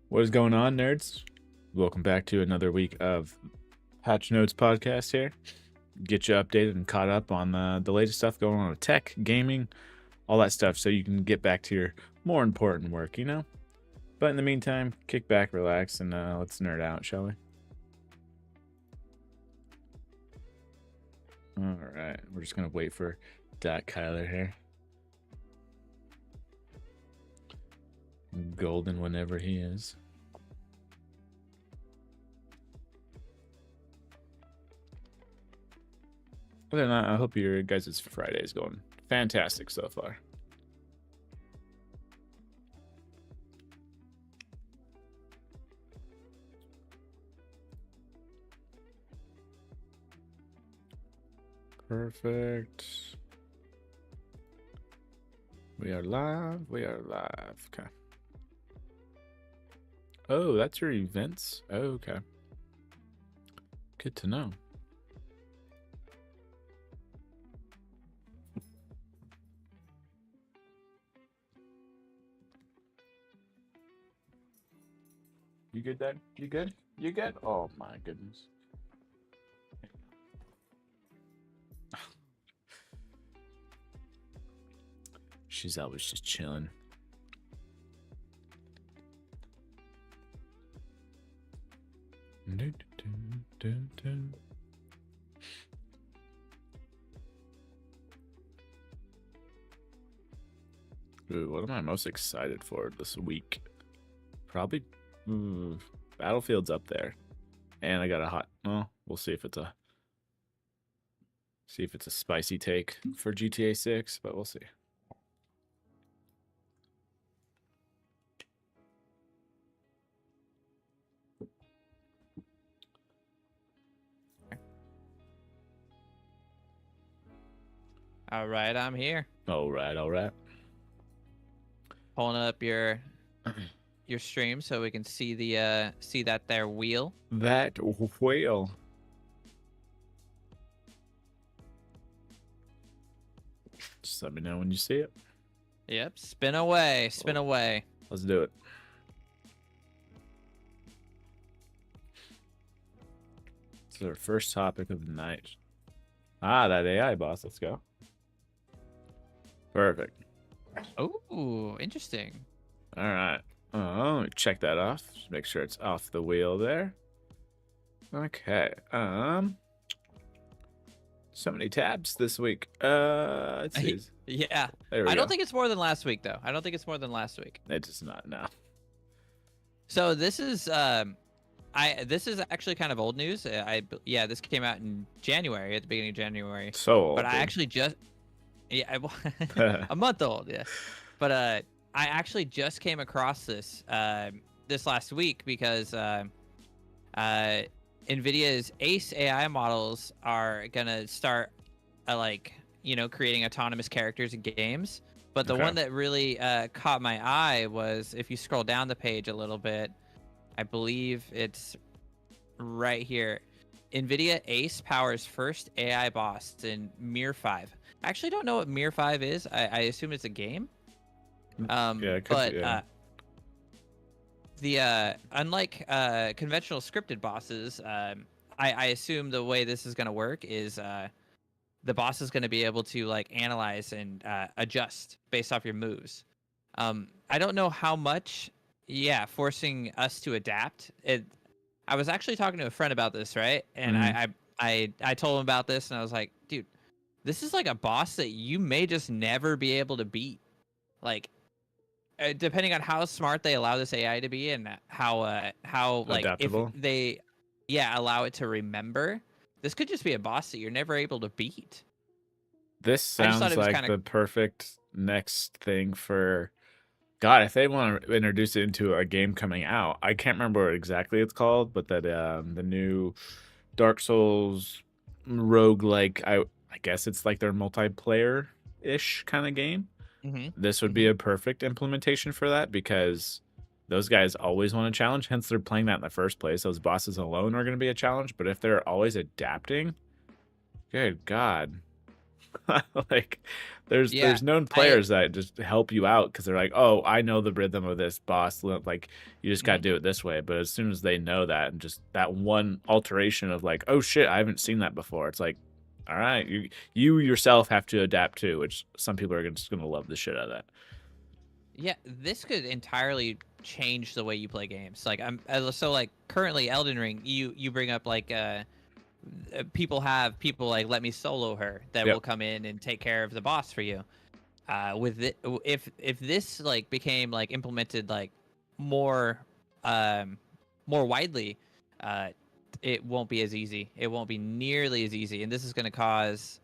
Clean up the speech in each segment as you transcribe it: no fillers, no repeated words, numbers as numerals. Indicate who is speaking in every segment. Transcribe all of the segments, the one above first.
Speaker 1: What is going on, nerds? Welcome back to another week of Patch Notes podcast here. Get you updated and caught up on the latest stuff going on with tech, gaming, all that stuff, so you can get back to your more important work, you know? But in the meantime, kick back, relax, and let's nerd out, shall we? All right, we're just going to wait for Kyler here. Golden whenever he is. Other than that, I hope your guys' Friday is going fantastic so far. Perfect. We are live. We are live. Okay. Oh, that's your events? Oh, okay. Good to know. You good, Dad? You good? You good? Oh, my goodness. She's always just chilling. Ooh, what am I most excited for this week? Probably Battlefield's up there. And I got a hot, well, we'll see if it's a spicy take for GTA 6, but we'll see.
Speaker 2: All right, I'm here.
Speaker 1: All right.
Speaker 2: Pulling up your stream so we can see the see that there wheel.
Speaker 1: That whale. Just let me know when you see it.
Speaker 2: Yep, spin away, spin away.
Speaker 1: Let's do it. This is our first topic of the night. Ah, that AI boss. Let's go. Perfect.
Speaker 2: Oh, interesting.
Speaker 1: All right. Let me check that off. Just make sure it's off the wheel there. Okay. So many tabs this week. Let's see.
Speaker 2: Yeah. I don't think it's more than last week, though. I don't think it's more than last week.
Speaker 1: It's not now.
Speaker 2: So this is this is actually kind of old news. This came out in January, at the beginning of January.
Speaker 1: So old.
Speaker 2: But I actually just a month old, yeah. But I actually just came across this this last week because Nvidia's ACE AI models are gonna start creating autonomous characters in games. But the one that really caught my eye was, if you scroll down the page a little bit, I believe it's right here. Nvidia ACE powers first AI boss in Mir 5. I actually don't know what Mir 5 is. I assume it's a game. Unlike conventional scripted bosses, I assume the way this is going to work is the boss is going to be able to analyze and adjust based off your moves. I don't know how much, forcing us to adapt. I was actually talking to a friend about this, right? And I told him about this, and I was like, dude, this is like a boss that you may just never be able to beat. Depending on how smart they allow this AI to be, and how
Speaker 1: adaptable.
Speaker 2: If they allow it to remember, this could just be a boss that you're never able to beat.
Speaker 1: This sounds like the perfect next thing for God. If they want to introduce it into a game coming out, I can't remember what exactly it's called, but that the new Dark Souls roguelike, I guess it's like their multiplayer-ish kind of game. This would be a perfect implementation for that, because those guys always want a challenge, hence they're playing that in the first place. Those bosses alone are going to be a challenge, but if they're always adapting, good God. Like
Speaker 2: Yeah.
Speaker 1: there's known
Speaker 2: I
Speaker 1: players that just help you out because they're like, oh, I know the rhythm of this boss. Like you just got to
Speaker 2: mhm.
Speaker 1: do it this way. But as soon as they know that and just that one alteration of like, oh shit, I haven't seen that before. It's like, all right, you yourself have to adapt too, which some people are just gonna love the shit out of that.
Speaker 2: Yeah, this could entirely change the way you play games. Like so like currently Elden Ring, you bring up like people like let me solo her that
Speaker 1: Yep.
Speaker 2: will come in and take care of the boss for you. With it, if this like became like implemented like more more widely, uh it won't be as easy. It won't be nearly as easy, and this is going to cause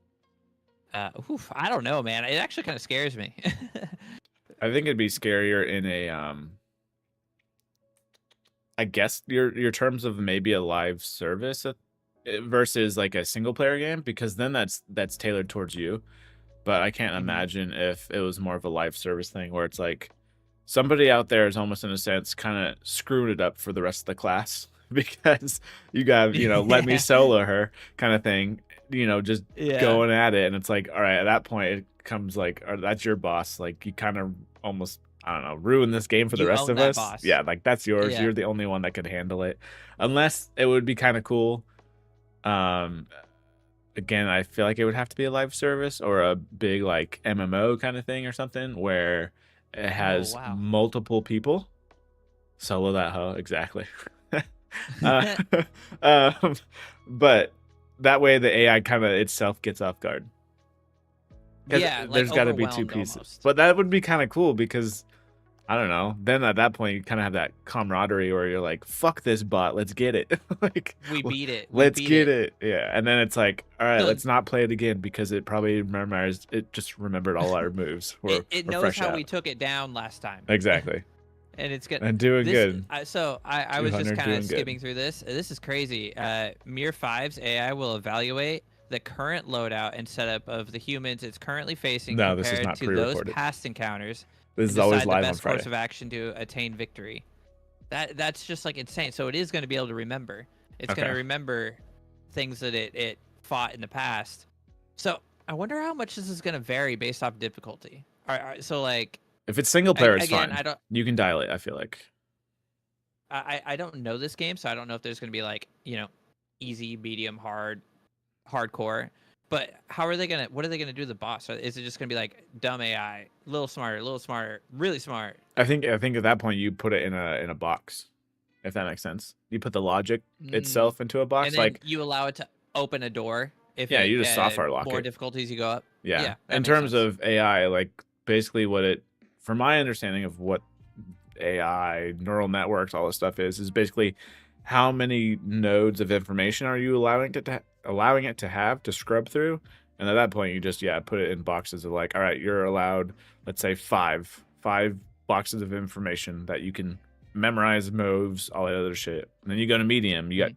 Speaker 2: I don't know, man. It actually kind of scares me.
Speaker 1: I think it'd be scarier in a I guess your terms of maybe a live service versus like a single player game, because then that's tailored towards you. But I can't
Speaker 2: hmm
Speaker 1: imagine if it was more of a live service thing where it's like somebody out there is almost in a sense kind of screwing it up for the rest of the class because you got, let me
Speaker 2: Yeah.
Speaker 1: solo her kind of thing, just
Speaker 2: Yeah.
Speaker 1: going at it. And it's like, all right, at that point, it comes like, that's your boss. Like you kind of almost, I don't know, ruin this game for the
Speaker 2: You
Speaker 1: rest
Speaker 2: own
Speaker 1: of
Speaker 2: that
Speaker 1: us.
Speaker 2: boss.
Speaker 1: Yeah, like that's yours.
Speaker 2: Yeah.
Speaker 1: You're the only one that could handle it. Unless it would be kind of cool. Um, Again, I feel like it would have to be a live service or a big like MMO kind of thing or something where it
Speaker 2: Oh,
Speaker 1: has
Speaker 2: wow.
Speaker 1: multiple people. Solo that hoe, exactly. uh, um, but that way the AI kind of itself gets off guard. Because
Speaker 2: Yeah, like
Speaker 1: there's got to be two
Speaker 2: overwhelmed
Speaker 1: pieces.
Speaker 2: almost.
Speaker 1: But that would be kind of cool because I don't know. Then at that point, you kind of have that camaraderie where you're like, "Fuck this bot, let's get it." Like,
Speaker 2: We beat it. We
Speaker 1: let's
Speaker 2: beat
Speaker 1: get
Speaker 2: it.
Speaker 1: it. Yeah, and then it's like, all right,
Speaker 2: So
Speaker 1: let's not play it again because it probably just remembered all our moves.
Speaker 2: it
Speaker 1: We're
Speaker 2: knows
Speaker 1: fresh
Speaker 2: how we
Speaker 1: out.
Speaker 2: took it down last time.
Speaker 1: Exactly,
Speaker 2: And it's good.
Speaker 1: and doing
Speaker 2: This
Speaker 1: good.
Speaker 2: so I was just
Speaker 1: 200
Speaker 2: kind of
Speaker 1: doing good.
Speaker 2: skimming through this. This is crazy. Mir 5's AI will evaluate the current loadout and setup of the humans it's currently facing
Speaker 1: No, this is
Speaker 2: compared
Speaker 1: not
Speaker 2: to those
Speaker 1: pre-recorded.
Speaker 2: past encounters
Speaker 1: This
Speaker 2: and
Speaker 1: is always
Speaker 2: decide the
Speaker 1: live on
Speaker 2: best course
Speaker 1: Friday.
Speaker 2: of action to attain victory. That's just like insane. So it is going to be able to remember. It's going to
Speaker 1: Okay.
Speaker 2: remember things that it fought in the past. So I wonder how much this is going to vary based off difficulty. All right, so like
Speaker 1: If it's single player, it's
Speaker 2: again,
Speaker 1: fine.
Speaker 2: I don't
Speaker 1: You can dial it. I feel like.
Speaker 2: I don't know this game, so I don't know if there's going to be like, easy, medium, hard, hardcore. But how are they going to what are they going to do to the boss? Is it just going to be like dumb AI, a little smarter, really smart?
Speaker 1: I think at that point you put it in a box, if that makes sense. You put the logic
Speaker 2: Mm.
Speaker 1: itself into a
Speaker 2: And
Speaker 1: box,
Speaker 2: then
Speaker 1: like
Speaker 2: you allow it to open a door if
Speaker 1: yeah,
Speaker 2: it
Speaker 1: you just software lock
Speaker 2: more
Speaker 1: it.
Speaker 2: difficulties you go up.
Speaker 1: Yeah.
Speaker 2: Yeah, that
Speaker 1: In
Speaker 2: makes
Speaker 1: terms
Speaker 2: sense.
Speaker 1: of AI, like basically from my understanding of what AI, neural networks, all this stuff is basically how many nodes of information are you allowing it to have to scrub through, and at that point you just put it in boxes of like, all right, you're allowed, let's say five boxes of information that you can memorize moves, all that other shit. And then you go to medium, you got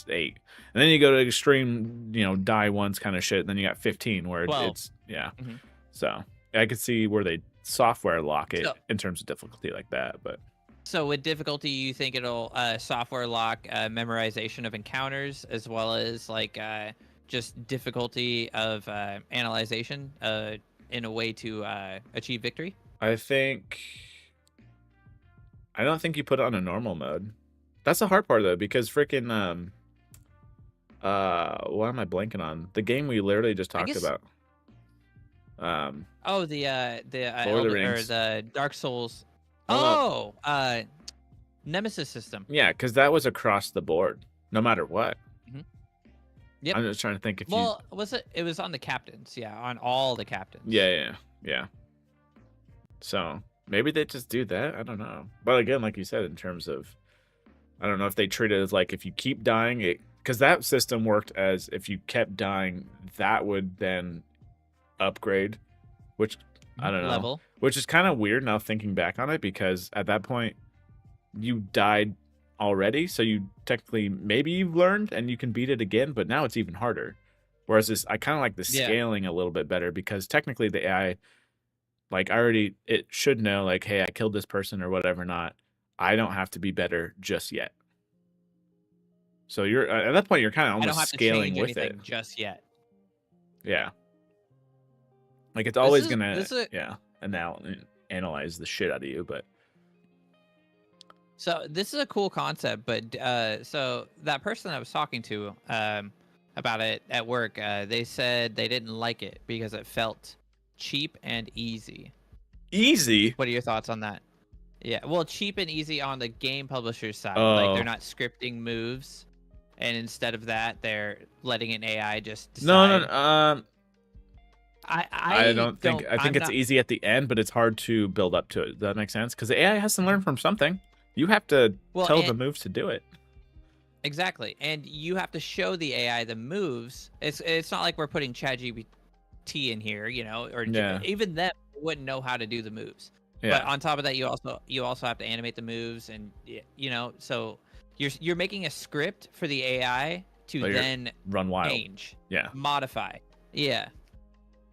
Speaker 1: 8, and then you go to extreme, die once kind of shit. And then you got 15, where
Speaker 2: 12.
Speaker 1: it's
Speaker 2: hmm
Speaker 1: So I could see where they software lock it
Speaker 2: So,
Speaker 1: in terms of difficulty like that, but
Speaker 2: so with difficulty, you think it'll software lock memorization of encounters as well as like just difficulty of analyzation in a way to achieve victory?
Speaker 1: I don't think you put it on a normal mode. That's the hard part though, because freaking what am I blanking on? The game we literally just
Speaker 2: I
Speaker 1: talked
Speaker 2: guess.
Speaker 1: about.
Speaker 2: Oh, the
Speaker 1: Lord of the
Speaker 2: Or
Speaker 1: Rings.
Speaker 2: the Dark Souls.
Speaker 1: Hold up.
Speaker 2: Oh, Nemesis system.
Speaker 1: Yeah, because that was across the board, no matter what.
Speaker 2: hmm Yep.
Speaker 1: I'm just trying to think if
Speaker 2: Well, was it? It was on the captains. Yeah, on all the captains.
Speaker 1: yeah. So maybe they just do that. I don't know. But again, like you said, in terms of, I don't know if they treat it as like if you keep dying, because that system worked as if you kept dying, that would then upgrade, which I don't know,
Speaker 2: Level.
Speaker 1: which is kind of weird now thinking back on it, because at that point you died already, so you technically maybe you've learned and you can beat it again, but now it's even harder. Whereas this, I kind of like the
Speaker 2: Yeah.
Speaker 1: scaling a little bit better, because technically the AI, like it should know like, hey, I killed this person or whatever. Not, I don't have to be better just yet. So you're at that point you're kind of
Speaker 2: I don't
Speaker 1: almost
Speaker 2: have to
Speaker 1: scaling
Speaker 2: change
Speaker 1: with
Speaker 2: anything
Speaker 1: it.
Speaker 2: just yet.
Speaker 1: Yeah. Like it's always gonna analyze the shit out of you, but.
Speaker 2: So this is a cool concept, but so that person I was talking to about it at work, they said they didn't like it because it felt cheap and easy.
Speaker 1: Easy?
Speaker 2: What are your thoughts on that? Yeah, well, cheap and easy on the game publisher's side.
Speaker 1: Oh.
Speaker 2: Like they're not scripting moves, and instead of that, they're letting an AI just decide.
Speaker 1: No. I don't think. I think it's easy at the end, but it's hard to build up to it. Does that make sense? Because the AI has to learn from something. You have to tell the moves to do it.
Speaker 2: Exactly, and you have to show the AI the moves. It's not like we're putting ChatGPT in here, you know, or even them wouldn't know how to do the moves. Yeah. But on top of that, you also have to animate the moves, and you know, so you're making a script for the AI to then
Speaker 1: run wild,
Speaker 2: change, modify. Yeah.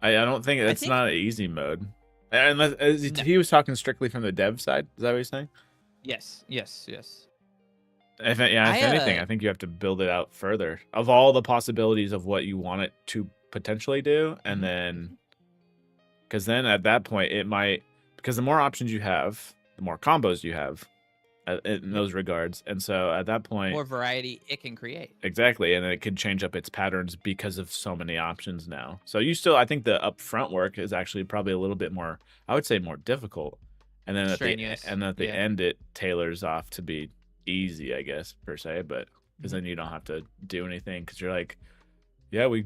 Speaker 1: I don't think it's not an easy mode. Unless he was talking strictly from the dev side. Is that what he's saying?
Speaker 2: Yes.
Speaker 1: If anything, I think you have to build it out further of all the possibilities of what you want it to potentially do, and then, because then at that point it might, because the more options you have, the more combos you have, in those regards, and so at that point,
Speaker 2: more variety it can create.
Speaker 1: Exactly, and it can change up its patterns because of so many options now. So I think the upfront work is actually probably a little bit more, I would say, more difficult, and then at the end it tailors off to be easy, I guess, per se, but because then you don't have to do anything, because you're like, yeah, we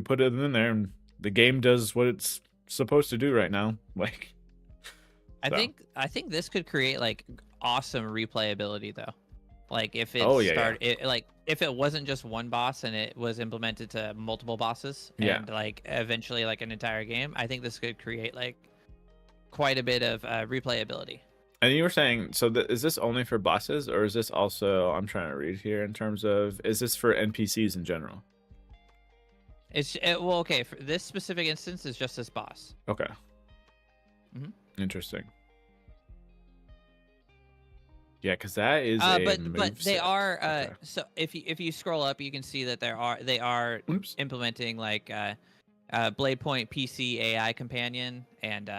Speaker 1: put it in there and the game does what it's supposed to do right now. Like,
Speaker 2: I think this could create like awesome replayability though. Like if it if it wasn't just one boss and it was implemented to multiple bosses and like eventually like an entire game, I think this could create like quite a bit of replayability.
Speaker 1: And you were saying, so is this only for bosses, or is this also, I'm trying to read here in terms of, is this for NPCs in general?
Speaker 2: Well, okay, for this specific instance is just this boss.
Speaker 1: Okay. Interesting. Yeah, because that is
Speaker 2: but they are so if you scroll up, you can see that they are implementing like Blade Point PC AI companion and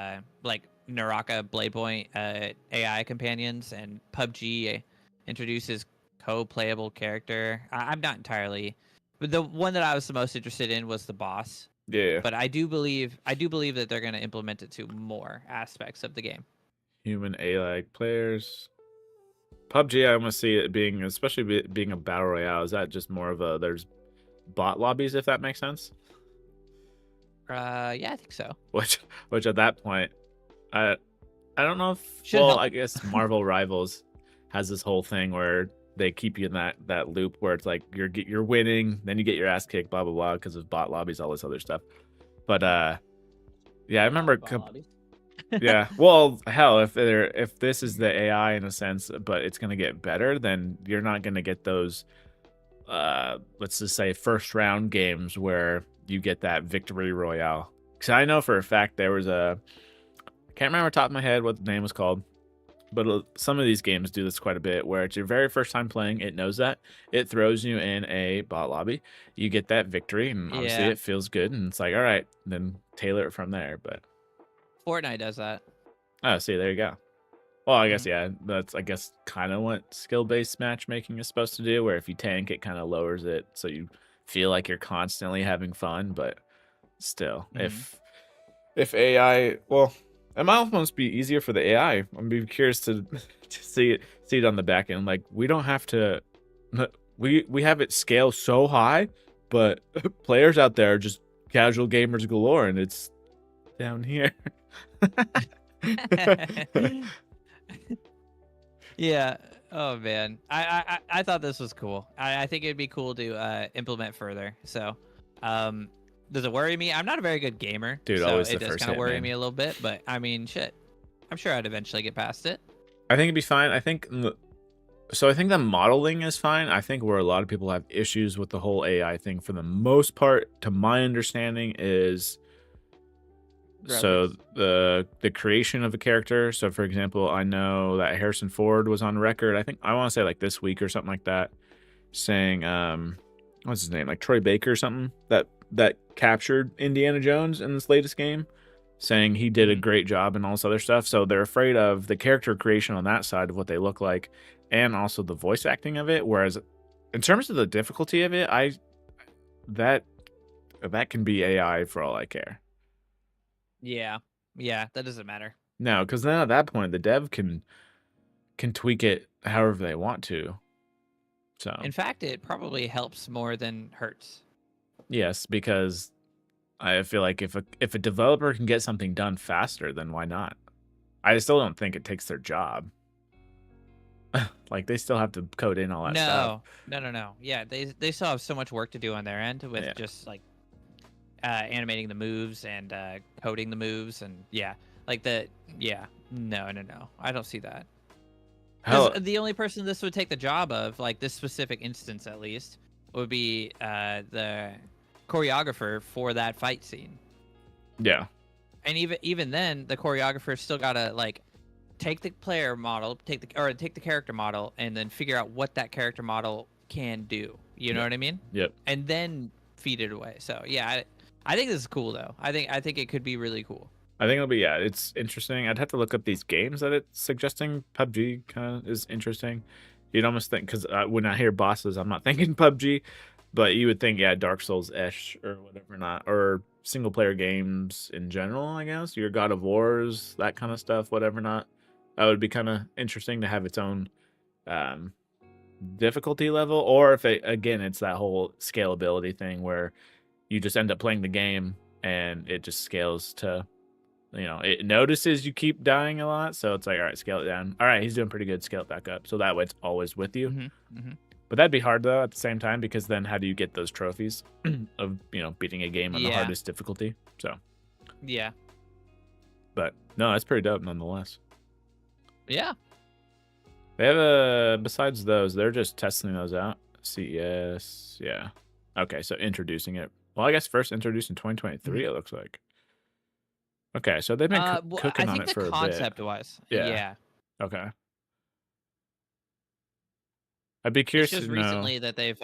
Speaker 2: like Naraka Blade Point AI companions, and PUBG introduces co-playable character. I'm not entirely, but the one that I was the most interested in was the boss.
Speaker 1: Yeah.
Speaker 2: But I do believe that they're going to implement it to more aspects of the game.
Speaker 1: Human AI players. PUBG, I almost see it being, especially being a battle royale. Is that just more of there's bot lobbies, if that makes sense?
Speaker 2: Yeah, I think so.
Speaker 1: Which at that point, I don't know if I guess Marvel Rivals has this whole thing where they keep you in that loop where it's like you're winning, then you get your ass kicked, blah blah blah, because of bot lobbies, all this other stuff. But yeah, I remember. Yeah, well, hell, if this is the AI in a sense, but it's gonna get better, then you're not gonna get those let's just say first round games where you get that victory royale. Because I know for a fact there was I can't remember top of my head what the name was called, but some of these games do this quite a bit, where it's your very first time playing, it knows that, it throws you in a bot lobby, you get that victory, and obviously it feels good, and it's like, all right, then tailor it from there. But
Speaker 2: Fortnite does that.
Speaker 1: Oh, see, there you go. Well, I guess, that's, I guess, kind of what skill-based matchmaking is supposed to do, where if you tank, it kind of lowers it, so you feel like you're constantly having fun, but still, if AI, well, it might almost be easier for the AI. I'm be curious to see it on the back end. Like, we don't have to, we have it scale so high, but players out there are just casual gamers galore, and it's down here.
Speaker 2: Yeah. Oh man, I thought this was cool. I think it'd be cool to implement further. So, does it worry me? I'm not a very good gamer,
Speaker 1: dude.
Speaker 2: So
Speaker 1: always
Speaker 2: it does kind of worry me a little bit. But I mean, shit, I'm sure I'd eventually get past it.
Speaker 1: I think it'd be fine. I think the modeling is fine. I think where a lot of people have issues with the whole AI thing, for the most part, to my understanding, is so the creation of a character. So for example, I know that Harrison Ford was on record, I want to say like this week or something like that, saying what's his name, like Troy Baker or something, that captured Indiana Jones in this latest game, saying he did a great job and all this other stuff. So they're afraid of the character creation on that side of what they look like, and also the voice acting of it. Whereas, in terms of the difficulty of it, that can be AI for all I care.
Speaker 2: Yeah, yeah, that doesn't matter.
Speaker 1: No, because then at that point, the dev can tweak it however they want to. So
Speaker 2: in fact, it probably helps more than hurts.
Speaker 1: Yes, because I feel like if a developer can get something done faster, then why not? I still don't think it takes their job. Like, they still have to code in all that stuff.
Speaker 2: No. Yeah, they still have so much work to do on their end with just like animating the moves and coding the moves, and no. I don't see that. Because the only person this would take the job of, like this specific instance at least, would be the choreographer for that fight scene.
Speaker 1: Yeah.
Speaker 2: And even then, the choreographer still gotta like take the player model, take the character model, and then figure out what that character model can do. You know what I mean?
Speaker 1: Yep.
Speaker 2: And then feed it away. So yeah, I think this is cool though. I think it could be really cool.
Speaker 1: I think it'll be, it's interesting. I'd have to look up these games that it's suggesting. PUBG kind of is interesting. You'd almost think, because when I hear bosses, I'm not thinking PUBG, but you would think, Dark Souls-ish or whatever, not, or single player games in general, I guess. Your God of Wars, that kind of stuff, whatever, not. That would be kind of interesting to have its own difficulty level, or if it's that whole scalability thing where you just end up playing the game and it just scales to, it notices you keep dying a lot, so it's like, all right, scale it down. All right, he's doing pretty good, scale it back up. So that way it's always with you. But that'd be hard though at the same time, because then how do you get those trophies of beating a game on the hardest difficulty? So
Speaker 2: yeah,
Speaker 1: but no, that's pretty dope nonetheless.
Speaker 2: Yeah.
Speaker 1: They have besides those, they're just testing those out. CES, yeah. Okay, so introducing it. Well, I guess first introduced in 2023, it looks like. Okay, so they've been cooking on it for a bit.
Speaker 2: Concept-wise, yeah.
Speaker 1: Okay. I'd be curious
Speaker 2: to know. It's just recently that they've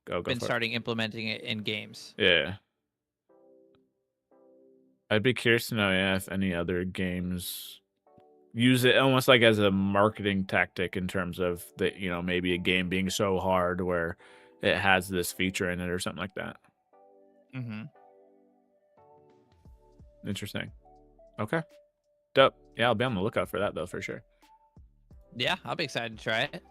Speaker 2: been starting implementing it in games.
Speaker 1: Yeah. I'd be curious to know, if any other games use it almost like as a marketing tactic, in terms of the, maybe a game being so hard where it has this feature in it or something like that. Interesting. Okay. Dope. Yeah, I'll be on the lookout for that though, for sure.
Speaker 2: Yeah, I'll be excited to try it.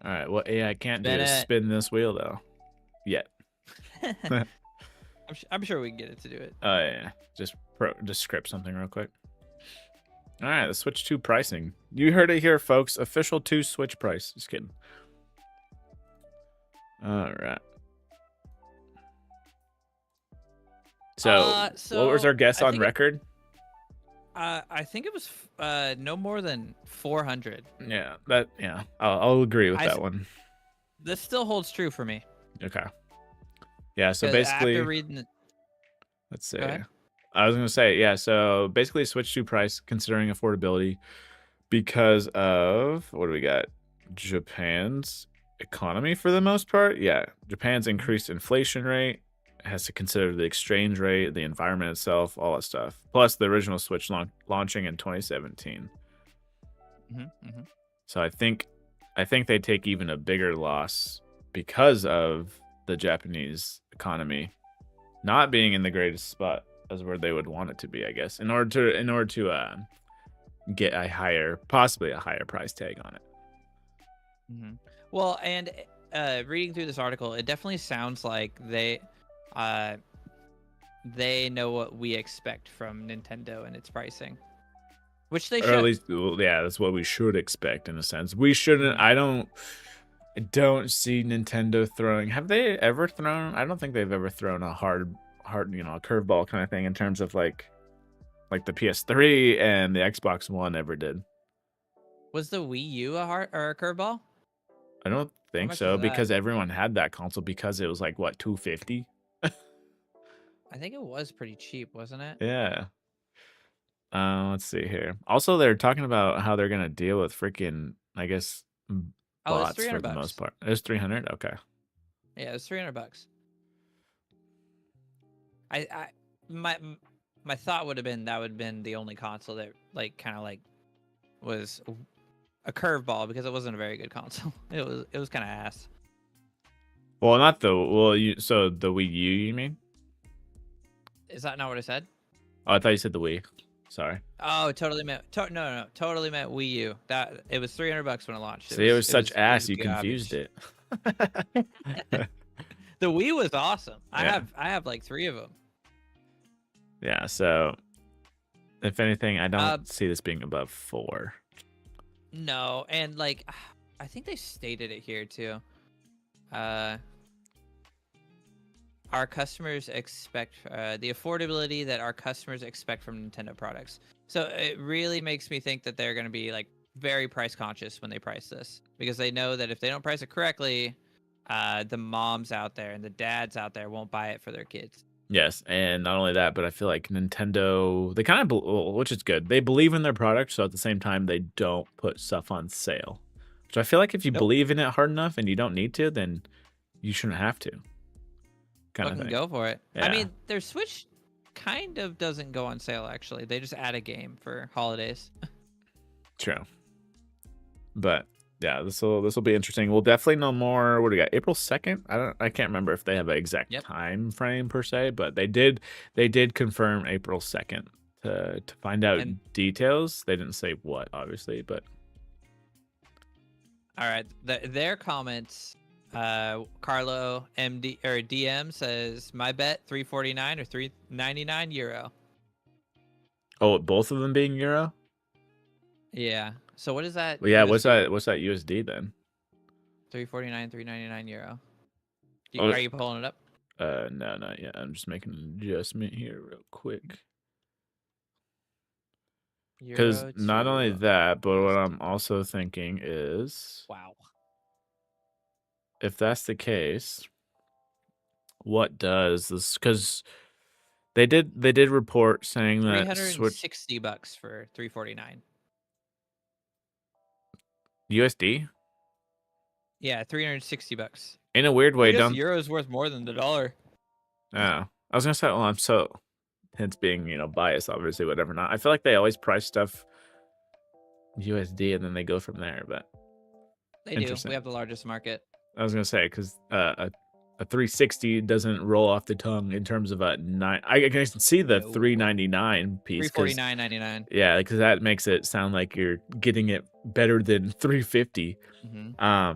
Speaker 1: All right. What AI can't do is spin this wheel though. Yet.
Speaker 2: I'm sure we can get it to do it.
Speaker 1: Oh yeah. Just script something real quick. All right, the Switch 2 pricing. You heard it here, folks. Official 2 Switch price. Just kidding. All right. So what was our guess on record?
Speaker 2: I think it was no more than 400.
Speaker 1: Yeah, I'll agree with that one.
Speaker 2: This still holds true for me.
Speaker 1: Okay. Yeah, so basically,
Speaker 2: after reading it,
Speaker 1: let's see. I was gonna say, so basically Switch 2 price considering affordability because of, what do we got? Japan's economy for the most part. Yeah, Japan's increased inflation rate, has to consider the exchange rate, the environment itself, all that stuff. Plus the original Switch launching in 2017. So I think they take even a bigger loss because of the Japanese economy not being in the greatest spot as where they would want it to be, I guess, in order to get possibly a higher price tag on it.
Speaker 2: Well, and reading through this article, it definitely sounds like they know what we expect from Nintendo and its pricing, which they should.
Speaker 1: Or at least, that's what we should expect in a sense. We shouldn't. I don't see Nintendo throwing. Have they ever thrown? I don't think they've ever thrown a hard, a curveball kind of thing in terms of like the PS3 and the Xbox One ever did.
Speaker 2: Was the Wii U a curveball?
Speaker 1: I don't think so, because everyone had that console because it was like what, $250.
Speaker 2: I think it was pretty cheap, wasn't it?
Speaker 1: Yeah. Let's see here. Also, they're talking about how they're gonna deal with freaking, I guess, bots for the most part. It was 300. Okay.
Speaker 2: Yeah, it was $300. My thought would have been that would have been the only console that like kind of like was a curveball because it wasn't a very good console. It was kind of ass.
Speaker 1: Well, not the so the Wii U, you mean?
Speaker 2: Is that not what I said?
Speaker 1: Oh, I thought you said the Wii. Sorry.
Speaker 2: Oh, totally meant no, totally meant Wii U. That it was $300 when it launched.
Speaker 1: See, it was such ass you confused it.
Speaker 2: The Wii was awesome.
Speaker 1: Yeah.
Speaker 2: I have like 3 of them.
Speaker 1: Yeah, so if anything, I don't see this being above 4.
Speaker 2: No, and like I think they stated it here too. Our customers expect the affordability that our customers expect from Nintendo products. So it really makes me think that they're going to be like very price conscious when they price this, because they know that if they don't price it correctly, the moms out there and the dads out there won't buy it for their kids.
Speaker 1: Yes, and not only that, but I feel like Nintendo, they kind of, which is good. They believe in their product, so at the same time, they don't put stuff on sale. Which I feel like if you believe in it hard enough and you don't need to, then you shouldn't have to. Kind of thing.
Speaker 2: Go for it.
Speaker 1: Yeah.
Speaker 2: I mean, their Switch kind of doesn't go on sale, actually. They just add a game for holidays.
Speaker 1: True. But yeah, this will be interesting. We'll definitely know more. What do we got? April 2nd? I can't remember if they have an exact time frame per se, but they did confirm April 2nd to find out details. They didn't say what, obviously, but
Speaker 2: all right. Their comments, Carlo MD or DM says, my bet 349 or 399 euro.
Speaker 1: Oh, both of them being euro?
Speaker 2: Yeah. So what is that?
Speaker 1: Well, yeah, what's that USD then?
Speaker 2: 349, 399 euro. Are you pulling it up?
Speaker 1: No, not yet. I'm just making an adjustment here real quick. Because not only that, but what I'm also thinking is,
Speaker 2: wow,
Speaker 1: if that's the case, what does this? Because they did report saying that
Speaker 2: $360 for 349
Speaker 1: USD.
Speaker 2: Yeah, $360.
Speaker 1: In a weird way,
Speaker 2: don't euro's worth more than the dollar.
Speaker 1: Oh, I was gonna say, well, I'm so, hence being biased, obviously, whatever. Not, I feel like they always price stuff USD and then they go from there. But
Speaker 2: they do. We have the largest market.
Speaker 1: I was gonna say because a 360 doesn't roll off the tongue in terms of a 9. I can see the 399 piece.
Speaker 2: 349.99.
Speaker 1: Yeah, because that makes it sound like you're getting it better than 350. I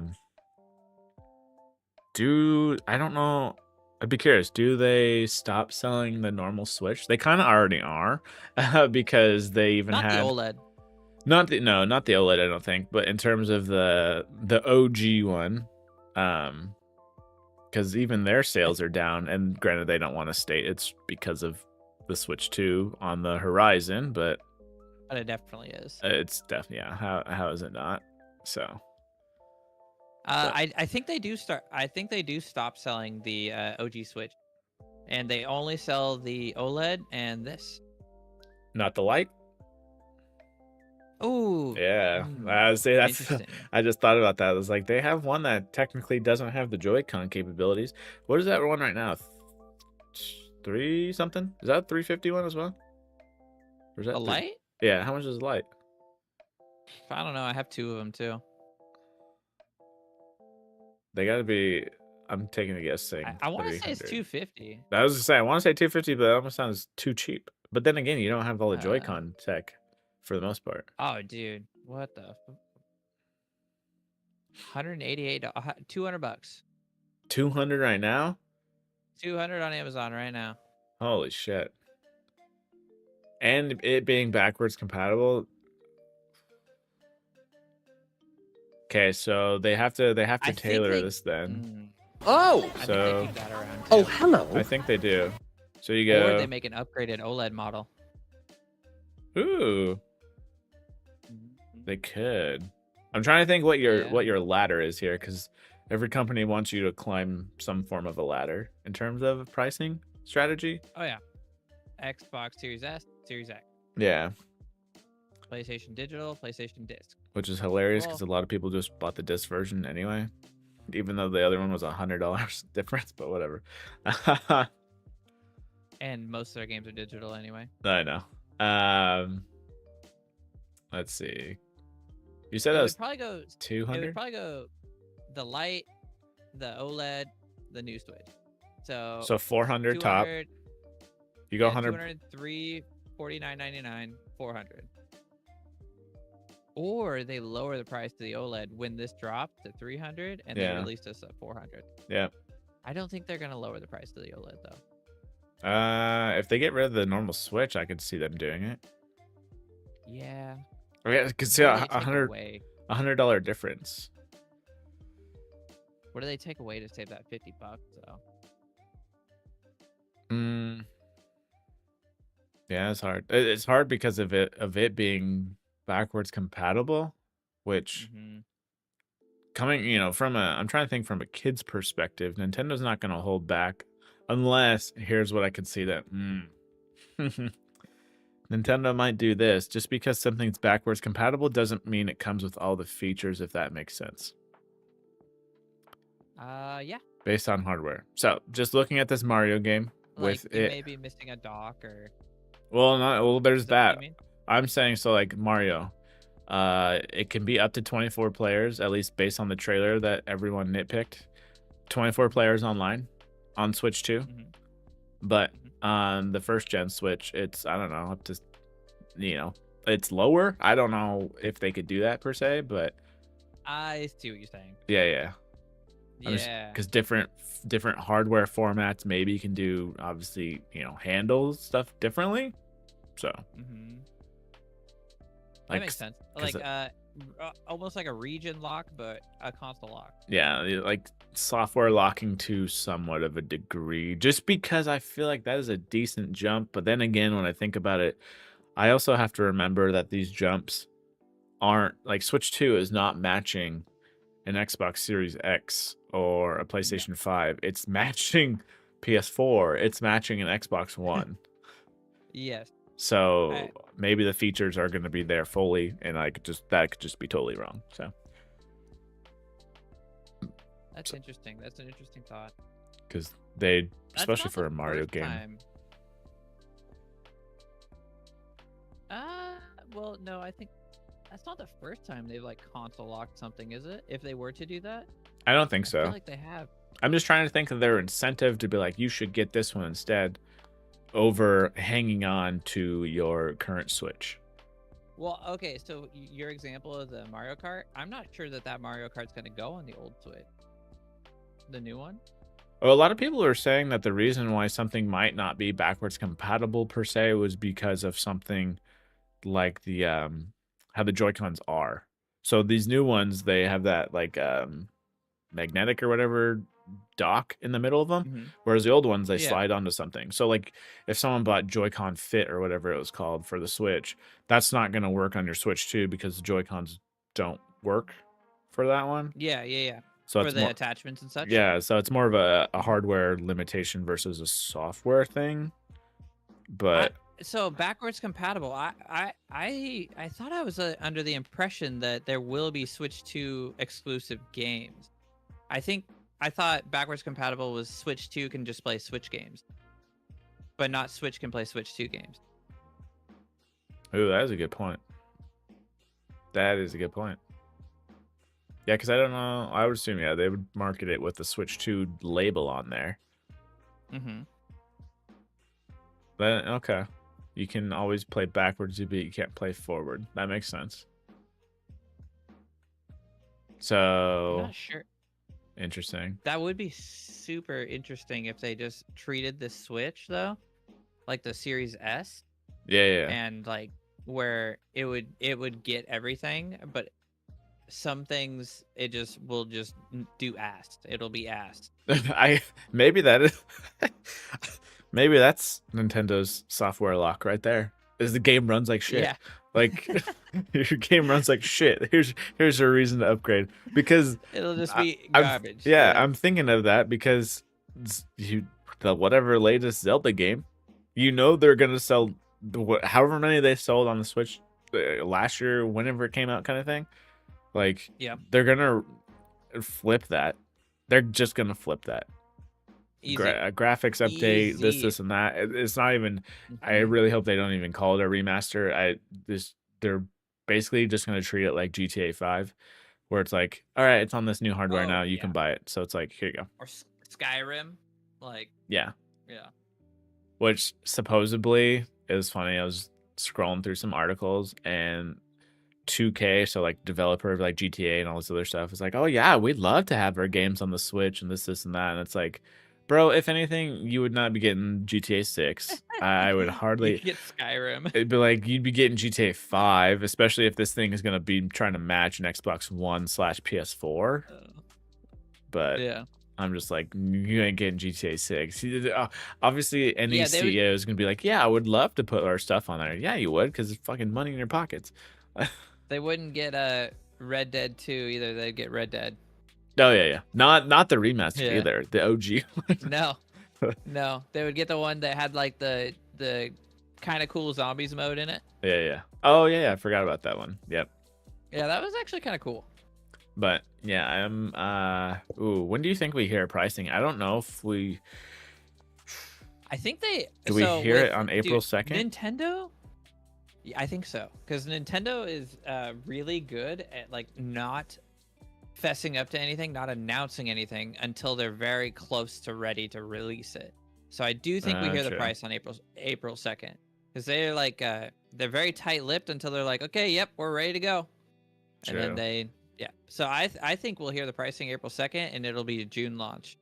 Speaker 1: don't know. I'd be curious. Do they stop selling the normal Switch? They kind of already are, because they even
Speaker 2: have the OLED.
Speaker 1: Not the OLED. I don't think, but in terms of the OG one, because even their sales are down. And granted, they don't want to state it's because of the Switch 2 on the horizon, but
Speaker 2: it definitely is.
Speaker 1: It's definitely, yeah. How is it not? So.
Speaker 2: I think they do start. I think they do stop selling the OG Switch, and they only sell the OLED and this.
Speaker 1: Not the Lite.
Speaker 2: Oh.
Speaker 1: Yeah. I would say that's. I just thought about that. I was like, they have one that technically doesn't have the Joy-Con capabilities. What is that one right now? 3 something? Is that 351 as well? Or is that
Speaker 2: a Lite?
Speaker 1: Yeah. How much is the Lite?
Speaker 2: I don't know. I have 2 of them too.
Speaker 1: They got to be. I'm taking a guess saying.
Speaker 2: I want to say it's 250.
Speaker 1: I was just saying I want to say 250, but that almost sounds too cheap. But then again, you don't have all the Joy-Con tech for the most part.
Speaker 2: Oh, dude, what the? $188, $200.
Speaker 1: 200 right now.
Speaker 2: 200 on Amazon right now.
Speaker 1: Holy shit! And it being backwards compatible. Okay, so they have to tailor this then.
Speaker 3: Oh,
Speaker 2: so
Speaker 3: hello.
Speaker 1: I think they do. So you go.
Speaker 2: Or they make an upgraded OLED model.
Speaker 1: Ooh. They could. I'm trying to think what your ladder is here, because every company wants you to climb some form of a ladder in terms of pricing strategy.
Speaker 2: Oh yeah. Xbox Series S, Series X.
Speaker 1: Yeah.
Speaker 2: PlayStation Digital, PlayStation Disc.
Speaker 1: Which is hilarious because a lot of people just bought the disc version anyway, even though the other one was $100 difference. But whatever.
Speaker 2: And most of their games are digital anyway.
Speaker 1: I know. Let's see. You said
Speaker 2: it
Speaker 1: that
Speaker 2: would
Speaker 1: was
Speaker 2: probably go
Speaker 1: 200.
Speaker 2: It would probably go the light, the OLED, the new Switch. So
Speaker 1: 400 top. You go 100.
Speaker 2: 203, 49.99, 400. Or they lower the price to the OLED when this drops to 300 and they release this at 400.
Speaker 1: Yeah.
Speaker 2: I don't think they're gonna lower the price to the OLED though.
Speaker 1: If they get rid of the normal Switch, I could see them doing it.
Speaker 2: Yeah.
Speaker 1: I could see $100 difference.
Speaker 2: What do they take away to save that $50 though?
Speaker 1: Yeah, it's hard. It's hard because of it being backwards compatible, which coming, from I'm trying to think from a kid's perspective, Nintendo's not going to hold back unless here's what I could see that Nintendo might do this. Just because something's backwards compatible doesn't mean it comes with all the features, if that makes sense.
Speaker 2: Yeah.
Speaker 1: Based on hardware. So, just looking at this Mario game with
Speaker 2: it may be missing a dock or
Speaker 1: there's that. I'm saying so like Mario. It can be up to 24 players, at least based on the trailer that everyone nitpicked. 24 players online on Switch 2. But on the first gen Switch, it's, I don't know, up to, it's lower. I don't know if they could do that per se, but
Speaker 2: I see what you're saying.
Speaker 1: Yeah.
Speaker 2: Yeah.
Speaker 1: Because different hardware formats maybe can do, obviously, handle stuff differently. So
Speaker 2: that makes sense. Like almost like a region lock, but a console lock.
Speaker 1: Yeah, like software locking to somewhat of a degree, just because I feel like that is a decent jump. But then again, when I think about it, I also have to remember that these jumps aren't like Switch 2 is not matching an Xbox Series X or a PlayStation 5. It's matching PS4. It's matching an Xbox One.
Speaker 2: Yes.
Speaker 1: So maybe the features are going to be there fully, and that could just be totally wrong. So
Speaker 2: that's interesting. That's an interesting thought.
Speaker 1: Because especially for a Mario game.
Speaker 2: Well, no, I think that's not the first time they've console locked something, is it? If they were to do that,
Speaker 1: I don't think so.
Speaker 2: I feel like they have.
Speaker 1: I'm just trying to think of their incentive to be like, you should get this one instead, over hanging on to your current Switch.
Speaker 2: Well, okay, so your example of the Mario Kart, I'm not sure that Mario Kart's going to go on the old Switch. The new one?
Speaker 1: Well, a lot of people are saying that the reason why something might not be backwards compatible per se was because of something like the how the Joy-Cons are. So these new ones, they have that magnetic or whatever dock in the middle of them, whereas the old ones they slide onto something. So like if someone bought Joy-Con Fit or whatever it was called for the Switch, that's not going to work on your Switch 2 because the Joy-Cons don't work for that one.
Speaker 2: Yeah.
Speaker 1: So
Speaker 2: for the attachments and such.
Speaker 1: Yeah, so it's more of a hardware limitation versus a software thing. But
Speaker 2: so backwards compatible. I thought I was under the impression that there will be Switch 2 exclusive games. I thought backwards compatible was Switch 2 can just play Switch games, but not Switch can play Switch 2 games.
Speaker 1: Ooh, that is a good point. That is a good point. Yeah, because I don't know. I would assume, they would market it with the Switch 2 label on there. But, okay. You can always play backwards, but you can't play forward. That makes sense. So...
Speaker 2: I'm not sure.
Speaker 1: Interesting.
Speaker 2: That would be super interesting if they just treated the Switch, though, like the Series S.
Speaker 1: Yeah.
Speaker 2: And, where it would get everything, but... some things will just do asked. It'll be asked.
Speaker 1: Maybe that's Nintendo's software lock right there. Is the game runs like shit.
Speaker 2: Yeah.
Speaker 1: Like your game runs like shit. Here's a reason to upgrade, because
Speaker 2: it'll just be garbage.
Speaker 1: I'm thinking of that because the whatever latest Zelda game, they're gonna sell however many they sold on the Switch last year, whenever it came out, kind of thing. They're gonna flip that. They're just gonna flip that.
Speaker 2: Easy.
Speaker 1: Graphics update, this, and that. It's not even. I really hope they don't even call it a remaster. They're basically just gonna treat it like GTA 5, where it's like, all right, it's on this new hardware now. You can buy it. So it's like, here you go.
Speaker 2: Or Skyrim, like.
Speaker 1: Yeah.
Speaker 2: Yeah.
Speaker 1: Which supposedly is funny. I was scrolling through some articles and 2K, so like developer of like GTA and all this other stuff, is like, oh yeah, we'd love to have our games on the Switch and this and that. And it's like, bro, if anything, you would not be getting GTA 6. I would hardly
Speaker 2: You'd get Skyrim.
Speaker 1: It'd be like you'd be getting GTA 5, especially if this thing is gonna be trying to match an Xbox One / PS4. But
Speaker 2: yeah.
Speaker 1: I'm just like, you ain't getting GTA 6. Obviously, any CEO is going to be like, yeah, I would love to put our stuff on there. Yeah, you would, because it's fucking money in your pockets.
Speaker 2: They wouldn't get Red Dead 2 either. They'd get Red Dead.
Speaker 1: Oh, yeah. Not the remaster either. The OG.
Speaker 2: No. They would get the one that had like the kind of cool zombies mode in it.
Speaker 1: Yeah. Oh, yeah. I forgot about that one. Yep.
Speaker 2: Yeah, that was actually kind of cool.
Speaker 1: But yeah, when do you think we hear pricing? I don't know if we.
Speaker 2: I think they.
Speaker 1: Do we hear it on April 2nd?
Speaker 2: Nintendo? Yeah, I think so. Because Nintendo is really good at like not fessing up to anything, not announcing anything until they're very close to ready to release it. So I do think we hear the price on April 2nd. Because they're like they're very tight-lipped until they're like, okay, yep, we're ready to go.
Speaker 1: True.
Speaker 2: And then yeah. So I think we'll hear the pricing April 2nd, and it'll be a June launch.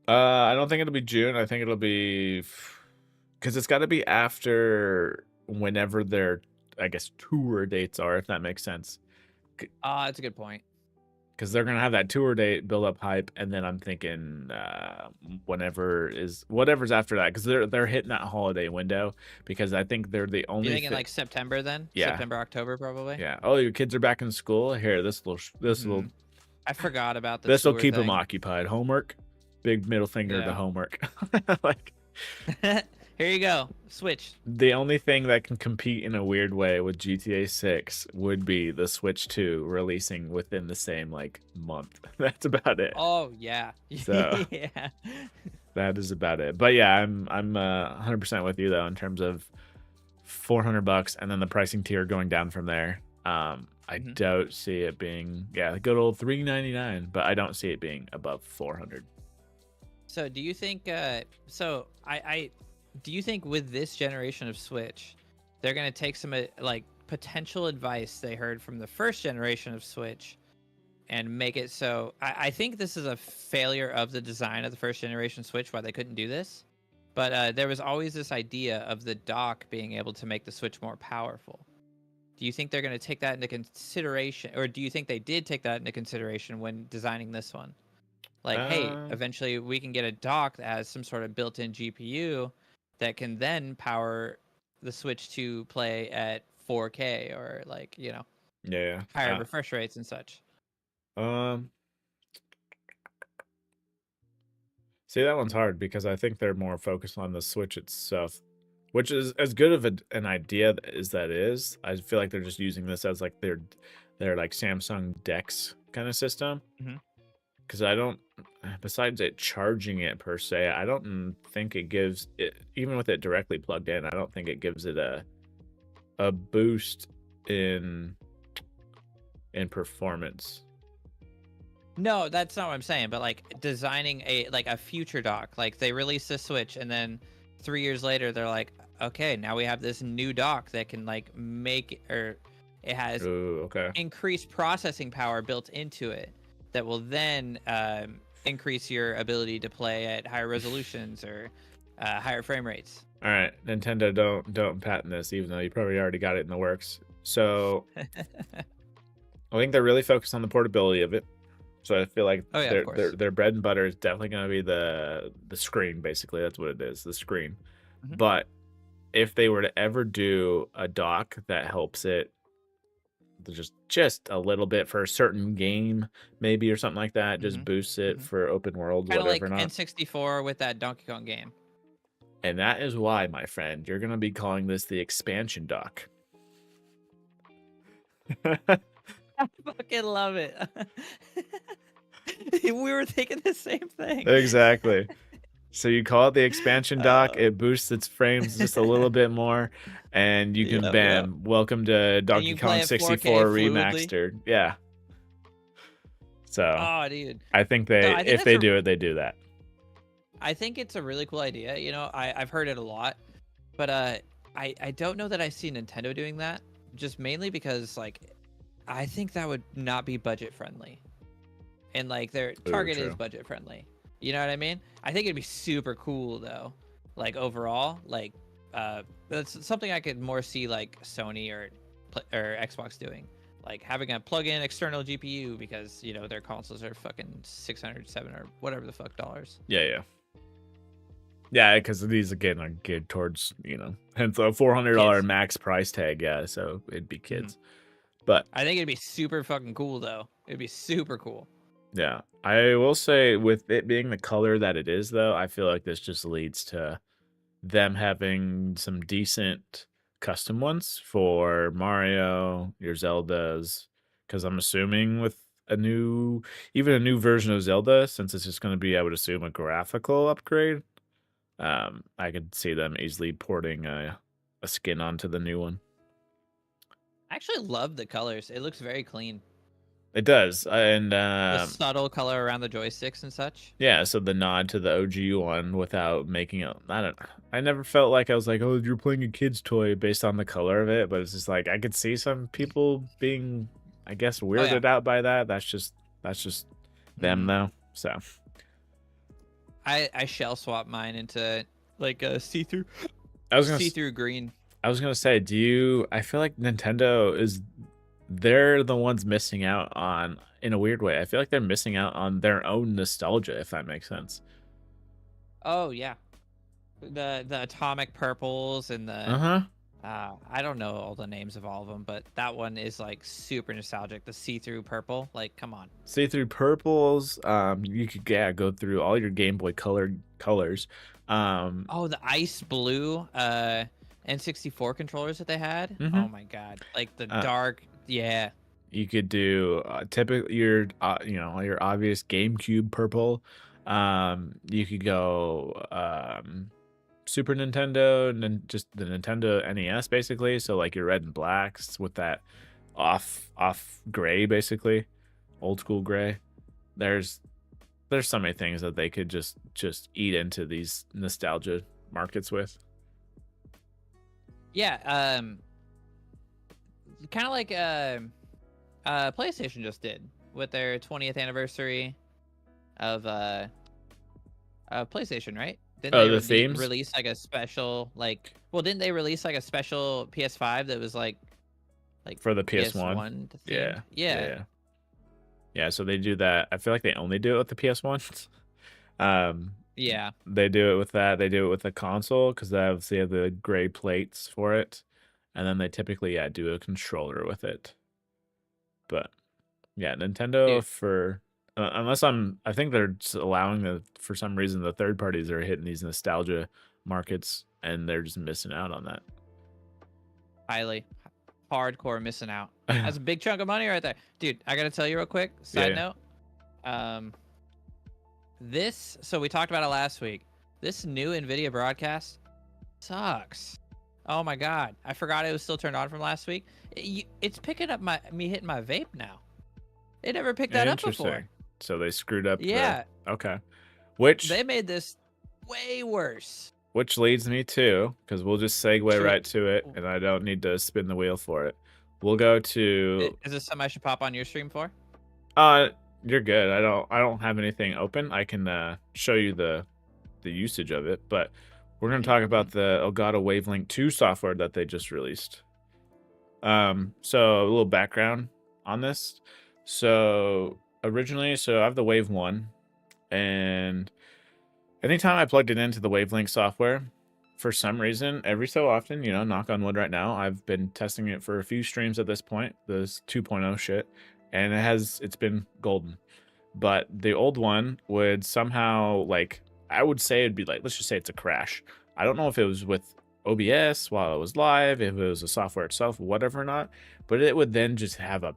Speaker 1: I don't think it'll be June. I think it'll be, because it's got to be after whenever their, I guess, tour dates are, if that makes sense.
Speaker 2: That's a good point.
Speaker 1: Because they're gonna have that tour date, build up hype, and then I'm thinking whatever's after that, because they're hitting that holiday window. Because I think they're the only.
Speaker 2: You thinking like September then?
Speaker 1: Yeah.
Speaker 2: September, October, probably.
Speaker 1: Yeah. Oh, your kids are back in school. Here, this will.
Speaker 2: I forgot about
Speaker 1: this. Will keep them occupied. Homework. Big middle finger to homework. Like.
Speaker 2: Here you go. Switch.
Speaker 1: The only thing that can compete in a weird way with GTA 6 would be the Switch 2 releasing within the same like month. That's about it.
Speaker 2: Oh yeah.
Speaker 1: So
Speaker 2: yeah.
Speaker 1: That is about it. But yeah, I'm 100% with you though in terms of $400 and then the pricing tier going down from there. I don't see it being the good old $399, but I don't see it being above $400.
Speaker 2: So do you think do you think with this generation of Switch, they're going to take some like potential advice they heard from the first generation of Switch and make it so? I think this is a failure of the design of the first generation Switch, why they couldn't do this. But there was always this idea of the dock being able to make the Switch more powerful. Do you think they're going to take that into consideration, or do you think they did take that into consideration when designing this one? Like, hey, eventually we can get a dock that has some sort of built-in GPU that can then power the Switch to play at 4K or like, higher refresh rates and such.
Speaker 1: See, that one's hard because I think they're more focused on the Switch itself, which is as good of an idea as that is. I feel like they're just using this as like their like Samsung DeX kind of system. Because I don't, besides it charging it per se, I don't think it gives it, even with it directly plugged in, I don't think it gives it a boost in performance.
Speaker 2: No, that's not what I'm saying. But like designing a future dock, like they release the Switch and then 3 years later they're like, okay, now we have this new dock that can like make, or it has increased processing power built into it that will then increase your ability to play at higher resolutions or higher frame rates.
Speaker 1: All right, Nintendo, don't patent this, even though you probably already got it in the works. So I think they're really focused on the portability of it. So I feel like their bread and butter is definitely going to be the screen. Basically, that's what it is, the screen. But if they were to ever do a dock that helps it just a little bit for a certain game, maybe, or something like that, just boosts it for open world,
Speaker 2: kind of
Speaker 1: whatever.
Speaker 2: Like N64 with that Donkey Kong game.
Speaker 1: And that is why, my friend, you're gonna be calling this the expansion dock.
Speaker 2: I fucking love it. We were thinking the same thing.
Speaker 1: Exactly. So you call it the expansion dock, it boosts its frames just a little bit more, and you can bam, welcome to Donkey Kong 64 Remastered. Yeah. So
Speaker 2: oh, dude.
Speaker 1: I think if they do it, they do that.
Speaker 2: I think it's a really cool idea. You know, I've heard it a lot, but I don't know that I see Nintendo doing that. Just mainly because like I think that would not be budget friendly, and like their target is budget friendly. You know what I mean? I think it'd be super cool though. Like overall, like that's something I could more see like Sony or Xbox doing. Like having a plug-in external GPU because, you know, their consoles are fucking 600, 700 or whatever the fuck dollars.
Speaker 1: Yeah. Yeah, because these again are geared towards, you know, hence a $400 max price tag. Yeah, so it'd be kids. But
Speaker 2: I think it'd be super fucking cool though. It'd be super cool.
Speaker 1: Yeah, I will say with it being the color that it is, though, I feel like this just leads to them having some decent custom ones for Mario, your Zeldas, because I'm assuming with even a new version of Zelda, since it's just going to be, I would assume, a graphical upgrade, I could see them easily porting a skin onto the new one.
Speaker 2: I actually love the colors. It looks very clean.
Speaker 1: It does, and
Speaker 2: the subtle color around the joysticks and such.
Speaker 1: Yeah, so the nod to the OG one without making it. I never felt like I was like, oh, you're playing a kid's toy based on the color of it, but it's just like I could see some people being, I guess, weirded out by that. That's just them though. So
Speaker 2: I shell swap mine into like a see-through. See-through green.
Speaker 1: I was gonna say, I feel like Nintendo they're the ones missing out on, in a weird way. I feel like they're missing out on their own nostalgia, if that makes sense.
Speaker 2: Oh yeah, the atomic purples and the I don't know all the names of all of them, but that one is like super nostalgic. The see-through purple, like come on.
Speaker 1: See-through purples. You could go through all your Game Boy colored colors.
Speaker 2: Oh, the ice blue N64 controllers that they had. Oh my god, like the dark. Yeah.
Speaker 1: You could do typically your your obvious GameCube purple. You could go Super Nintendo and then just the Nintendo NES basically. So like your red and blacks with that off gray basically, old school gray. There's so many things that they could just eat into these nostalgia markets with.
Speaker 2: Yeah. Kind of like PlayStation just did with their 20th anniversary of PlayStation, right? Didn't
Speaker 1: the themes
Speaker 2: release like a special didn't they release like a special PS5 that was like
Speaker 1: for the PS1? Yeah, so they do that. I feel like they only do it with the PS1.
Speaker 2: Yeah.
Speaker 1: They do it with that. They do it with the console because they have the gray plates for it. And then they typically do a controller with it. But yeah, Nintendo for I think they're allowing for some reason the third parties are hitting these nostalgia markets and they're just missing out on that.
Speaker 2: Highly hardcore missing out. That's a big chunk of money right there. Dude, I gotta tell you real quick, side note. So we talked about it last week. This new Nvidia broadcast sucks. Oh my god, I forgot it was still turned on from last week. It's picking up me hitting my vape now. It never picked that up before.
Speaker 1: So they screwed up.
Speaker 2: Yeah.
Speaker 1: Okay. Which
Speaker 2: they made this way worse.
Speaker 1: Which leads me to, because we'll just segue right to it, and I don't need to spin the wheel for it. We'll go to.
Speaker 2: Is this something I should pop on your stream for?
Speaker 1: You're good. I don't have anything open. I can show you the usage of it, but we're going to talk about the Elgato Wavelink 2 software that they just released. So a little background on this. So originally, I have the Wave 1, and anytime I plugged it into the Wavelink software, for some reason, every so often, knock on wood right now, I've been testing it for a few streams at this point, this 2.0 shit, and it's been golden. But the old one would somehow, I would say it'd be let's just say it's a crash. I don't know if it was with OBS while it was live, if it was the software itself, whatever or not, but it would then just have a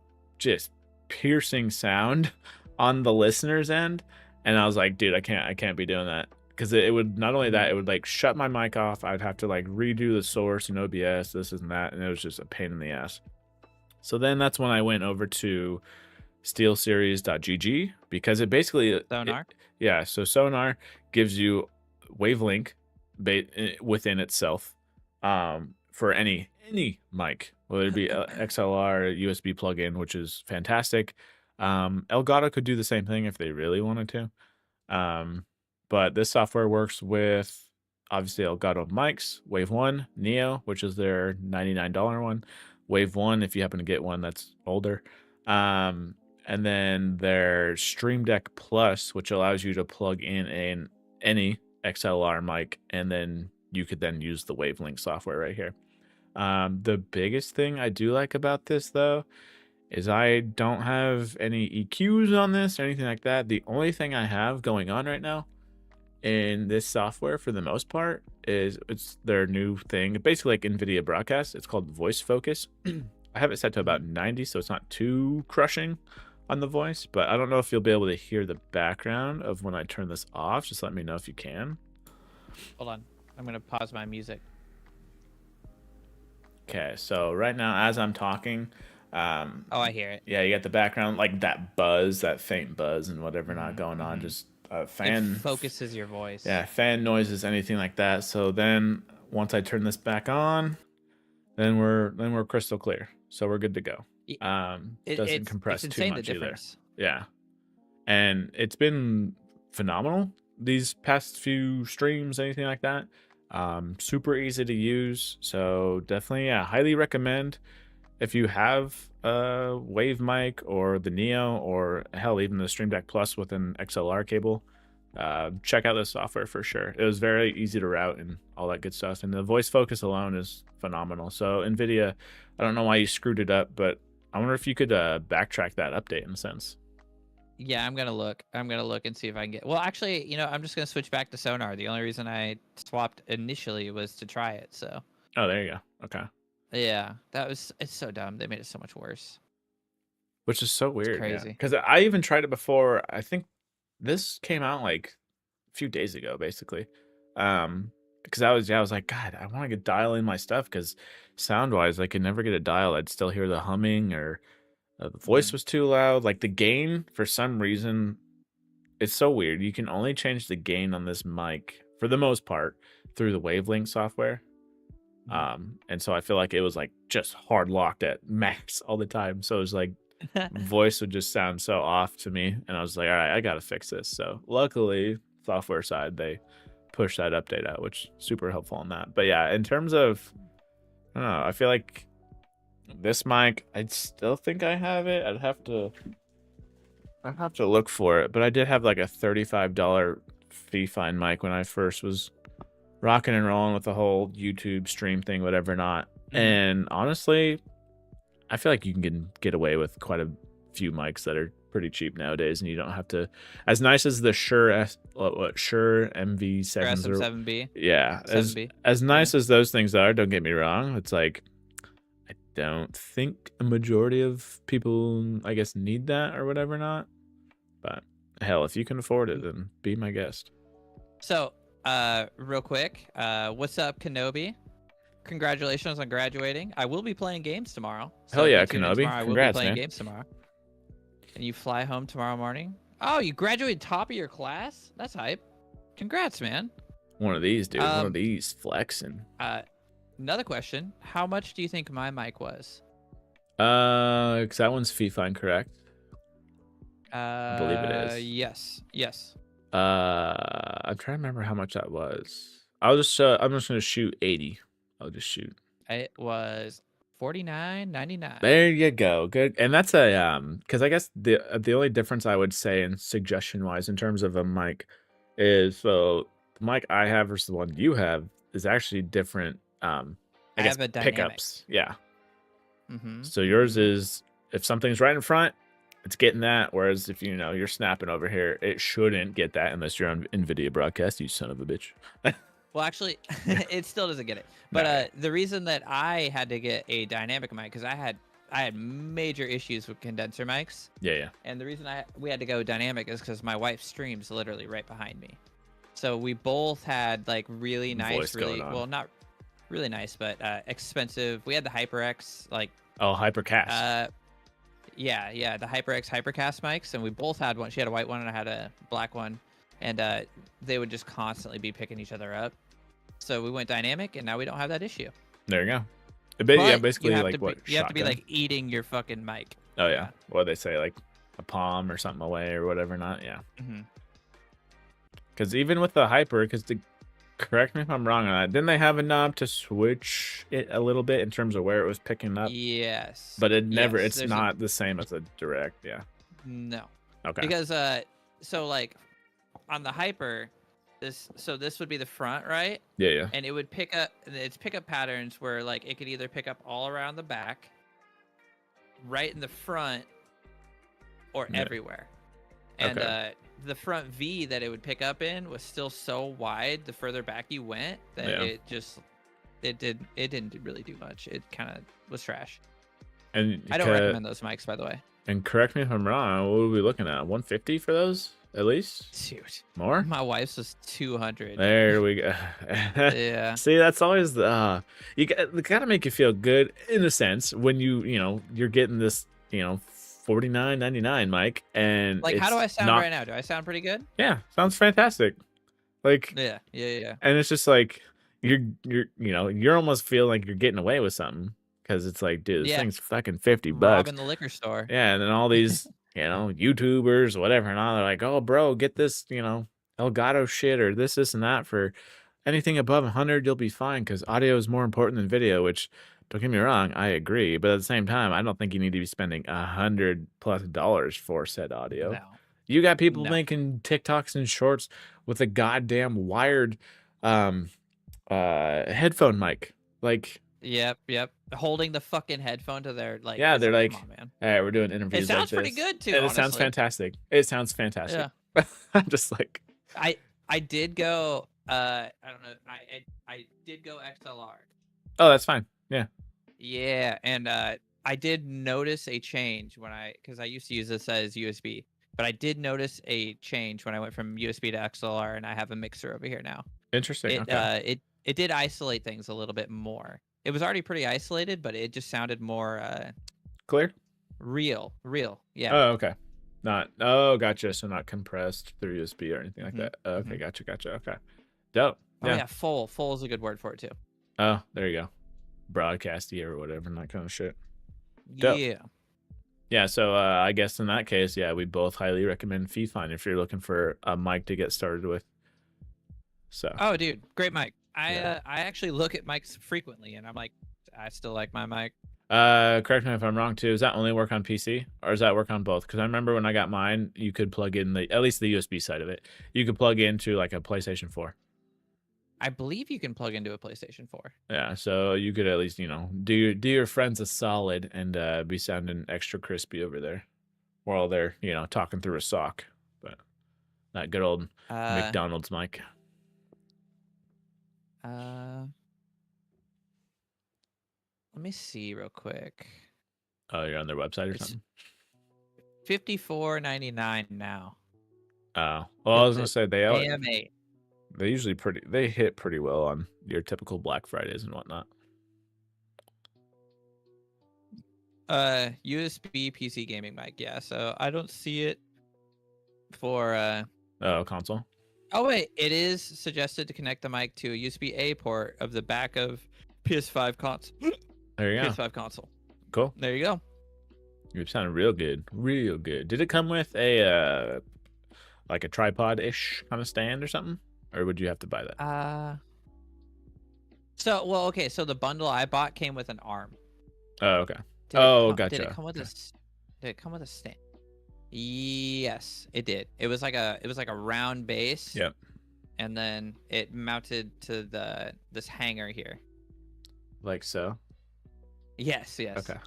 Speaker 1: piercing sound on the listener's end. And I was like, dude, I can't be doing that. because it would not only that, it would like shut my mic off. I'd have to like redo the source and OBS, this and that, and it was just a pain in the ass. So then that's when I went over to steelseries.gg because it basically
Speaker 2: Sonar.
Speaker 1: Yeah, so Sonar gives you Wavelink within itself for any mic, whether it be XLR, USB plugin, which is fantastic. Elgato could do the same thing if they really wanted to. But this software works with obviously Elgato mics, Wave 1, Neo, which is their $99 one, Wave 1 if you happen to get one that's older. And then their Stream Deck Plus, which allows you to plug in any XLR mic, and then you could then use the Wavelink software right here. The biggest thing I do like about this, though, is I don't have any EQs on this or anything like that. The only thing I have going on right now in this software, for the most part, is it's their new thing, basically like Nvidia Broadcast. It's called Voice Focus. I have it set to about 90, so it's not too crushing on the voice, but I don't know if you'll be able to hear the background of when I turn this off. Just let me know if you can.
Speaker 2: Hold on, I'm gonna pause my music.
Speaker 1: Okay, so right now as I'm talking,
Speaker 2: oh, I hear it.
Speaker 1: Yeah, you got the background, like that buzz, that faint buzz and whatever not going on. Just fan
Speaker 2: it focuses your voice.
Speaker 1: Yeah, fan noises, anything like that. So then once I turn this back on, then we're crystal clear. So we're good to go. Doesn't compress too much either. Yeah, and it's been phenomenal these past few streams, anything like that. Super easy to use, so definitely, yeah, highly recommend if you have a Wave mic or the Neo, or hell, even the Stream Deck Plus with an XLR cable. Check out this software for sure. It was very easy to route and all that good stuff, and the voice focus alone is phenomenal. So Nvidia, I don't know why you screwed it up, but I wonder if you could backtrack that update in a sense.
Speaker 2: Yeah, I'm gonna look and see if I can get. Well, actually, you know, I'm just gonna switch back to Sonar. The only reason I swapped initially was to try it. So.
Speaker 1: Oh, there you go. Okay.
Speaker 2: Yeah, it's so dumb. They made it so much worse.
Speaker 1: Which is so weird.
Speaker 2: It's crazy.
Speaker 1: Because I even tried it before. I think this came out like a few days ago, basically. Because I was like, God, I want to get dial in my stuff, because sound wise, I could never get a dial. I'd still hear the humming, or the voice was too loud. Like the gain, for some reason, it's so weird. You can only change the gain on this mic for the most part through the Wavelink software. And so I feel like it was like just hard locked at max all the time. So it was like voice would just sound so off to me, and I was like, all right, I gotta fix this. So luckily, software side, they pushed that update out, which is super helpful on that. But yeah, in terms of, I don't know, I feel like this mic, I still think I have it. I'd have to look for it, but I did have like a $35 fee fine mic when I first was rocking and rolling with the whole YouTube stream thing, whatever not. And honestly, I feel like you can get away with quite a few mics that are pretty cheap nowadays, and you don't have to, as nice as the Shure MV7s or
Speaker 2: 7B.
Speaker 1: Yeah,
Speaker 2: 7B.
Speaker 1: as nice as those things are, don't get me wrong, it's like I don't think a majority of people, I guess, need that or whatever not. But hell, if you can afford it, then be my guest.
Speaker 2: So real quick, what's up, Kenobi? Congratulations on graduating. I will be playing games tomorrow. So
Speaker 1: hell yeah, Kenobi.
Speaker 2: I will be playing games tomorrow. And you fly home tomorrow morning? Oh, you graduated top of your class? That's hype. Congrats, man.
Speaker 1: One of these, dude. One of these, flexing.
Speaker 2: Another question. How much do you think my mic was?
Speaker 1: Because that one's fee fine, correct? I believe it is.
Speaker 2: Yes.
Speaker 1: I'm trying to remember how much that was. I'm just gonna shoot 80. I'll just shoot.
Speaker 2: It was $49.99.
Speaker 1: There you go. Good. And that's a because I guess the only difference I would say in suggestion wise in terms of a mic is, so the mic I have versus the one you have is actually different. I guess
Speaker 2: have a
Speaker 1: pickups. Yeah.
Speaker 2: Mm-hmm.
Speaker 1: So yours is, if something's right in front, it's getting that. Whereas if you're snapping over here, it shouldn't get that unless you're on Nvidia Broadcast, you son of a bitch.
Speaker 2: Well, actually, it still doesn't get it. But the reason that I had to get a dynamic mic, because I had major issues with condenser mics.
Speaker 1: Yeah.
Speaker 2: And the reason we had to go dynamic is because my wife streams literally right behind me. So we both had like really nice,
Speaker 1: Voice going on.
Speaker 2: well, not really nice, but expensive. We had the HyperX, like
Speaker 1: Hypercast.
Speaker 2: yeah, the HyperX Hypercast mics, and we both had one. She had a white one, and I had a black one, and they would just constantly be picking each other up. So we went dynamic, and now we don't have that issue.
Speaker 1: There you go.
Speaker 2: But
Speaker 1: basically, like what?
Speaker 2: You have to be like eating your fucking mic.
Speaker 1: Oh yeah. What they say, like a palm or something away or whatever. Not yeah. Because even with the hyper, correct me if I'm wrong on that, didn't they have a knob to switch it a little bit in terms of where it was picking up?
Speaker 2: Yes.
Speaker 1: But it's not the same as a direct. Yeah.
Speaker 2: No.
Speaker 1: Okay.
Speaker 2: Because so like on the hyper, this would be the front, right?
Speaker 1: Yeah.
Speaker 2: And it would pick up its pickup patterns where like it could either pick up all around the back, right in the front, or everywhere. And the front V that it would pick up in was still so wide the further back you went that it didn't really do much. It kind of was trash.
Speaker 1: And
Speaker 2: I don't recommend those mics, by the way.
Speaker 1: And correct me if I'm wrong, what are we looking at? 150 for those at least?
Speaker 2: Dude,
Speaker 1: more?
Speaker 2: My wife's was 200.
Speaker 1: There we go.
Speaker 2: Yeah.
Speaker 1: See, that's always the it gotta make you feel good in a sense when you're getting this $49.99 mic, and
Speaker 2: like, how do I sound right now? Do I sound pretty good?
Speaker 1: Yeah, sounds fantastic. Like
Speaker 2: yeah.
Speaker 1: And it's just like you're almost feeling like you're getting away with something because it's like, dude, this thing's fucking $50.
Speaker 2: Robbing the liquor store.
Speaker 1: Yeah, and then all these YouTubers, whatever, and all they're like, oh, bro, get this Elgato shit or this and that for anything above 100, you'll be fine because audio is more important than video, which. Don't get me wrong, I agree, but at the same time, I don't think you need to be spending $100+ for said audio.
Speaker 2: No.
Speaker 1: You got people making TikToks and shorts with a goddamn wired headphone mic, like.
Speaker 2: Yep. Holding the fucking headphone to their like.
Speaker 1: Yeah, they're like,
Speaker 2: come on, man.
Speaker 1: All right, we're doing interviews.
Speaker 2: It sounds
Speaker 1: like
Speaker 2: pretty good too.
Speaker 1: And
Speaker 2: honestly.
Speaker 1: it sounds fantastic. It sounds fantastic. Yeah. I'm just like.
Speaker 2: I did go. I don't know. I did go XLR.
Speaker 1: Oh, that's fine. Yeah.
Speaker 2: Yeah, and I did notice a change because I used to use this as USB, but I did notice a change when I went from USB to XLR, and I have a mixer over here now.
Speaker 1: Interesting.
Speaker 2: It did isolate things a little bit more. It was already pretty isolated, but it just sounded more
Speaker 1: clear,
Speaker 2: real. Yeah.
Speaker 1: Oh, okay. Gotcha. So not compressed through USB or anything like that. Okay, gotcha. Okay, dope.
Speaker 2: Oh yeah, full is a good word for it too.
Speaker 1: Oh, there you go. Broadcasty or whatever and that kind of shit. Dope. Yeah, so I guess in that case, we both highly recommend Fifine if you're looking for a mic to get started with. So.
Speaker 2: Oh, dude, great mic. I actually look at mics frequently, and I'm like, I still like my mic.
Speaker 1: Correct me if I'm wrong too. Does that only work on PC or does that work on both? Because I remember when I got mine, you could plug in at least the USB side of it. You could plug into like a PlayStation 4.
Speaker 2: I believe you can plug into a PlayStation 4.
Speaker 1: Yeah, so you could at least, do your friends a solid and be sounding extra crispy over there while they're, talking through a sock. But that good old McDonald's mic.
Speaker 2: Let me see real quick.
Speaker 1: Oh, you're on their website or something?
Speaker 2: $54.99 now.
Speaker 1: Oh, well, I was gonna say they
Speaker 2: AM8.
Speaker 1: They usually they hit pretty well on your typical Black Fridays and whatnot.
Speaker 2: USB PC gaming mic, yeah. So I don't see it for
Speaker 1: console.
Speaker 2: Oh wait, it is suggested to connect the mic to a USB-A port of the back of PS5 console.
Speaker 1: There you go.
Speaker 2: PS5 console.
Speaker 1: Cool.
Speaker 2: There you go.
Speaker 1: You sound real good. Real good. Did it come with a like a tripod-ish kind of stand or something? Or would you have to buy that?
Speaker 2: So the bundle I bought came with an arm.
Speaker 1: Oh, okay. Gotcha.
Speaker 2: Did it come with a stand? Yes, it did. It was like a round base.
Speaker 1: Yep.
Speaker 2: And then it mounted to this hanger here.
Speaker 1: Like so?
Speaker 2: Yes.
Speaker 1: Okay.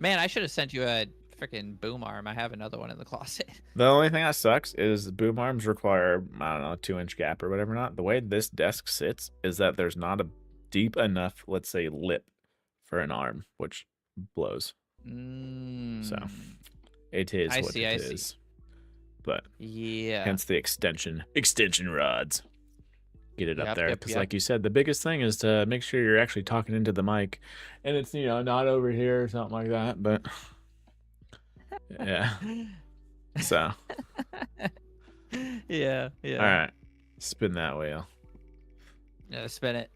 Speaker 2: Man, I should have sent you a freaking boom arm. I have another one in the closet.
Speaker 1: The only thing that sucks is the boom arms require, I don't know, a 2-inch gap or whatever. Not the way this desk sits is that there's not a deep enough, let's say, lip for an arm, which blows. So it is what it is. but
Speaker 2: yeah,
Speaker 1: hence the extension rods. Get it up there, because like you said, the biggest thing is to make sure you're actually talking into the mic, and it's, you know, not over here or something like that. But yeah, so
Speaker 2: yeah.
Speaker 1: All right, spin that wheel.
Speaker 2: Yeah, spin it.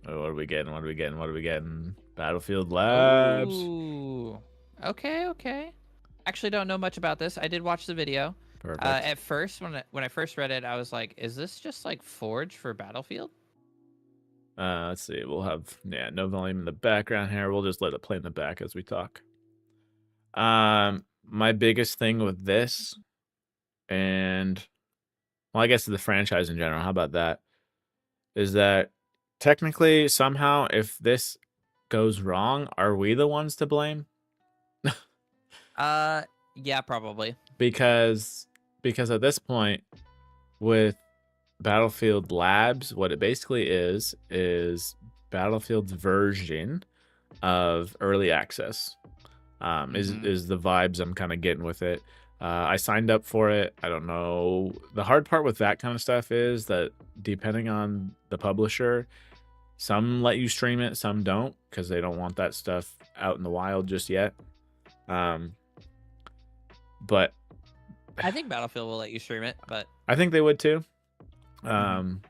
Speaker 1: Oh, what are we getting? What are we getting? What are we getting? Battlefield Labs.
Speaker 2: Ooh. Okay. Actually, don't know much about this. I did watch the video.
Speaker 1: Perfect.
Speaker 2: At first, when I first read it, I was like, "Is this just like Forge for Battlefield?"
Speaker 1: Let's see. We'll have no volume in the background here. We'll just let it play in the back as we talk. My biggest thing with this, and well, I guess the franchise in general. How about that? Is that technically somehow, if this goes wrong, are we the ones to blame?
Speaker 2: Yeah, probably.
Speaker 1: Because at this point, with Battlefield Labs, what it basically is Battlefield's version of early access. Is the vibes I'm kind of getting with it. I signed up for it. I don't know. The hard part with that kind of stuff is that depending on the publisher, some let you stream it, some don't, because they don't want that stuff out in the wild just yet. But
Speaker 2: I think Battlefield will let you stream it, but
Speaker 1: I think they would too.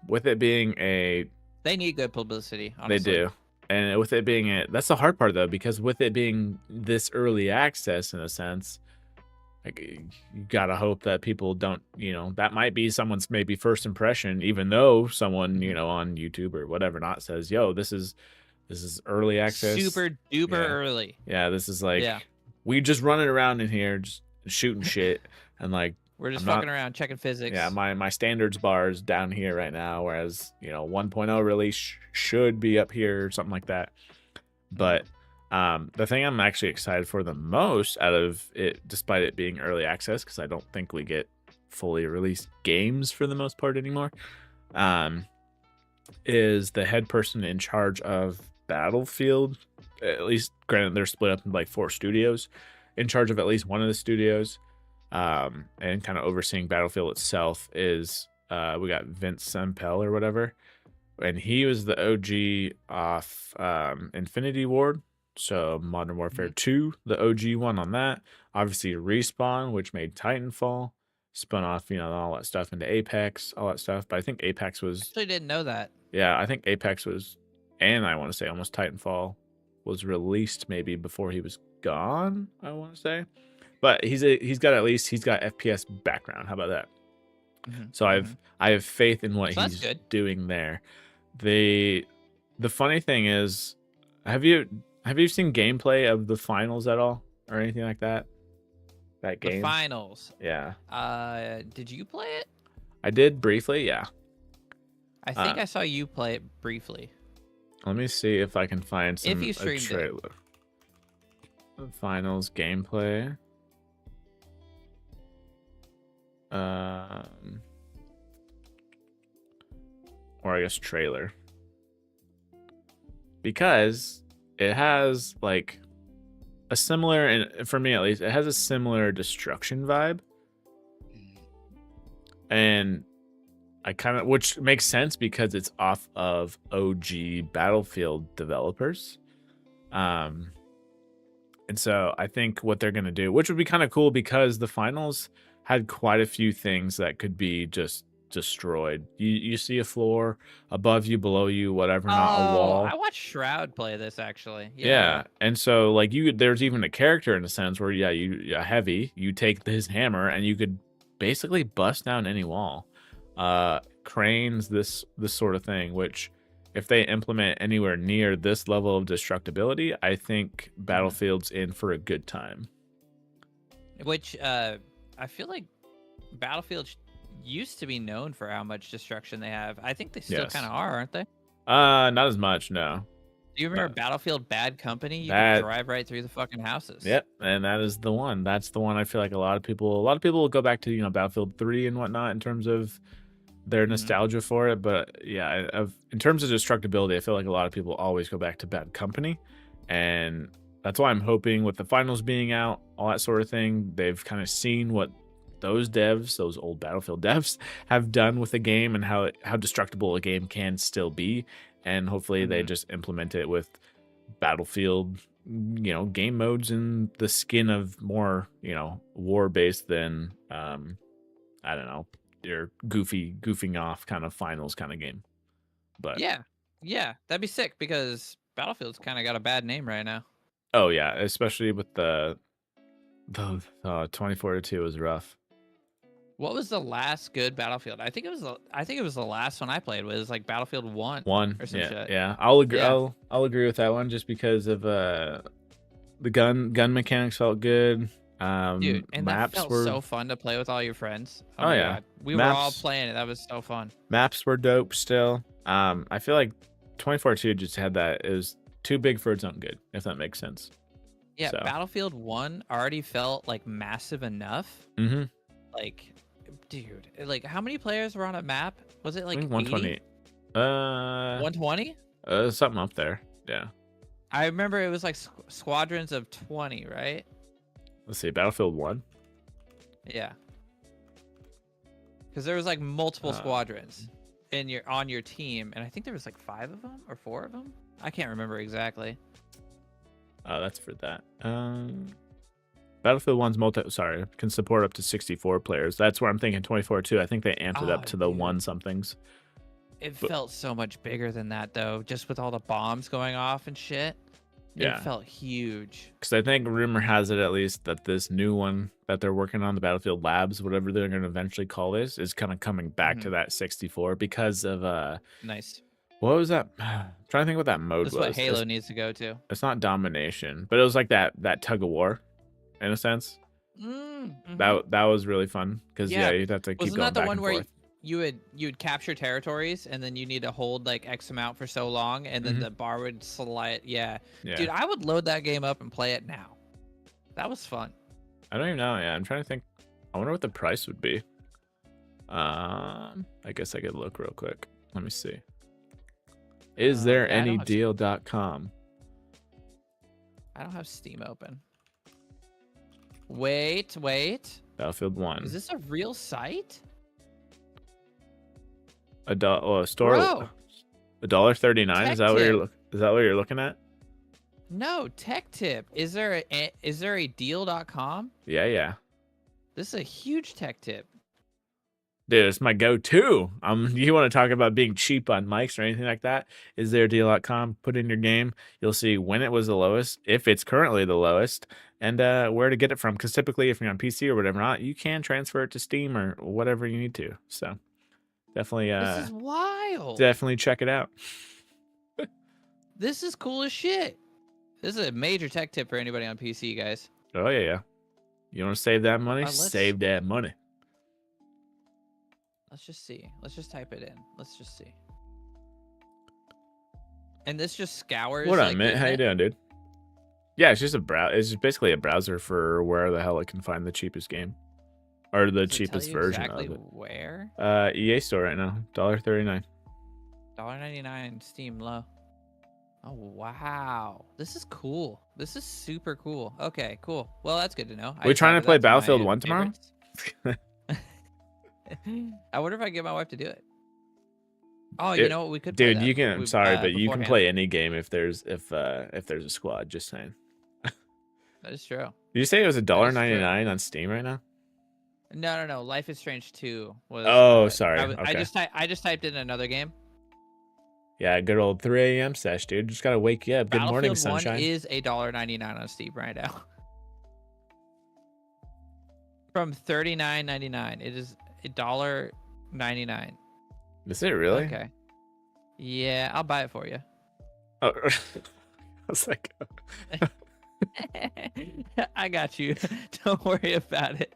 Speaker 1: With it being
Speaker 2: they need good publicity, honestly.
Speaker 1: They do. And with it being that's the hard part though, because with it being this early access in a sense, like, you gotta hope that people don't, you know, that might be someone's maybe first impression, even though someone, you know, on YouTube or whatever not says, yo, this is early access.
Speaker 2: Super duper early.
Speaker 1: Yeah, this is like, we just running around in here just shooting shit, and like
Speaker 2: we're just fucking around checking physics.
Speaker 1: Yeah, my standards bar is down here right now, whereas, you know, 1.0 release should be up here or something like that. But the thing I'm actually excited for the most out of it, despite it being early access, because I don't think we get fully released games for the most part anymore, is the head person in charge of Battlefield. At least, granted, they're split up in like 4 studios, in charge of at least one of the studios, and kind of overseeing Battlefield itself is we got Vince Sempel or whatever, and he was the OG off Infinity Ward, so Modern Warfare 2, the OG one on that. Obviously Respawn, which made Titanfall, spun off, you know, all that stuff into Apex, all that stuff. But I think Apex was...
Speaker 2: Actually didn't know that.
Speaker 1: Yeah, I think Apex was, and I want to say almost Titanfall was released maybe before he was gone, I want to say. But he's got FPS background. How about that? So I have faith in what he's doing there. The funny thing is, have you seen gameplay of the finals at all or anything like that? That game.
Speaker 2: The finals.
Speaker 1: Yeah.
Speaker 2: Did you play it?
Speaker 1: I did briefly. Yeah.
Speaker 2: I think I saw you play it briefly.
Speaker 1: Let me see if I can find some
Speaker 2: if you streamed
Speaker 1: trailer. The finals gameplay. Or I guess trailer, because it has like a similar, and for me at least, it has a similar destruction vibe, and I kind of, which makes sense because it's off of OG Battlefield developers, and so I think what they're gonna do, which would be kind of cool, because the finals had quite a few things that could be just destroyed. You see a floor above you, below you, whatever, not a wall.
Speaker 2: I watched Shroud play this actually.
Speaker 1: Yeah. And so like there's even a character in a sense where you heavy, you take his hammer and you could basically bust down any wall. Cranes, this sort of thing, which if they implement anywhere near this level of destructibility, I think Battlefield's in for a good time.
Speaker 2: Which I feel like Battlefield used to be known for how much destruction they have. I think they still kind of are, aren't they?
Speaker 1: Not as much, no.
Speaker 2: Do you remember Battlefield Bad Company? You could drive right through the fucking houses.
Speaker 1: Yep, and that is the one. That's the one I feel like a lot of people will go back to, you know, Battlefield 3 and whatnot in terms of their nostalgia for it. But yeah, in terms of destructibility, I feel like a lot of people always go back to Bad Company. And that's why I'm hoping with the finals being out, all that sort of thing, they've kind of seen what those devs, those old Battlefield devs, have done with the game and how destructible a game can still be, and hopefully they just implement it with Battlefield, game modes in the skin of more, war based than I don't know, your goofing off kind of finals kind of game. But
Speaker 2: yeah, that'd be sick because Battlefield's kind of got a bad name right now.
Speaker 1: Oh yeah, especially with the 24-2 was rough.
Speaker 2: What was the last good Battlefield? I think it was the last one I played was like Battlefield 1 or some shit.
Speaker 1: Yeah. I'll agree. Yeah. I'll agree with that one just because of the gun mechanics felt good.
Speaker 2: Dude, and
Speaker 1: maps
Speaker 2: that felt
Speaker 1: were
Speaker 2: so fun to play with all your friends.
Speaker 1: Oh my yeah,
Speaker 2: God. We were all playing it. That was so fun.
Speaker 1: Maps were dope still. I feel like 24-2 just had that. It was too big for its own good, if that makes sense.
Speaker 2: Yeah, so. Battlefield 1 already felt like massive enough.
Speaker 1: Mm-hmm.
Speaker 2: Like, dude, like how many players were on a map? Was it like
Speaker 1: 120?
Speaker 2: 120?
Speaker 1: Something up there. Yeah.
Speaker 2: I remember it was like squadrons of 20, right?
Speaker 1: Let's see, Battlefield 1.
Speaker 2: Yeah. Because there was like multiple squadrons on your team, and I think there was like 5 of them or 4 of them. I can't remember exactly.
Speaker 1: Oh, that's for that. Battlefield 1's can support up to 64 players. That's where I'm thinking 24-2. I think they amped it up to the 1 somethings.
Speaker 2: It felt so much bigger than that though, just with all the bombs going off and shit. Yeah. It felt huge.
Speaker 1: Because I think rumor has it at least that this new one that they're working on, the Battlefield Labs, whatever they're going to eventually call this, is kind of coming back to that 64 because of
Speaker 2: nice.
Speaker 1: What was that? I'm trying to think what that mode was.
Speaker 2: That's what Halo needs to go to.
Speaker 1: It's not domination, but it was like that tug of war, in a sense.
Speaker 2: Mm-hmm.
Speaker 1: That was really fun because you'd have to keep going back and forth. Wasn't that the one where
Speaker 2: you would capture territories and then you need to hold like X amount for so long and then the bar would slide? Yeah, dude, I would load that game up and play it now. That was fun.
Speaker 1: I don't even know. Yeah, I'm trying to think. I wonder what the price would be. I guess I could look real quick. Let me see. Is there any deal.com?
Speaker 2: I don't have Steam open. Wait.
Speaker 1: Battlefield 1.
Speaker 2: Is this a real site?
Speaker 1: A store. $1.39. Is that what you're looking at?
Speaker 2: No, tech tip. Is there a deal.com?
Speaker 1: Yeah.
Speaker 2: This is a huge tech tip.
Speaker 1: Dude, it's my go-to. You want to talk about being cheap on mics or anything like that? Is there a deal.com? Put in your game. You'll see when it was the lowest, if it's currently the lowest, and where to get it from. Because typically, if you're on PC or whatever, not you can transfer it to Steam or whatever you need to. So definitely,
Speaker 2: this is wild.
Speaker 1: Definitely check it out.
Speaker 2: This is cool as shit. This is a major tech tip for anybody on PC, guys.
Speaker 1: Oh yeah. You want to save that money? Save that money.
Speaker 2: Let's just see. Let's just type it in. Let's just see. And this just scours.
Speaker 1: What up, man? How you doing, dude? Yeah, it's just it's just basically a browser for where the hell it can find the cheapest game, or the cheapest version of it.
Speaker 2: Where?
Speaker 1: EA Store right now, $1.39.
Speaker 2: $1.99 Steam low. Oh wow, this is cool. This is super cool. Okay, cool. Well, that's good to know.
Speaker 1: We trying to play Battlefield 1 tomorrow?
Speaker 2: I wonder if I can get my wife to do it. Oh, you know what? We could play
Speaker 1: dude,
Speaker 2: that.
Speaker 1: You can. I'm sorry, but you can play any game if there's a squad. Just saying.
Speaker 2: That is true.
Speaker 1: Did you say it was $1.99 on Steam right now?
Speaker 2: No. Life is Strange 2 was.
Speaker 1: Oh, sorry.
Speaker 2: I just typed in another game.
Speaker 1: Yeah, good old 3 a.m. sesh, dude. Just gotta wake you up. Good morning, sunshine.
Speaker 2: Battlefield 1 is $1.99 on Steam right now. From $39.99, it is $1.99.
Speaker 1: Is it really?
Speaker 2: Okay. Yeah, I'll buy it for you.
Speaker 1: Oh, I was like,
Speaker 2: I got you. Don't worry about it.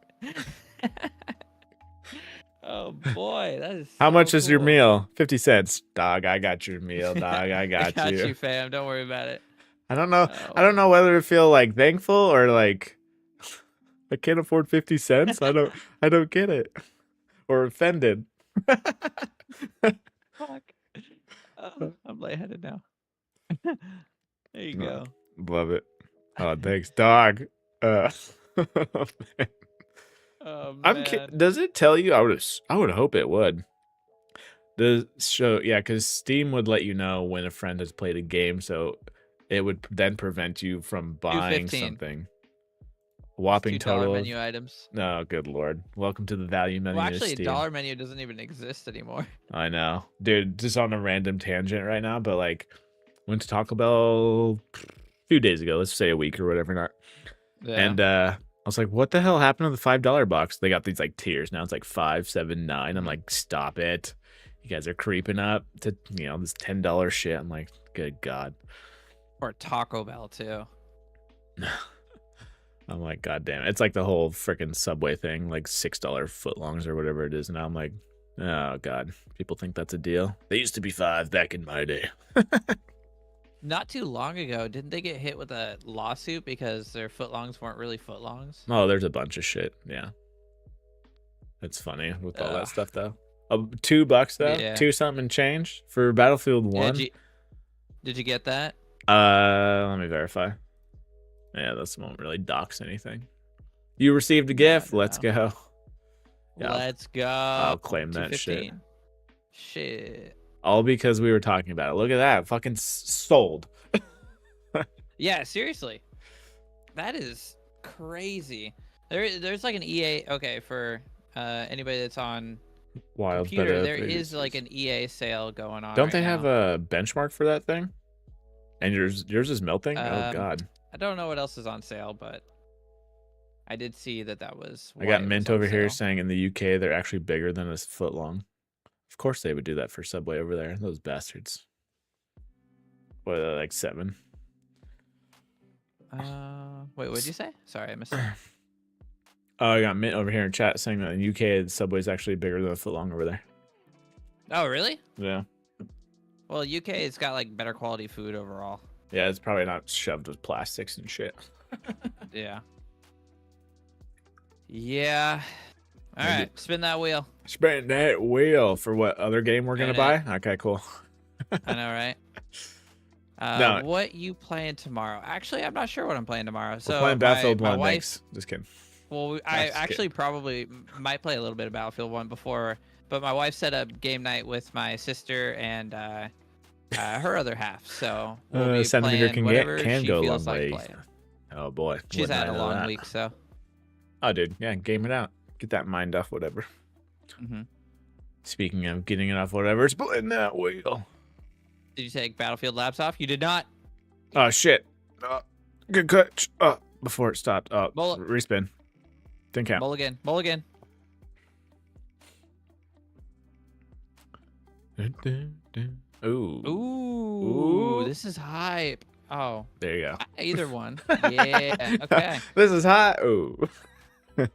Speaker 2: Oh boy, that is.
Speaker 1: How much is your meal? 50 cents. Dog, I got your meal. Dog, I got
Speaker 2: I got you, fam. Don't worry about it.
Speaker 1: I don't know. I don't know whether to feel like thankful or like I can't afford 50 cents. I don't get it. Or offended.
Speaker 2: Fuck. Oh, I'm lightheaded now. There you go.
Speaker 1: Love it. Oh, thanks, dog. Oh, man.
Speaker 2: Oh man.
Speaker 1: Does it tell you? I would hope it would. The show, yeah, because Steam would let you know when a friend has played a game, so it would then prevent you from buying
Speaker 2: 215.
Speaker 1: something.
Speaker 2: It's
Speaker 1: Whopping
Speaker 2: $2
Speaker 1: total of,
Speaker 2: menu items.
Speaker 1: no, good lord. Welcome to the value menu
Speaker 2: Well,
Speaker 1: of
Speaker 2: actually, a
Speaker 1: Steam.
Speaker 2: dollar menu doesn't even exist anymore.
Speaker 1: I know, dude. Just on a random tangent right now, but like, went to Taco Bell a few days ago. Let's say a week or whatever, not.
Speaker 2: Yeah.
Speaker 1: And I was like, what the hell happened to the $5 box? They got these like tiers now. It's like 5, 7, 9. I'm like, stop it. You guys are creeping up to, you know, this $10 shit. I'm like, good God.
Speaker 2: Or Taco Bell too.
Speaker 1: I'm like, God damn it. It's like the whole freaking Subway thing, like $6 footlongs or whatever it is. And I'm like, oh God, people think that's a deal. They used to be 5 back in my day.
Speaker 2: Not too long ago, didn't they get hit with a lawsuit because their footlongs weren't really footlongs?
Speaker 1: Oh, there's a bunch of shit. Yeah. It's funny with all that stuff though. $2 though,
Speaker 2: Yeah.
Speaker 1: 2 something and change for Battlefield 1.
Speaker 2: Yeah, did you get that?
Speaker 1: Let me verify. Yeah, this won't really dox anything. You received a gift. Let's go. Yeah,
Speaker 2: Let's go.
Speaker 1: I'll claim that shit.
Speaker 2: Shit.
Speaker 1: All because we were talking about it. Look at that. Fucking sold.
Speaker 2: Yeah, seriously. That is crazy. There's like an EA. Okay, for anybody that's on
Speaker 1: Wild
Speaker 2: computer, there is like an EA sale going on.
Speaker 1: Don't they have a benchmark for that thing? And yours is melting? Oh God.
Speaker 2: I don't know what else is on sale, but I did see that was.
Speaker 1: I got Mint over here saying in the UK they're actually bigger than a foot long. Of course they would do that for Subway over there. Those bastards. What are they, like 7?
Speaker 2: Wait, what'd you say? Sorry, I missed it.
Speaker 1: Oh, I got Mint over here in chat saying that in the UK the Subway's actually bigger than a foot long over there.
Speaker 2: Oh, really?
Speaker 1: Yeah.
Speaker 2: Well, UK it's got like better quality food overall.
Speaker 1: Yeah, it's probably not shoved with plastics and shit.
Speaker 2: Yeah. Yeah. All right, spin that wheel.
Speaker 1: Spin that wheel for what other game we're gonna buy? Okay, cool.
Speaker 2: I know, right?
Speaker 1: No.
Speaker 2: What you playing tomorrow? Actually, I'm not sure what I'm playing tomorrow. So
Speaker 1: we're playing Battlefield 1
Speaker 2: wife,
Speaker 1: next. Just kidding.
Speaker 2: Well, I actually probably might play a little bit of Battlefield 1 before, but my wife set up game night with my sister and her other half. So we'll be
Speaker 1: Centimeter
Speaker 2: playing whatever
Speaker 1: can
Speaker 2: she
Speaker 1: go
Speaker 2: feels
Speaker 1: long
Speaker 2: like
Speaker 1: way.
Speaker 2: playing.
Speaker 1: Oh boy,
Speaker 2: She's had a long week, so.
Speaker 1: Oh, dude, yeah, game it out. Get that mind off whatever.
Speaker 2: Mm-hmm.
Speaker 1: Speaking of getting it off whatever, spin that wheel.
Speaker 2: Did you take Battlefield Labs off? You did not.
Speaker 1: Oh shit! Good catch. Before it stopped. Respin. Didn't count.
Speaker 2: Mulligan. Ooh. This is hype. Oh.
Speaker 1: There you go.
Speaker 2: Either one. Yeah. Okay.
Speaker 1: This is hot. Ooh.
Speaker 2: I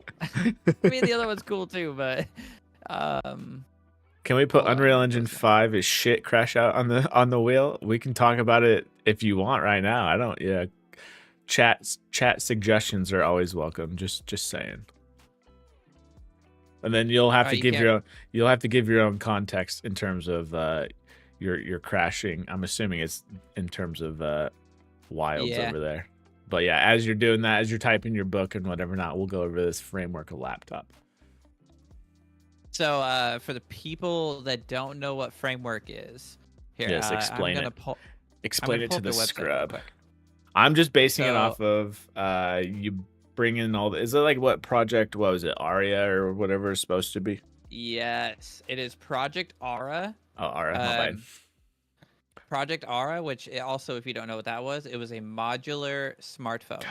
Speaker 2: mean, the other one's cool too, but
Speaker 1: Can we put Unreal Engine 5 as shit crash out on the wheel? We can talk about it if you want right now. I don't. Yeah. Chat suggestions are always welcome. Just saying. And then you'll have to give your own context in terms of your crashing. I'm assuming it's in terms of wilds over there. But yeah, as you're doing that, as you're typing your book and whatever not, we'll go over this framework of laptop.
Speaker 2: So for the people that don't know what framework is, here,
Speaker 1: yes, explain it. Explain it to the scrub. I'm just basing it off of you bring in all the. Is it like what was it, Aria or whatever it's supposed to be?
Speaker 2: Yes, it is Project Aura.
Speaker 1: Oh, Aura, my bad.
Speaker 2: Project Aura, which also, if you don't know what that was, it was a modular smartphone.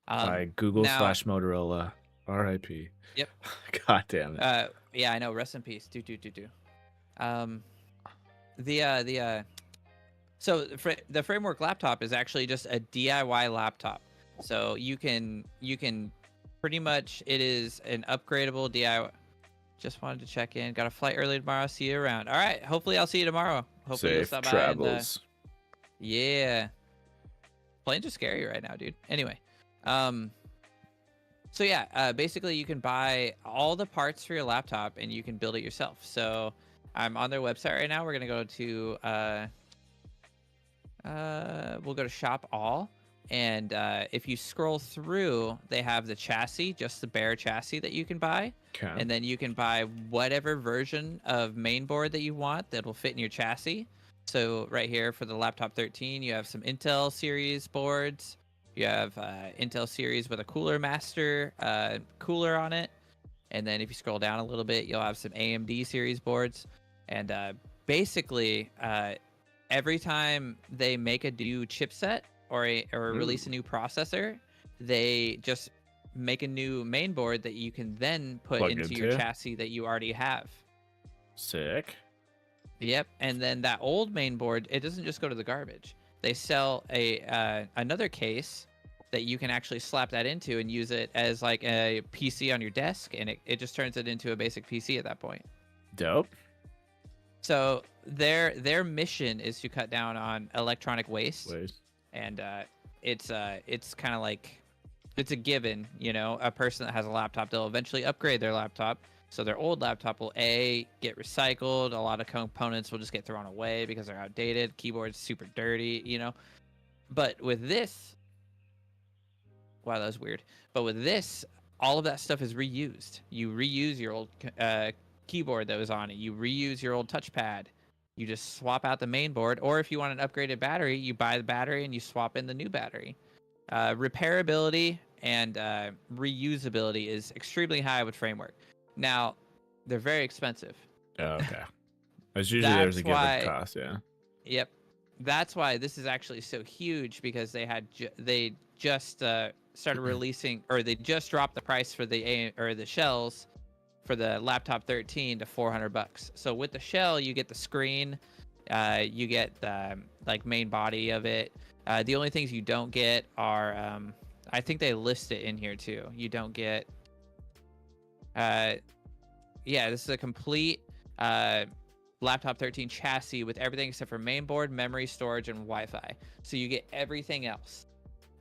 Speaker 1: By Google / Motorola. R.I.P.
Speaker 2: Yep.
Speaker 1: God damn it.
Speaker 2: Yeah, I know. Rest in peace. So the framework laptop is actually just a DIY laptop. So you can pretty much, it is an upgradable DIY. Just wanted to check in. Got a flight early tomorrow. See you around. All right. Hopefully I'll see you tomorrow. Hopefully
Speaker 1: Safe
Speaker 2: you'll stop
Speaker 1: travels.
Speaker 2: by and, yeah. Planes are scary right now, dude. Anyway. So yeah, basically you can buy all the parts for your laptop and you can build it yourself. So I'm on their website right now. We're going to go to, we'll go to shop all. And if you scroll through, they have the chassis, just the bare chassis that you can buy.
Speaker 1: Okay.
Speaker 2: And then you can buy whatever version of mainboard that you want that will fit in your chassis. So right here for the laptop 13, you have some Intel series boards. You have Intel series with a cooler master cooler on it. And then if you scroll down a little bit, you'll have some AMD series boards. And basically, every time they make a new chipset or release a new processor, they just make a new main board that you can then put into your chassis that you already have.
Speaker 1: Sick.
Speaker 2: Yep. And then that old main board, it doesn't just go to the garbage. They sell another case that you can actually slap that into and use it as like a PC on your desk, and it just turns it into a basic PC at that point.
Speaker 1: Dope.
Speaker 2: So their mission is to cut down on electronic waste. And it's kind of like, it's a given, you know, a person that has a laptop, they'll eventually upgrade their laptop. So their old laptop will get recycled. A lot of components will just get thrown away because they're outdated. Keyboard's super dirty, you know. But with this, wow, that was weird. But with this, all of that stuff is reused. You reuse your old keyboard that was on it. You reuse your old touchpad. You just swap out the main board. Or if you want an upgraded battery, you buy the battery and you swap in the new battery. Repairability and reusability is extremely high with Framework. Now, they're very expensive.
Speaker 1: Oh, okay. As usually there's a given cost, yeah.
Speaker 2: Yep. That's why this is actually so huge, because they just started releasing, or they just dropped the price for the shells for the laptop 13 to $400. So with the shell, you get the screen, you get the like main body of it. The only things you don't get are, I think they list it in here too. You don't get, yeah, this is a complete laptop 13 chassis with everything except for mainboard, memory, storage, and Wi-Fi. So you get everything else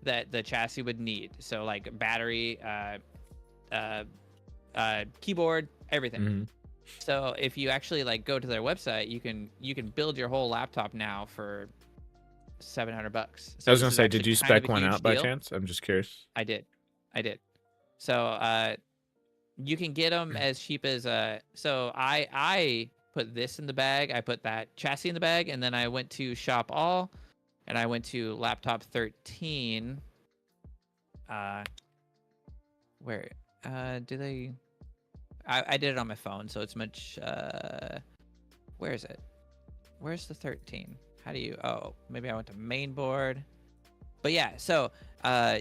Speaker 2: that the chassis would need. So like battery, keyboard, everything.
Speaker 1: Mm-hmm.
Speaker 2: So if you actually like go to their website, you can build your whole laptop now for $700. So
Speaker 1: I was gonna say, did you spec one out by chance? I'm just curious.
Speaker 2: I did. So you can get them as cheap as so I put this in the bag, I put that chassis in the bag, and then I went to Shop All and I went to laptop 13. Where do they, I did it on my phone, so it's much where is it? Where's the 13? How do you, oh, maybe I went to mainboard. But yeah, so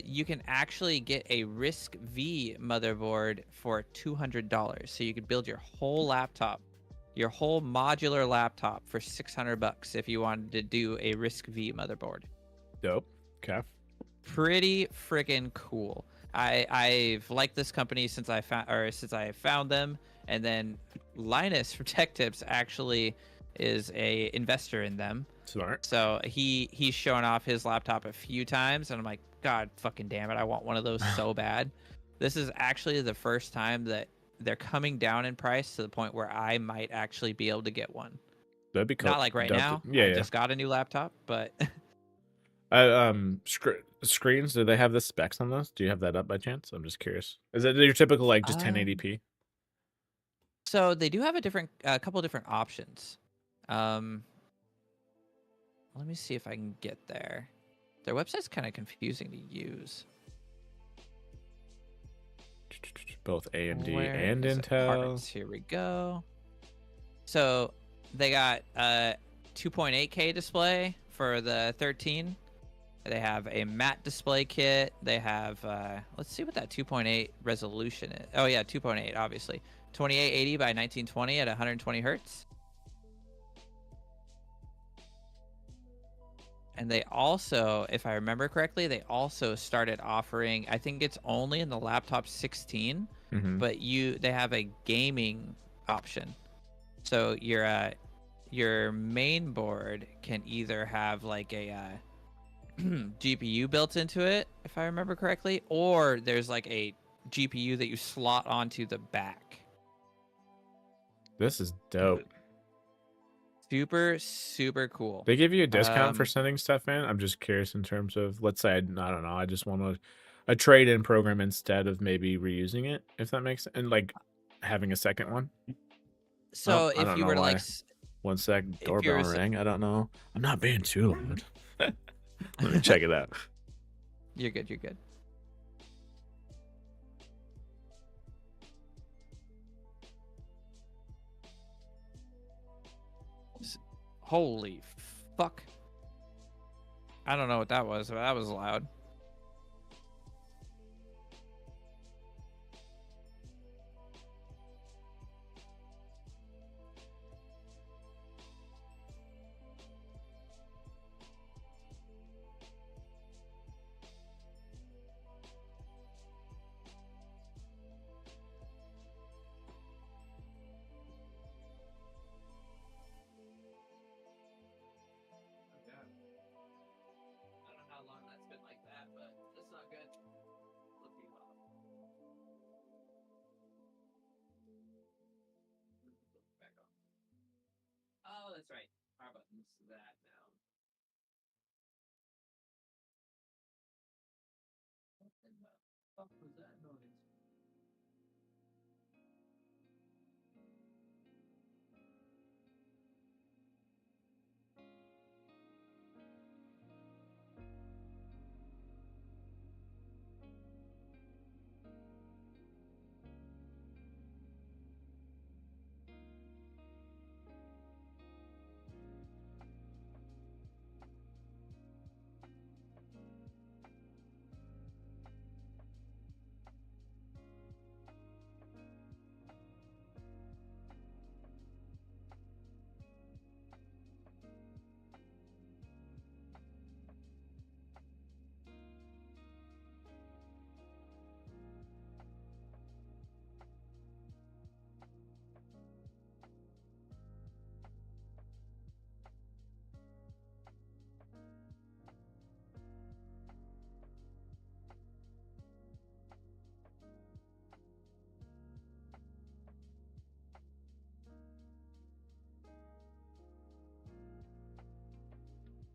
Speaker 2: you can actually get a Risk V motherboard for $200. So you could build your whole laptop, your whole modular laptop for $600 if you wanted to do a Risk V motherboard.
Speaker 1: Dope. Okay.
Speaker 2: Pretty freaking cool. I've liked this company since I found them, and then Linus from Tech Tips actually is a investor in them.
Speaker 1: Smart.
Speaker 2: So he's shown off his laptop a few times, and I'm like, God fucking damn it, I want one of those so bad. This is actually the first time that they're coming down in price to the point where I might actually be able to get one.
Speaker 1: That'd be cool.
Speaker 2: Not like right now. I just got a new laptop, but
Speaker 1: screens, do they have the specs on those? Do you have that up by chance? I'm just curious. Is it your typical like just 1080p?
Speaker 2: So they do have a couple different options. Let me see if I can get there. Their website's kind of confusing to use.
Speaker 1: Both AMD and Intel.
Speaker 2: Here we go. So they got 2.8K display for the 13. They have a matte display kit. They have, let's see what that 2.8 resolution is. Oh yeah, 2.8, obviously. 2880 by 1920 at 120 hertz. And they also, if I remember correctly, they also started offering, I think it's only in the laptop 16, but they have a gaming option. So your main board can either have like a GPU built into it, if I remember correctly, or there's like a GPU that you slot onto the back.
Speaker 1: This is dope.
Speaker 2: Super cool.
Speaker 1: They give you a discount for sending stuff in? I'm just curious in terms of, let's say, I don't know, I just want a trade-in program instead of maybe reusing it, if that makes sense, and like having a second one.
Speaker 2: So
Speaker 1: I
Speaker 2: if
Speaker 1: don't
Speaker 2: you
Speaker 1: know
Speaker 2: were to
Speaker 1: why.
Speaker 2: like,
Speaker 1: One sec,
Speaker 2: if
Speaker 1: doorbell
Speaker 2: you're
Speaker 1: ring. I don't know. I'm not being too loud. Let me check it out.
Speaker 2: You're good. You're good. Holy fuck. I don't know what that was, but that was loud. Oh, that's right. Our button's that now. What the fuck was that noise?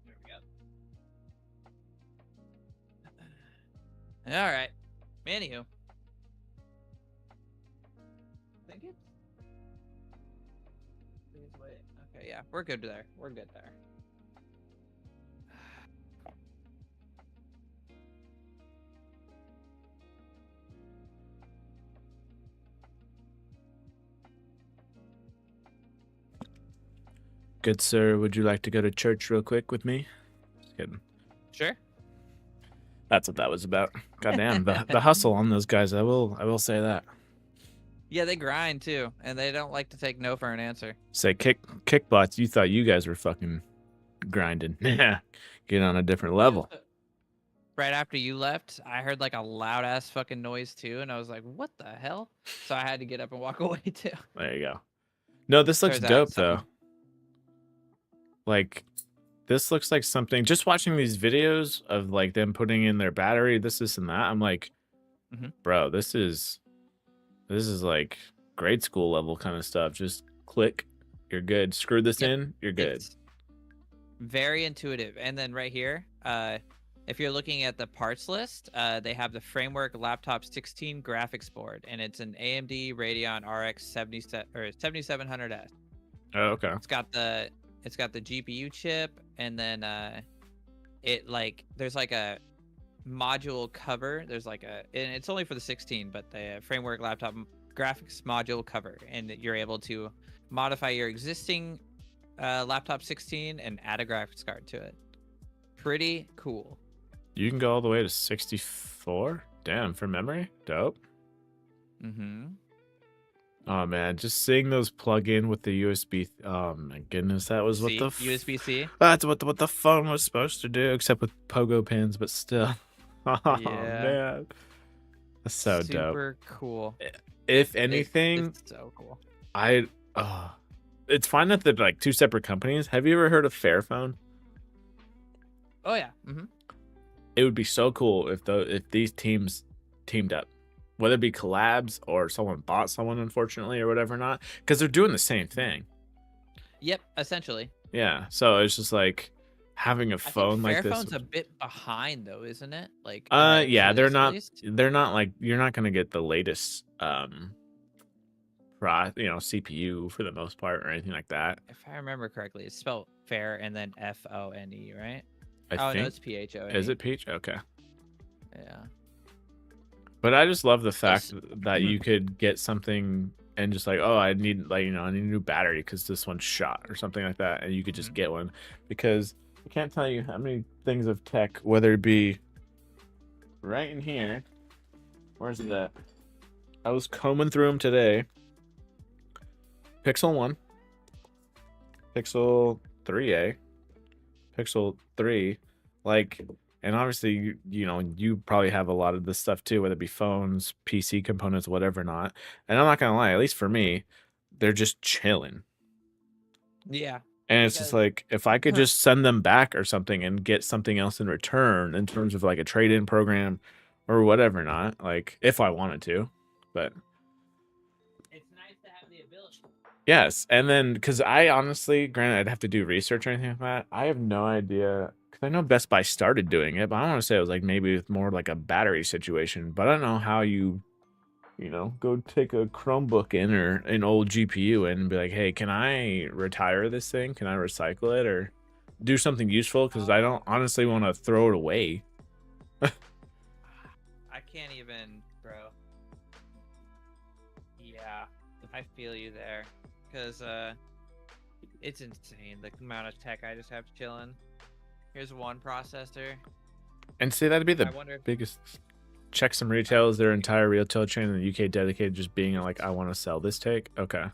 Speaker 2: There we go. All right. Anywho. Think it? Please wait. Okay, yeah, we're good there. We're good there.
Speaker 1: Good sir, would you like to go to church real quick with me? Just kidding.
Speaker 2: Sure.
Speaker 1: That's what that was about. Goddamn, the hustle on those guys. I will say that.
Speaker 2: Yeah, they grind too, and they don't like to take no for an answer.
Speaker 1: Say kickbots. You thought you guys were fucking grinding. Yeah, get on a different level.
Speaker 2: Right after you left, I heard like a loud ass fucking noise too, and I was like, "What the hell?" So I had to get up and walk away too.
Speaker 1: There you go. No, this looks dope though. Like, this looks like something. Just watching these videos of like them putting in their battery, this, and that. I'm like, bro, this is like grade school level kind of stuff. Just click, you're good. Screw this in, you're good.
Speaker 2: It's very intuitive. And then right here, if you're looking at the parts list, they have the Framework Laptop 16 graphics board, and it's an AMD Radeon RX 7700S.
Speaker 1: Oh, okay.
Speaker 2: It's got the GPU chip, and then there's like a module cover. There's like and it's only for the 16, but the Framework Laptop graphics module cover, and you're able to modify your existing laptop 16 and add a graphics card to it. Pretty cool.
Speaker 1: You can go all the way to 64. Damn, from memory, dope. Oh man, just seeing those plug in with the USB. Oh my goodness, that was what the
Speaker 2: USB-C.
Speaker 1: That's what the phone was supposed to do, except with pogo pins, but still. Oh
Speaker 2: Yeah.
Speaker 1: man, that's so dope.
Speaker 2: Super cool.
Speaker 1: If anything,
Speaker 2: it's so cool.
Speaker 1: it's fine that they're like two separate companies. Have you ever heard of Fairphone?
Speaker 2: Oh yeah.
Speaker 1: It would be so cool if these teams teamed up, whether it be collabs or someone bought someone, unfortunately, or whatever, not because they're doing the same thing.
Speaker 2: Yep, essentially.
Speaker 1: Yeah, so it's just like having a phone like this.
Speaker 2: Fairphone's a bit behind though, isn't it? Like in the
Speaker 1: Yeah,
Speaker 2: user list, at least.
Speaker 1: they're not like, you're not gonna get the latest CPU for the most part or anything like that.
Speaker 2: If I remember correctly, it's spelled fair and then Phone, right?
Speaker 1: I
Speaker 2: No,
Speaker 1: think
Speaker 2: it's Phone.
Speaker 1: is it Peach? Okay.
Speaker 2: Yeah.
Speaker 1: But I just love the fact
Speaker 2: Plus,
Speaker 1: that you could get something and just like, oh, I need I need a new battery because this one's shot or something like that, and you could just get one. Because I can't tell you how many things of tech, whether it be right in here. Where's it at? I was combing through them today. Pixel 1, Pixel 3a, Pixel 3, like, and obviously you probably have a lot of this stuff too, whether it be phones, PC components, whatever not. And I'm not gonna lie, at least for me, they're just chilling.
Speaker 2: Yeah.
Speaker 1: And it's just like, if I could just send them back or something and get something else in return in terms of like a trade-in program or whatever not, like if I wanted to, but
Speaker 2: it's nice to have the ability.
Speaker 1: yes. And then, because I honestly, granted, I'd have to do research or anything like that. I have no idea, because I know Best Buy started doing it, but I want to say it was like maybe with more like a battery situation. But I don't know how you go take a Chromebook in or an old GPU in and be like, hey, can I retire this thing? Can I recycle it or do something useful? Because I don't honestly want to throw it away.
Speaker 2: I can't even, bro. Yeah, I feel you there. Because it's insane the amount of tech I just have chilling. Here's one processor.
Speaker 1: And see, that'd be the biggest. Check some retailers, their entire retail chain in the UK dedicated just being like, I want to sell this take. Okay.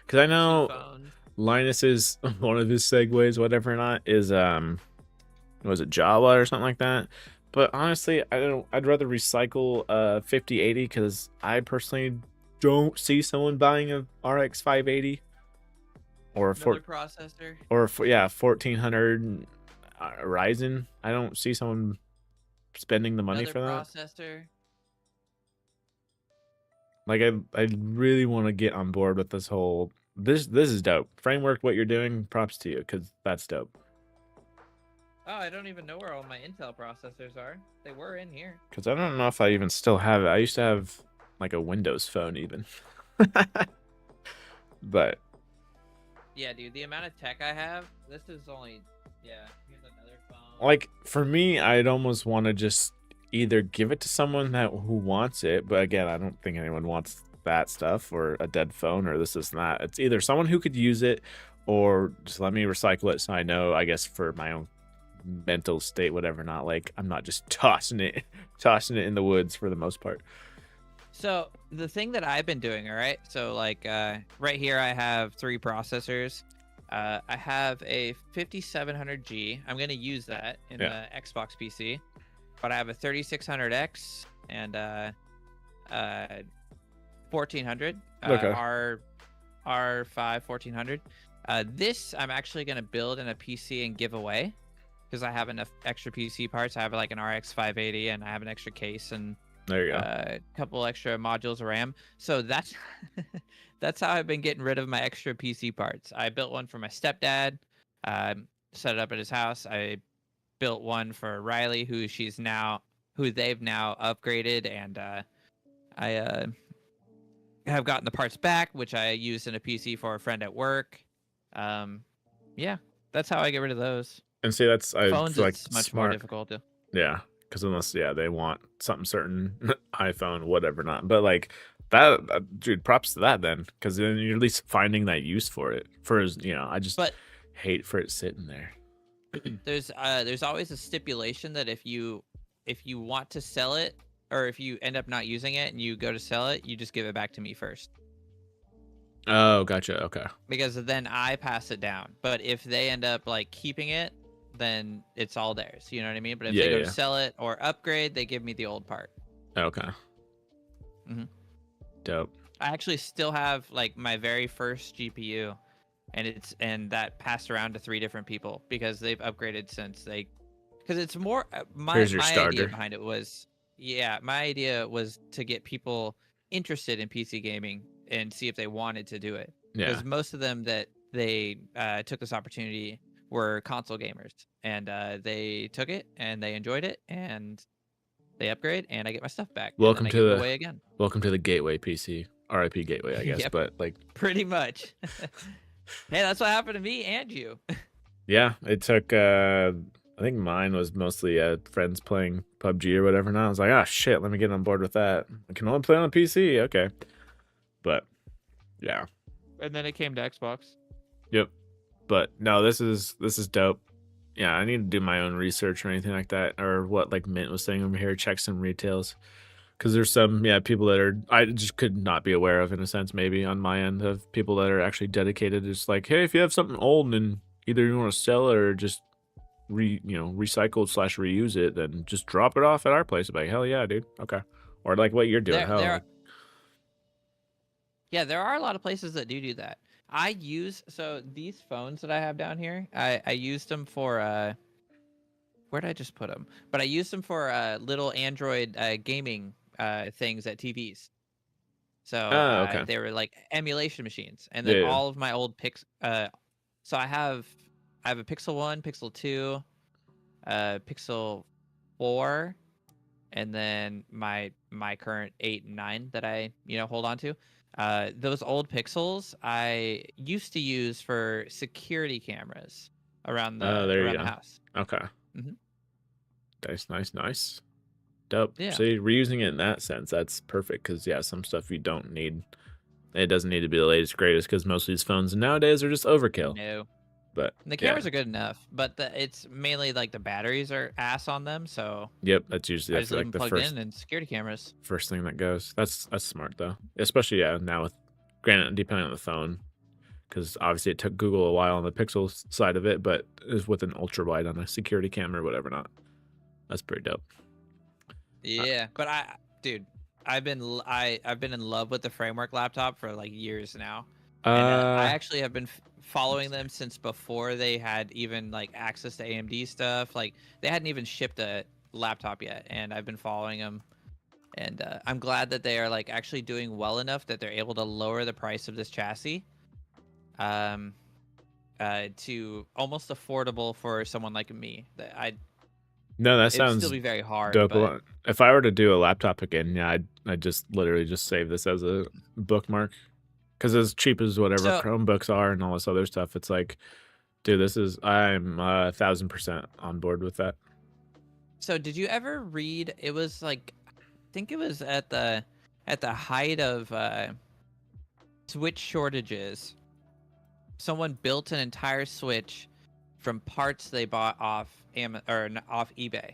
Speaker 1: Because I know Linus's, one of his segues, whatever or not, is was it Java or something like that? But honestly, I'd rather recycle 5080 because I personally don't see someone buying a RX 580 or
Speaker 2: processor,
Speaker 1: or 1400 Ryzen. I don't see someone spending the money for that.
Speaker 2: Processor.
Speaker 1: Like I really want to get on board with this whole this is dope. Framework, what you're doing, props to you, because that's dope.
Speaker 2: Oh, I don't even know where all my Intel processors are. They were in here.
Speaker 1: Because I don't know if I even still have it. I used to have like a Windows phone even. But
Speaker 2: yeah, dude, the amount of tech I have, this is only here's another phone.
Speaker 1: Like for me, I'd almost want to just either give it to someone who wants it, but again, I don't think anyone wants that stuff or a dead phone or this and that. It's either someone who could use it or just let me recycle it so I know, I guess, for my own mental state, whatever, not like I'm not just tossing it in the woods for the most part.
Speaker 2: So the thing that I've been doing, all right, so like right here I have 3 processors. I have a 5700G. I'm going to use that in the Xbox PC. But I have a 3600X and 1400. R5 1400. This I'm actually going to build in a PC and give away because I have enough extra PC parts. I have like an RX 580 and I have an extra case and
Speaker 1: there you go.
Speaker 2: A couple extra modules of RAM. So that's that's how I've been getting rid of my extra PC parts. I built one for my stepdad, set it up at his house. I built one for Riley, who they've now upgraded, and I have gotten the parts back, which I used in a PC for a friend at work. Yeah, that's how I get rid of those.
Speaker 1: And see, that's
Speaker 2: phones.
Speaker 1: Like
Speaker 2: it's much
Speaker 1: smart.
Speaker 2: more difficult to.
Speaker 1: Yeah, because unless they want something certain, iPhone, whatever not. But like that, dude, props to that then, because then you're at least finding that use for it. I just hate for it sitting there.
Speaker 2: There's always a stipulation that if you want to sell it, or if you end up not using it and you go to sell it, you just give it back to me first.
Speaker 1: Oh, gotcha. Okay.
Speaker 2: Because then I pass it down. But if they end up like keeping it, then it's all theirs. You know what I mean? But if they go to sell it or upgrade, they give me the old part.
Speaker 1: Okay. Dope.
Speaker 2: I actually still have like my very first GPU, and that passed around to 3 different people because they've upgraded since because it's more my idea behind it was my idea was to get people interested in PC gaming and see if they wanted to do it. Because most of them that they took this opportunity were console gamers, and they took it and they enjoyed it, and they upgrade, and I get my stuff back, and then I give it away again.
Speaker 1: Welcome to the Gateway PC. RIP Gateway, I guess,
Speaker 2: Yep,
Speaker 1: but like
Speaker 2: pretty much. Hey, that's what happened to me and you.
Speaker 1: Yeah, it took I think mine was mostly friends playing PUBG or whatever, and I was like, oh shit, let me get on board with that. I can only play on a PC, okay. But yeah.
Speaker 2: And then it came to Xbox.
Speaker 1: Yep. But no, this is dope. Yeah, I need to do my own research or anything like that, or what like Mint was saying over here, check some retails. Because there's some people that are I just could not be aware of in a sense, maybe on my end, of people that are actually dedicated. It's like, hey, if you have something old and either you want to sell it or just recycle / reuse it, then just drop it off at our place. I'm like, hell yeah, dude. Okay. Or like what you're doing.
Speaker 2: Yeah, there are a lot of places that do that. So these phones that I have down here, I used them for where did I just put them? But I used them for little Android gaming things at TVs. So
Speaker 1: okay.
Speaker 2: they were like emulation machines, and then all of my old so I have a Pixel 1, Pixel 2, Pixel 4, and then my current 8 and 9 that I hold on to. Those old Pixels I used to use for security cameras around the house.
Speaker 1: Okay.
Speaker 2: Mm-hmm.
Speaker 1: Nice. Dope.
Speaker 2: Yeah.
Speaker 1: So you're reusing it in that sense. That's perfect, because some stuff you don't need. It doesn't need to be the latest greatest, because most of these phones nowadays are just overkill.
Speaker 2: No.
Speaker 1: But
Speaker 2: the cameras are good enough, but it's mainly like the batteries are ass on them. So
Speaker 1: yep, that's usually
Speaker 2: I just leave them plugged in and security cameras.
Speaker 1: First thing that goes. That's smart though, especially now with, granted, depending on the phone, because obviously it took Google a while on the Pixel side of it, but is with an ultra wide on a security camera or whatever. Not that's pretty dope.
Speaker 2: Yeah, but I've been in love with the Framework laptop for like years now. And I actually have been following them since before they had even like access to AMD stuff. Like they hadn't even shipped a laptop yet, and I've been following them. And I'm glad that they are like actually doing well enough that they're able to lower the price of this chassis, to almost affordable for someone like me.
Speaker 1: No, that sounds
Speaker 2: still be very hard.
Speaker 1: Dope.
Speaker 2: But
Speaker 1: if I were to do a laptop again, I'd just literally just save this as a bookmark. Because as cheap as whatever Chromebooks are and all this other stuff, it's like, dude, I'm 1,000% on board with that.
Speaker 2: So did you ever read, it was like, I think it was at the height of Switch shortages, someone built an entire Switch from parts they bought off eBay.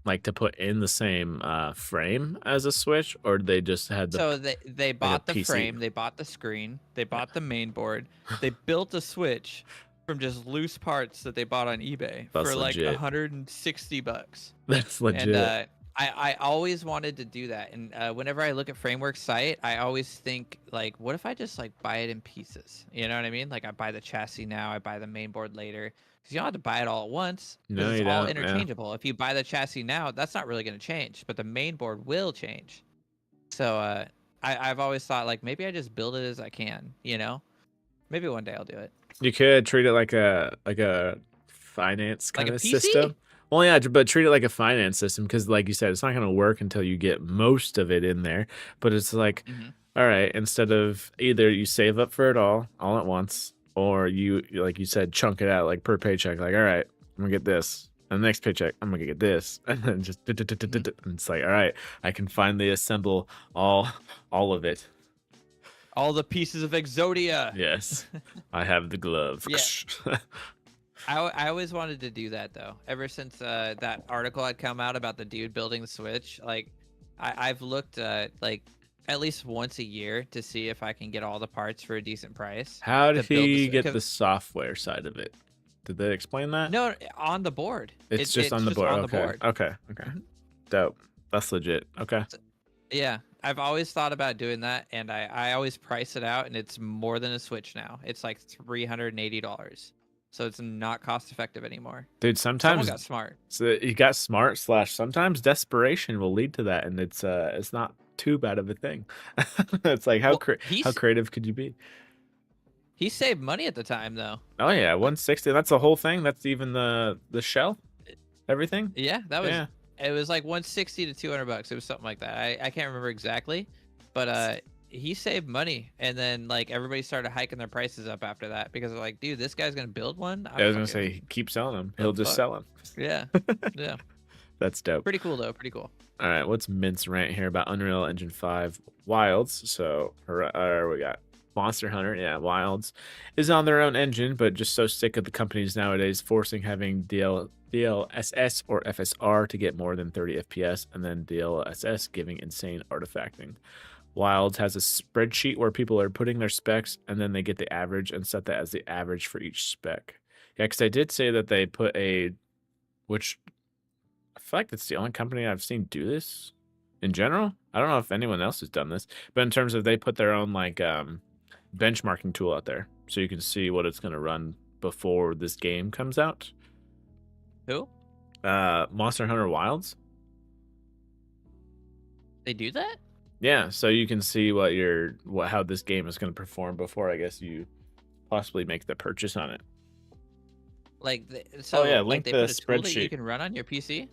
Speaker 1: Like to put in the same frame as a Switch, or they just had the...
Speaker 2: So they bought the frame, they bought the screen, they bought the main board, they built a Switch from just loose parts that they bought on eBay for like $160.
Speaker 1: That's legit.
Speaker 2: And I always wanted to do that, and whenever I look at Framework's site, I always think like, what if I just like buy it in pieces? You know what I mean? Like I buy the chassis now, I buy the main board later. Because you don't have to buy it all at once.
Speaker 1: No,
Speaker 2: it's all interchangeable. Yeah. If you buy the chassis now, that's not really going to change, but the main board will change. So I've always thought like maybe I just build it as I can. Maybe one day I'll do it.
Speaker 1: You could treat it like a finance kind of system. Well, yeah, but treat it like a finance system, because like you said, it's not going to work until you get most of it in there. But it's like, all right, instead of either you save up for it all at once, or you, like you said, chunk it out like per paycheck. Like, all right, I'm gonna get this, and the next paycheck I'm gonna get this, and then just and it's like, all right, I can finally assemble all of it,
Speaker 2: all the pieces of Exodia.
Speaker 1: Yes, I have the glove.
Speaker 2: Yeah. I always wanted to do that though. Ever since that article had come out about the dude building the Switch, like I've looked like at least once a year to see if I can get all the parts for a decent price.
Speaker 1: How did he get the software side of it? Did they explain that?
Speaker 2: No, on the board.
Speaker 1: It's just on the board. Okay. Dope. That's legit. Okay.
Speaker 2: Yeah, I've always thought about doing that, and I always price it out, and it's more than a Switch now. It's like $380. So it's not cost effective anymore.
Speaker 1: Dude, sometimes
Speaker 2: someone got smart.
Speaker 1: So you got smart / sometimes desperation will lead to that, and it's not too bad of a thing. It's like how creative could you be?
Speaker 2: He saved money at the time, though.
Speaker 1: Oh yeah, 160. That's the whole thing. That's even the shell, everything.
Speaker 2: Yeah, that was.
Speaker 1: Yeah.
Speaker 2: It was like 160 to $200. It was something like that. I can't remember exactly, but he saved money, and then like everybody started hiking their prices up after that because they're like, dude, this guy's gonna build one.
Speaker 1: I was gonna say keep selling them. He'll just sell them.
Speaker 2: Yeah, yeah.
Speaker 1: That's dope.
Speaker 2: Pretty cool though. Pretty cool.
Speaker 1: All right, what's Mint's rant here about Unreal Engine 5 Wilds? So we got Monster Hunter, yeah, Wilds is on their own engine, but just so sick of the companies nowadays forcing having DLSS or FSR to get more than 30 FPS, and then DLSS giving insane artifacting. Wilds has a spreadsheet where people are putting their specs, and then they get the average and set that as the average for each spec. Yeah, because I did say that they put which I feel like that's the only company I've seen do this in general. I don't know if anyone else has done this, but in terms of they put their own like benchmarking tool out there, so you can see what it's going to run before this game comes out.
Speaker 2: Who?
Speaker 1: Monster Hunter Wilds.
Speaker 2: They do that?
Speaker 1: Yeah, so you can see how this game is going to perform before I guess you possibly make the purchase on it.
Speaker 2: Like
Speaker 1: link
Speaker 2: they
Speaker 1: the
Speaker 2: put a tool that
Speaker 1: spreadsheet
Speaker 2: you can run on your PC.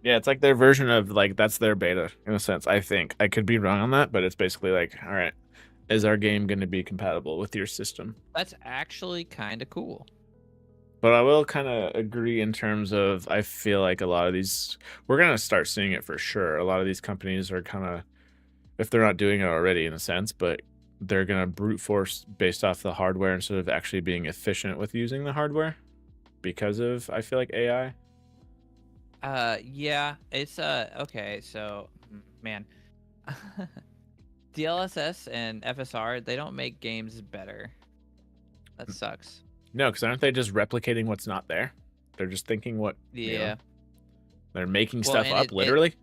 Speaker 1: Yeah, it's like their version of like that's their beta in a sense. I think I could be wrong on that, but it's basically like, all right, is our game going to be compatible with your system?
Speaker 2: That's actually kind of cool.
Speaker 1: But I will kind of agree in terms of I feel like a lot of these we're going to start seeing it for sure. A lot of these companies are kind of, if they're not doing it already in a sense, but they're going to brute force based off the hardware instead of actually being efficient with using the hardware because of, I feel like, AI.
Speaker 2: Yeah, it's okay, so man. DLSS and FSR, they don't make games better. That sucks.
Speaker 1: No, because aren't they just replicating what's not there? They're just thinking what they're making stuff up literally.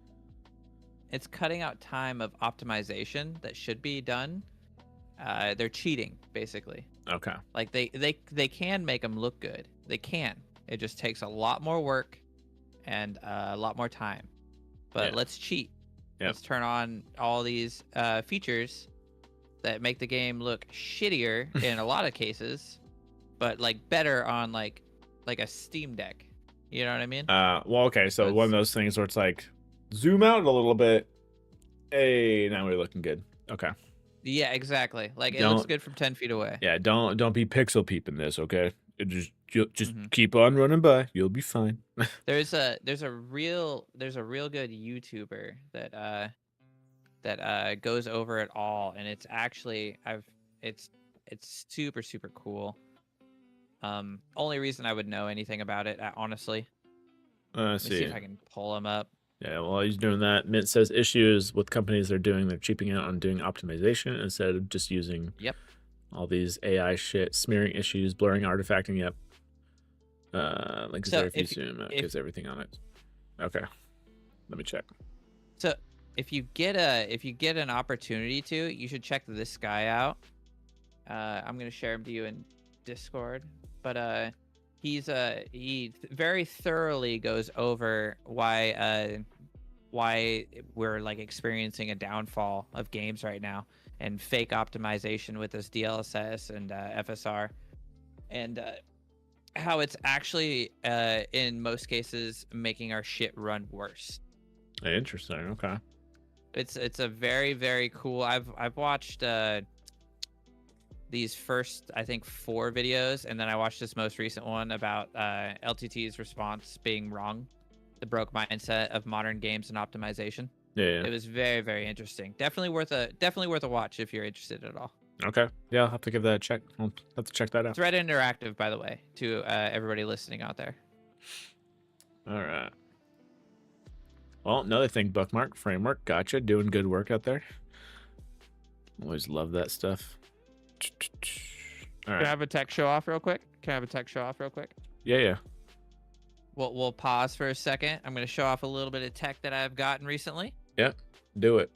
Speaker 2: It's cutting out time of optimization that should be done. They're cheating basically.
Speaker 1: Okay.
Speaker 2: Like they can make them look good. They can. It just takes a lot more work and a lot more time. But let's cheat. Yep. Let's turn on all these features that make the game look shittier in a lot of cases, but like better on like a Steam Deck. You know what I mean?
Speaker 1: Well, okay, so one of those things where it's like zoom out a little bit. Hey, now we're looking good. Okay.
Speaker 2: Yeah, exactly. Like it looks good from 10 feet away.
Speaker 1: Yeah, don't be pixel peeping this, okay? Just keep on running by. You'll be fine.
Speaker 2: there's a real good YouTuber that goes over it all, and it's actually it's super cool. Only reason I would know anything about it, honestly. Let me see if I can pull him up.
Speaker 1: Yeah, while he's doing that, Mint says issues with companies they're cheaping out on doing optimization instead of just using all these AI shit, smearing issues, blurring, artifacting. Yep. Like so if you zoom, it gives everything on it. Okay, let me check.
Speaker 2: So if you get an opportunity to, you should check this guy out. I'm gonna share him to you in Discord, but he very thoroughly goes over why we're like experiencing a downfall of games right now and fake optimization with this DLSS and FSR, and how it's actually in most cases making our shit run worse.
Speaker 1: Interesting. Okay.
Speaker 2: It's a very cool. I've watched these first, I think, 4 videos, and then I watched this most recent one about LTT's response being wrong, the broke mindset of modern games and optimization.
Speaker 1: Yeah.
Speaker 2: It was very interesting. Definitely worth a watch if you're interested at all.
Speaker 1: Okay. Yeah, I'll have to give that a check. I'll have to check that out.
Speaker 2: It's Reddit Interactive, by the way, to everybody listening out there.
Speaker 1: All right. Well, another thing, Bookmark Framework. Gotcha. Doing good work out there. Always love that stuff. All right.
Speaker 2: Can I have a tech show off real quick?
Speaker 1: Yeah.
Speaker 2: We'll pause for a second. I'm going to show off a little bit of tech that I've gotten recently.
Speaker 1: Yep. Do it.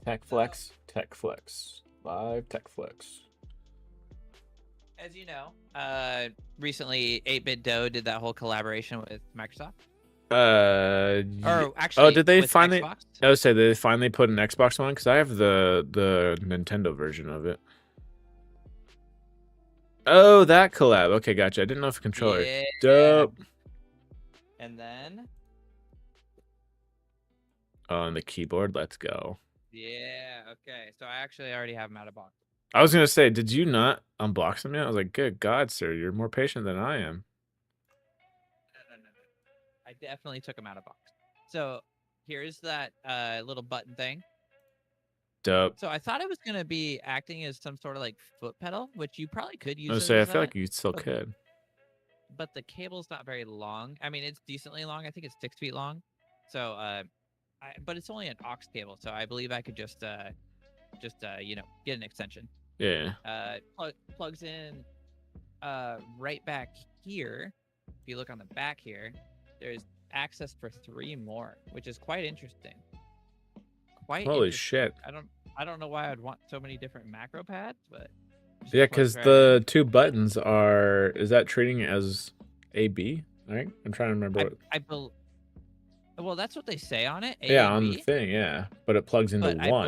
Speaker 1: Tech Flex. Live Tech Flex.
Speaker 2: As you know, recently 8-Bit Dough did that whole collaboration with Microsoft. Or
Speaker 1: Oh,
Speaker 2: actually,
Speaker 1: did they
Speaker 2: with
Speaker 1: finally?
Speaker 2: Xbox?
Speaker 1: I would say they finally put an Xbox one because I have the Nintendo version of it. Oh, that collab. Okay, gotcha. I didn't know if controller.
Speaker 2: Yeah.
Speaker 1: Dope.
Speaker 2: And then.
Speaker 1: Oh, and the keyboard. Let's go.
Speaker 2: Yeah. Okay. So I actually already have them out of box.
Speaker 1: I was gonna say, did you not unbox them yet? I was like, good God, sir, you're more patient than I am.
Speaker 2: No. I definitely took them out of box. So here's that little button thing.
Speaker 1: Dope.
Speaker 2: So I thought it was gonna be acting as some sort of like foot pedal, which you probably could use.
Speaker 1: I was say, I feel like you still could.
Speaker 2: But the cable's not very long. I mean, it's decently long. I think it's 6 feet long. So, but it's only an aux cable, so I believe I could just you know, get an extension.
Speaker 1: Yeah.
Speaker 2: Plugs in right back here. If you look on the back here, there's access for 3 more, which is quite interesting.
Speaker 1: Holy shit.
Speaker 2: I don't know why I'd want so many different macro pads, but
Speaker 1: yeah, because the 2 buttons are, is that treating it as AB? Right? I'm trying to remember what.
Speaker 2: Well, that's what they say on it.
Speaker 1: Yeah, on the thing, yeah. But it plugs into
Speaker 2: but
Speaker 1: one.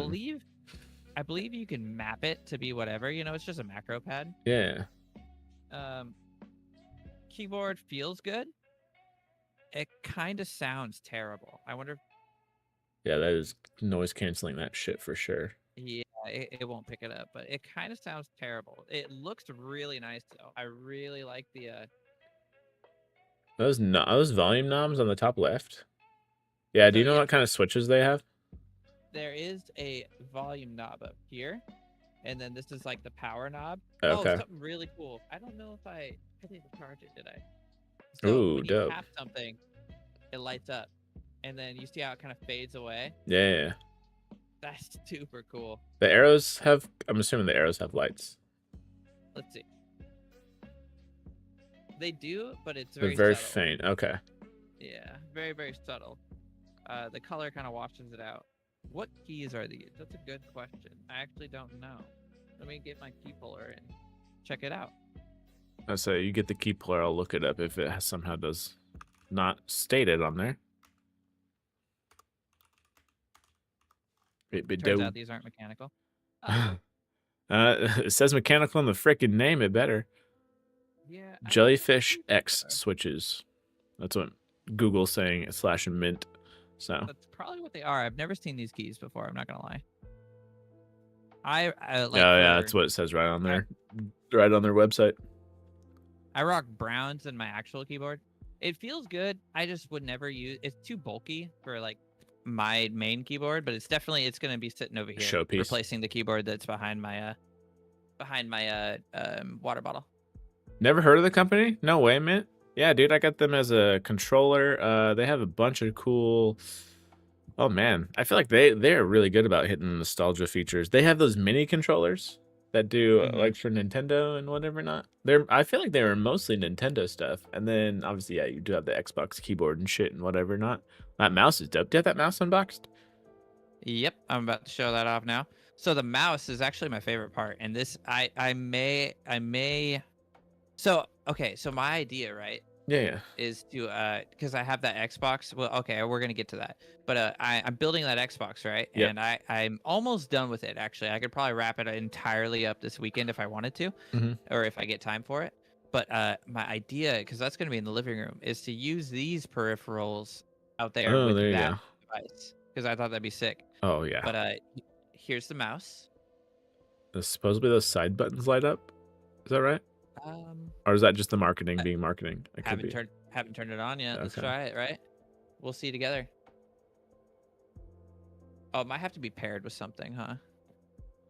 Speaker 2: I believe you can map it to be whatever. You know, it's just a macro pad.
Speaker 1: Yeah.
Speaker 2: Keyboard feels good. It kind of sounds terrible. I wonder.
Speaker 1: Yeah, that is noise canceling that shit for sure.
Speaker 2: Yeah, it won't pick it up, but it kind of sounds terrible. It looks really nice though. I really like the
Speaker 1: those volume knobs on the top left. Yeah, do you know what kind of switches they have?
Speaker 2: There is a volume knob up here, and then this is like the power knob.
Speaker 1: Okay.
Speaker 2: Oh, something really cool. I don't know if I didn't charge it, did I? So
Speaker 1: ooh,
Speaker 2: when you
Speaker 1: dope.
Speaker 2: tap something, it lights up, and then you see how it kind of fades away.
Speaker 1: Yeah.
Speaker 2: That's super cool.
Speaker 1: The arrows have, I'm assuming the arrows have lights.
Speaker 2: Let's see. They do, but it's
Speaker 1: They're
Speaker 2: very
Speaker 1: very
Speaker 2: subtle.
Speaker 1: faint. Okay.
Speaker 2: Yeah, very, very subtle. The color kind of washes it out. What keys are these? That's a good question. I actually don't know. Let me get my key puller and check it out.
Speaker 1: I say you get the key puller. I'll look it up if it somehow does not state it on there.
Speaker 2: Turns out these aren't mechanical.
Speaker 1: It says mechanical in the frickin' name. It better.
Speaker 2: Yeah.
Speaker 1: Jellyfish X switches. That's what Google's saying / mint. So
Speaker 2: that's probably what they are. I've never seen these keys before. I'm not gonna lie. Like
Speaker 1: yeah, that's what it says right on there, right on their website.
Speaker 2: I rock browns in my actual keyboard. It feels good. I just would never use. It's too bulky for like my main keyboard, but it's gonna be sitting over here,
Speaker 1: showpiece,
Speaker 2: replacing the keyboard that's behind my water bottle.
Speaker 1: Never heard of the company? No way, man. Yeah, dude, I got them as a controller. They have a bunch of cool. Oh man, I feel like they're really good about hitting nostalgia features. They have those mini controllers that do like for Nintendo and whatever not. I feel like they were mostly Nintendo stuff, and then obviously yeah, you do have the Xbox keyboard and shit and whatever not. That mouse is dope. Do you have that mouse unboxed?
Speaker 2: Yep, I'm about to show that off now. So the mouse is actually my favorite part, and this I may. So okay, so my idea, right?
Speaker 1: Yeah.
Speaker 2: Is to because I have that Xbox. Well, okay, we're gonna get to that. But I'm building that Xbox, right?
Speaker 1: Yep.
Speaker 2: And I'm almost done with it. Actually, I could probably wrap it entirely up this weekend if I wanted to, or if I get time for it. But my idea, because that's gonna be in the living room, is to use these peripherals out there with that device. Because I thought that'd be sick.
Speaker 1: Oh yeah.
Speaker 2: But here's the mouse.
Speaker 1: Supposedly those side buttons light up. Is that right? Or is that just the marketing being marketing?
Speaker 2: Haven't turned it on yet. Okay. Let's try it, right? We'll see together. Oh, it might have to be paired with something, huh?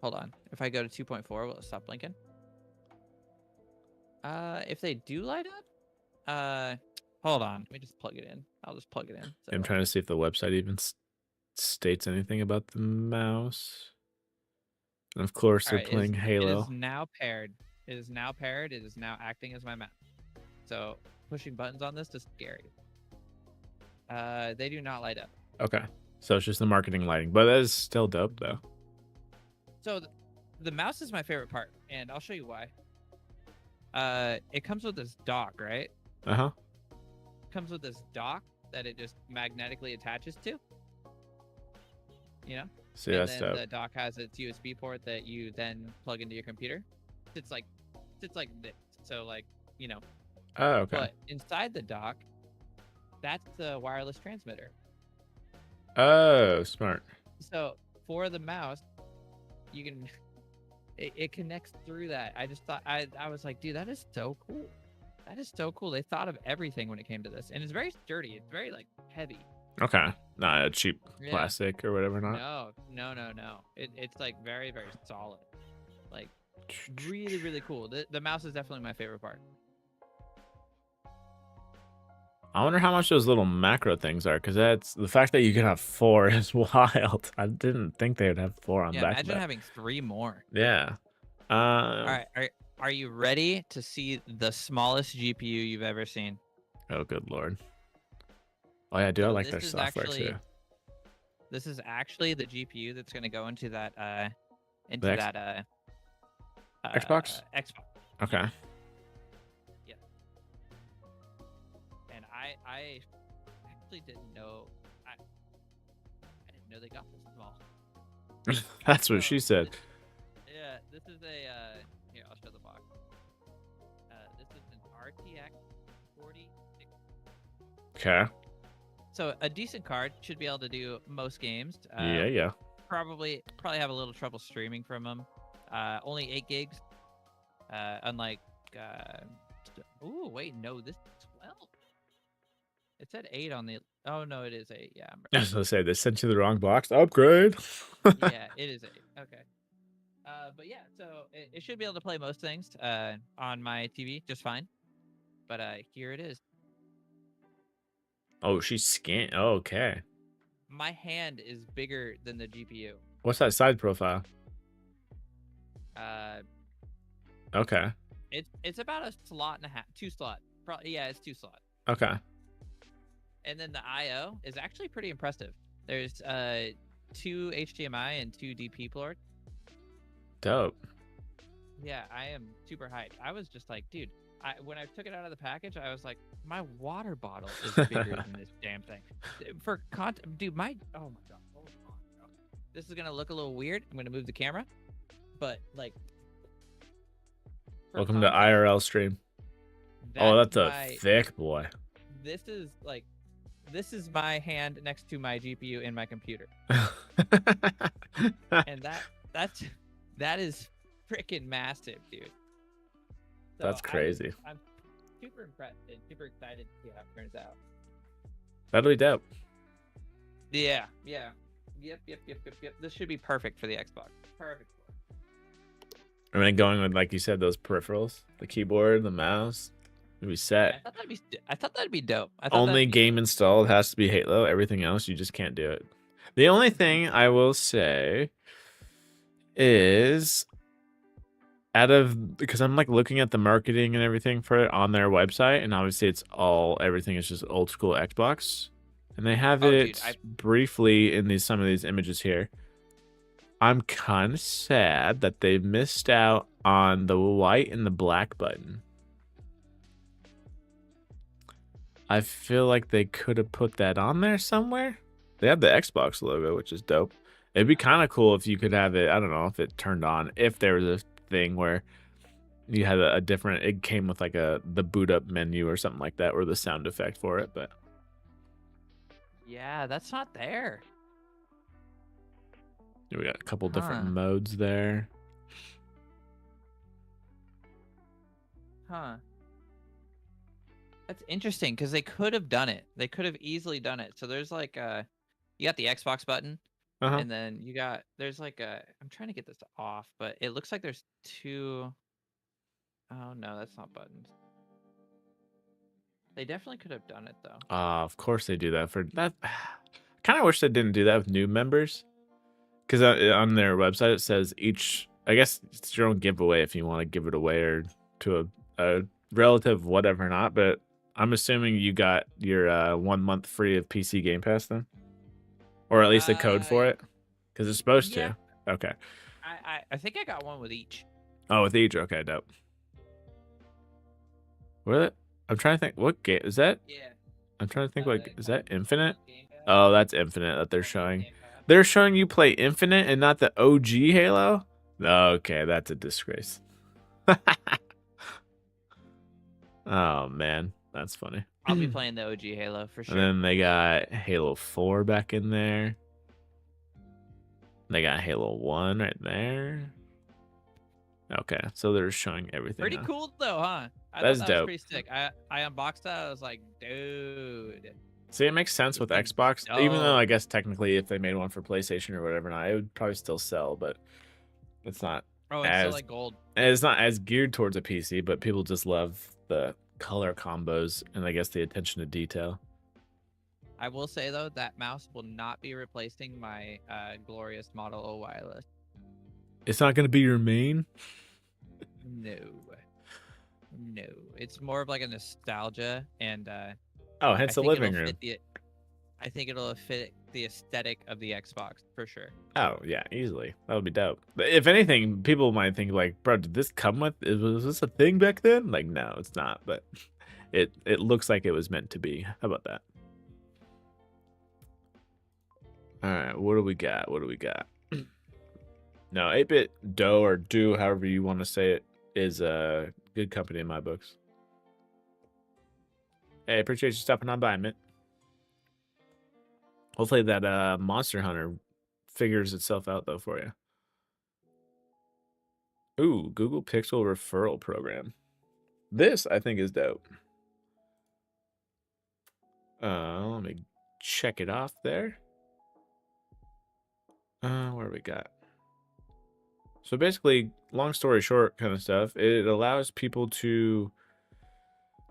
Speaker 2: Hold on. If I go to 2.4, will it stop blinking? If they do light up, hold on. Let me just plug it in. I'll just plug it in. So.
Speaker 1: I'm trying to see if the website even states anything about the mouse. And of course, they're playing Halo.
Speaker 2: It is now paired. It is now paired. It is now acting as my mouse. So pushing buttons on this is scary. They do not light up. Okay.
Speaker 1: So it's just the marketing lighting, but that is still dope though.
Speaker 2: So the mouse is my favorite part, and I'll show you why. It comes with this dock, right?
Speaker 1: It comes
Speaker 2: with this dock, that it just magnetically attaches to. You know.
Speaker 1: See,
Speaker 2: and
Speaker 1: that's
Speaker 2: then
Speaker 1: dope.
Speaker 2: the dock has its USB port that you then plug into your computer. It's like this. So like, you know.
Speaker 1: Oh, okay.
Speaker 2: But inside the dock, that's the wireless transmitter.
Speaker 1: Oh, smart.
Speaker 2: So for the mouse, you can it connects through that. I just thought I was like, dude, that is so cool. That is so cool. They thought of everything when it came to this, and it's very sturdy. It's very like heavy.
Speaker 1: Okay, not a cheap plastic or whatever. Not.
Speaker 2: No. It's like very, very solid. Like really, really cool. The mouse is definitely my favorite part.
Speaker 1: I wonder how much those little macro things are, because that's the fact that you can have 4 is wild. I didn't think they would have 4 on back.
Speaker 2: Imagine having 3 more.
Speaker 1: Yeah.
Speaker 2: All right. Are you ready to see the smallest GPU you've ever seen?
Speaker 1: Oh, good lord. Oh yeah, I like their software too.
Speaker 2: This is actually the GPU that's going to go into that
Speaker 1: Xbox.
Speaker 2: Xbox.
Speaker 1: Okay.
Speaker 2: Yeah. And I actually didn't know. I didn't know they got this small.
Speaker 1: That's what she said.
Speaker 2: This is a here, I'll show the box. This is an RTX 4060.
Speaker 1: Okay.
Speaker 2: So a decent card should be able to do most games.
Speaker 1: Yeah.
Speaker 2: Probably have a little trouble streaming from them. Only 8 gigs. Unlike ooh, wait, no, this is 12. It said 8 on the. Oh no, it is 8. Yeah.
Speaker 1: I was gonna say they sent you the wrong box. Upgrade.
Speaker 2: Yeah, it is 8. Okay. But yeah, so it should be able to play most things on my TV just fine. But here it is.
Speaker 1: Oh, she's scanned. Oh, okay.
Speaker 2: My hand is bigger than the GPU.
Speaker 1: What's that side profile? Okay.
Speaker 2: It's about a slot and a half, 2 slot. Yeah, it's 2 slot.
Speaker 1: Okay.
Speaker 2: And then the I/O is actually pretty impressive. There's 2 HDMI and 2 DP ports.
Speaker 1: Dope.
Speaker 2: Yeah, I am super hyped. I was just like, dude, when I took it out of the package, I was like, my water bottle is bigger than this damn thing. For content, dude, oh my god. Hold on, bro. This is gonna look a little weird. I'm gonna move the camera, but like.
Speaker 1: Welcome to IRL stream. Oh, that's a thick boy.
Speaker 2: This is my hand next to my GPU in my computer. And that is freaking massive, dude. So
Speaker 1: that's crazy.
Speaker 2: I'm super impressed and super excited to see how it turns out.
Speaker 1: That'll be dope.
Speaker 2: Yeah. Yep. This should be perfect for the Xbox. Perfect.
Speaker 1: And then going with, like you said, those peripherals, the keyboard, the mouse, it'd be set.
Speaker 2: I thought that'd be dope.
Speaker 1: Only game installed has to be Halo. Everything else, you just can't do it. The only thing I will say is, because I'm like looking at the marketing and everything for it on their website, and obviously everything is just old school Xbox, and they have briefly in some of these images here. I'm kind of sad that they missed out on the white and the black button. I feel like they could have put that on there somewhere. They have the Xbox logo, which is dope. It'd be kind of cool if you could have it, I don't know, if it turned on, if there was a thing where you had a different, it came with like the boot up menu or something like that, or the sound effect for it, but.
Speaker 2: Yeah, that's not there.
Speaker 1: We got a couple different modes there.
Speaker 2: That's interesting because they could have done it. They could have easily done it. So there's like you got the Xbox button, and then there's like I'm trying to get this off, but it looks like there's 2. Oh no, that's not buttons. They definitely could have done it though.
Speaker 1: Of course they do that for that. Kind of wish they didn't do that with new members. Because on their website, it says I guess it's your own giveaway if you want to give it away or to a relative, whatever not. But I'm assuming you got your 1 month free of PC Game Pass then? Or at least a code for it? Because it's supposed to. Okay.
Speaker 2: I think I got one with each.
Speaker 1: Oh, with each? Okay, dope. What? I'm trying to think. What game is that?
Speaker 2: Yeah.
Speaker 1: I'm trying to think, like, is that Infinite? Oh, that's Infinite that they're showing. They're showing you play Infinite and not the OG Halo? Okay, that's a disgrace. Oh, man. That's funny.
Speaker 2: I'll be playing the OG Halo for sure.
Speaker 1: And then they got Halo 4 back in there. They got Halo 1 right there. Okay, so they're showing everything.
Speaker 2: Pretty cool though, huh?
Speaker 1: That's
Speaker 2: thought that
Speaker 1: dope.
Speaker 2: was pretty sick. I unboxed that. I was like, dude.
Speaker 1: See, it makes sense with Xbox, even though I guess technically if they made one for PlayStation or whatever, not, it would probably still sell, but it's not.
Speaker 2: Oh, it's still like gold.
Speaker 1: It's not as geared towards a PC, but people just love the color combos and I guess the attention to detail.
Speaker 2: I will say though that mouse will not be replacing my glorious Model O wireless.
Speaker 1: It's not going to be your main?
Speaker 2: No, it's more of like a nostalgia and
Speaker 1: oh, hence the living room.
Speaker 2: I think it'll fit the aesthetic of the Xbox for sure.
Speaker 1: Oh yeah, easily. That would be dope. But if anything, people might think like, bro, did this come with? Was this a thing back then? Like, no, it's not. But it looks like it was meant to be. How about that? All right, what do we got? What do we got? No, 8-Bit Doe or Do, however you want to say it, is a good company in my books. Hey, appreciate you stopping on by, Mint. Hopefully that Monster Hunter figures itself out, though, for you. Ooh, Google Pixel referral program. This, I think, is dope. Let me check it off there. Where we got? So basically, long story short kind of stuff, it allows people to,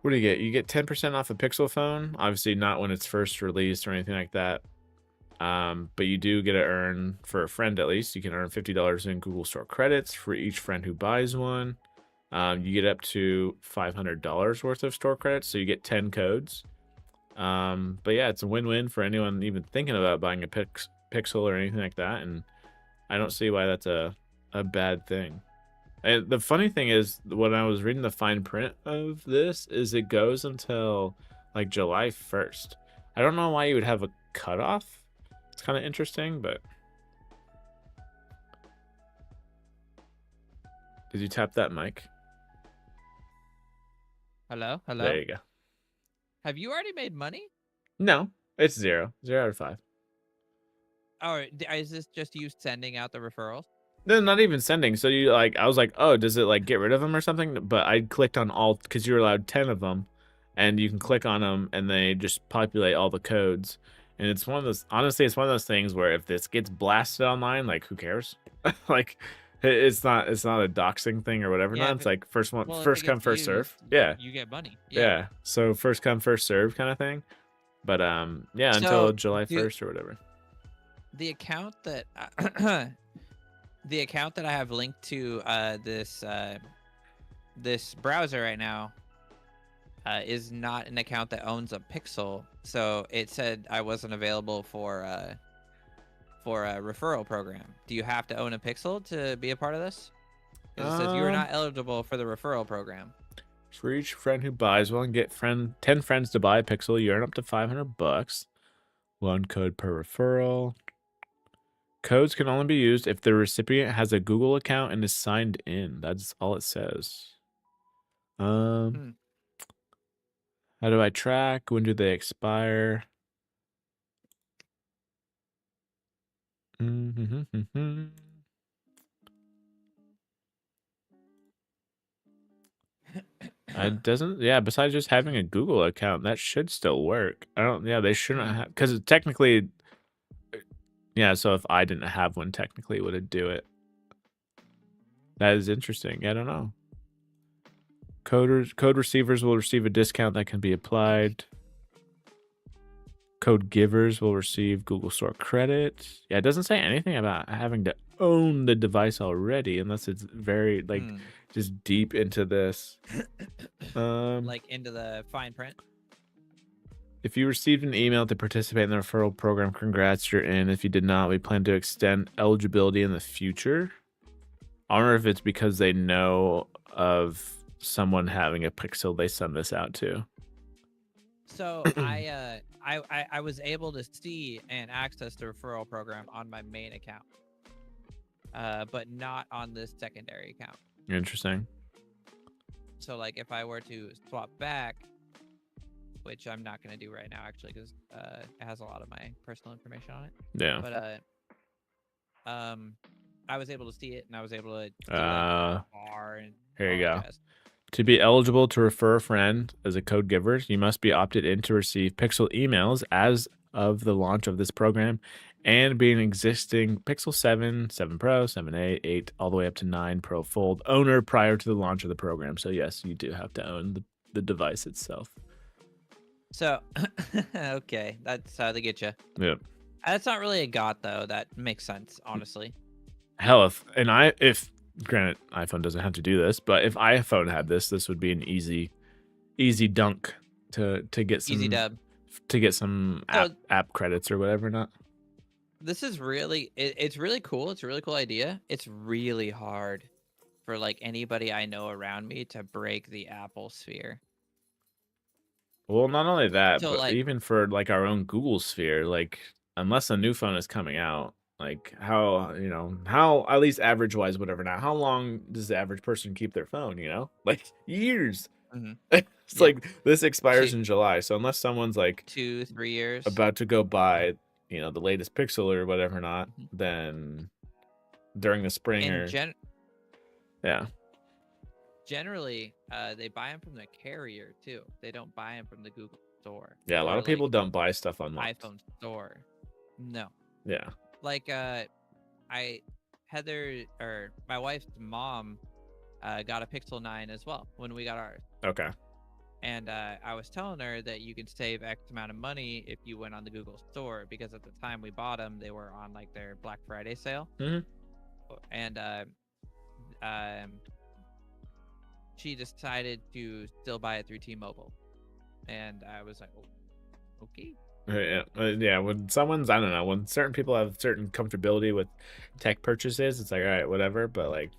Speaker 1: what do you get? You get 10% off a Pixel phone. Obviously not when it's first released or anything like that. But you do get to earn, for a friend at least, you can earn $50 in Google Store credits for each friend who buys one. You get up to $500 worth of store credits, so you get 10 codes. But yeah, it's a win-win for anyone even thinking about buying a Pixel or anything like that, and I don't see why that's a bad thing. And the funny thing is, when I was reading the fine print of this, is it goes until like July 1st. I don't know why you would have a cutoff. It's kind of interesting, but did you tap that mic?
Speaker 2: Hello?
Speaker 1: There you go.
Speaker 2: Have you already made money?
Speaker 1: No, it's 0 out of 5.
Speaker 2: Oh, is this just you sending out the referrals?
Speaker 1: No, not even sending. So you like, I was like, oh, does it like get rid of them or something? But I clicked on all, because you're allowed 10 of them, and you can click on them and they just populate all the codes. And it's one of those, honestly, it's one of those things where if this gets blasted online, like, who cares? Like, it's not a doxing thing or whatever. Yeah, it's like first come, first serve. Yeah.
Speaker 2: You get money.
Speaker 1: Yeah. So first come, first serve kind of thing. But yeah, until July 1st or whatever.
Speaker 2: The account that I have linked to this browser right now is not an account that owns a Pixel, so it said I wasn't available for a referral program. Do you have to own a Pixel to be a part of this? It says you are not eligible for the referral program.
Speaker 1: For each friend who buys one, get 10 friends to buy a Pixel. You earn up to $500. 1 code per referral. Codes can only be used if the recipient has a Google account and is signed in. That's all it says. How do I track? When do they expire? It doesn't, yeah, besides just having a Google account, that should still work. They shouldn't have, because technically, yeah, so if I didn't have one, technically would it do it? That is interesting. I don't know. Code receivers will receive a discount that can be applied. Code givers will receive Google Store credit. Yeah, it doesn't say anything about having to own the device already, unless it's very just deep into this.
Speaker 2: Like into the fine print.
Speaker 1: If you received an email to participate in the referral program, congrats, you're in. If you did not, we plan to extend eligibility in the future. I wonder if it's because they know of someone having a Pixel they send this out to.
Speaker 2: So I was able to see and access the referral program on my main account, but not on this secondary account.
Speaker 1: Interesting.
Speaker 2: So like if I were to swap back, which I'm not going to do right now actually, because it has a lot of my personal information on it.
Speaker 1: Yeah.
Speaker 2: But I was able to see it, and I was able to see like bar and
Speaker 1: here you go.
Speaker 2: jazz.
Speaker 1: To be eligible to refer a friend as a code giver, you must be opted in to receive Pixel emails as of the launch of this program and be an existing Pixel 7, 7 Pro, 7a, 8, all the way up to 9 Pro Fold owner prior to the launch of the program. So yes, you do have to own the device itself.
Speaker 2: So, okay, that's how they get you.
Speaker 1: Yep.
Speaker 2: That's not really a got though. That makes sense, honestly.
Speaker 1: Hell, if granted, iPhone doesn't have to do this, but if iPhone had this would be an easy dunk to get some
Speaker 2: easy dub
Speaker 1: to get some app credits or whatever. Not.
Speaker 2: This is really it's really cool. It's a really cool idea. It's really hard for like anybody I know around me to break the Apple sphere.
Speaker 1: Well, not only that,
Speaker 2: So,
Speaker 1: but
Speaker 2: like,
Speaker 1: even for like our own Google sphere, like unless a new phone is coming out, like how at least average wise, whatever. Now, how long does the average person keep their phone? Like years. It's like this expires in July, so unless someone's like
Speaker 2: 2-3 years
Speaker 1: about to go buy, the latest Pixel or whatever, not then during the spring
Speaker 2: Generally, they buy them from the carrier too. They don't buy them from the Google store.
Speaker 1: Yeah, a lot of people don't buy stuff on
Speaker 2: iPhone store. No.
Speaker 1: Yeah.
Speaker 2: Like Heather or my wife's mom got a Pixel 9 as well when we got ours.
Speaker 1: Okay.
Speaker 2: And I was telling her that you can save X amount of money if you went on the Google store, because at the time we bought them, they were on like their Black Friday sale. And she decided to still buy it through T-Mobile, and I was like, oh, okay.
Speaker 1: Yeah. When someone's, I don't know, when certain people have certain comfortability with tech purchases, it's like, all right, whatever. But like,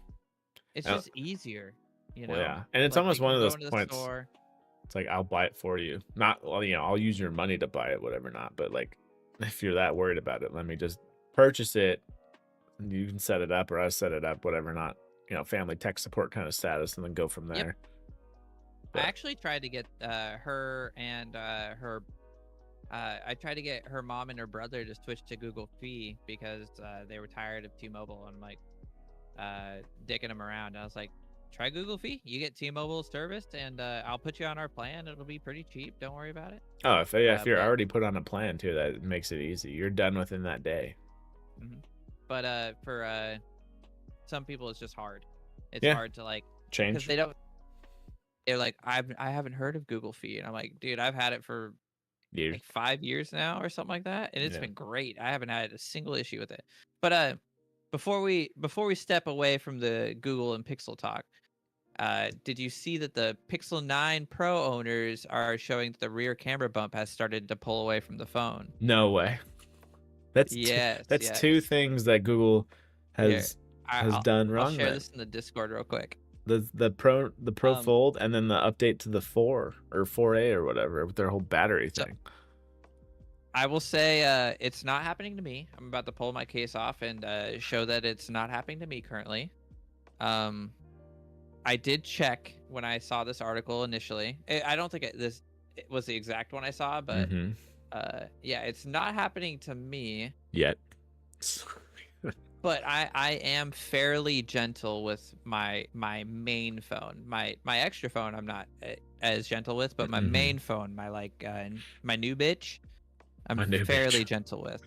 Speaker 2: it's just easier,
Speaker 1: Well, yeah, and it's
Speaker 2: like,
Speaker 1: almost one of those points.
Speaker 2: Store.
Speaker 1: It's like, I'll buy it for you. Not, well, I'll use your money to buy it, whatever. Not, but like, if you're that worried about it, let me just purchase it. And you can set it up, or I set it up, whatever. Not, family tech support kind of status, and then go from there.
Speaker 2: I actually tried to get her and her. I tried to get her mom and her brother to switch to Google Fi because they were tired of T-Mobile, and like dicking them around. I was like, try Google Fi. You get T-Mobile service, and I'll put you on our plan. It'll be pretty cheap. Don't worry about it.
Speaker 1: Oh, if you're already put on a plan too, that makes it easy. You're done within that day.
Speaker 2: But for some people, it's just hard. It's hard to like
Speaker 1: change
Speaker 2: because they don't. They're like, I haven't heard of Google Fi, and I'm like, dude, I've had it for like 5 years now or something like that, and it's been great. I haven't had a single issue with it. But before we step away from the Google and Pixel talk, did you see that the Pixel 9 Pro owners are showing that the rear camera bump has started to pull away from the phone?
Speaker 1: No way. That's two things that Google has done wrong.
Speaker 2: I'll share this in the Discord real quick.
Speaker 1: The Pro Fold, and then the update to the 4 or 4A or whatever with their whole battery thing.
Speaker 2: I will say it's not happening to me. I'm about to pull my case off and show that it's not happening to me currently. I did check when I saw this article initially. I don't think it was the exact one I saw, but yeah, it's not happening to me
Speaker 1: yet.
Speaker 2: But I am fairly gentle with my main phone. My extra phone I'm not as gentle with, but my main phone, my new bitch, I'm fairly gentle with.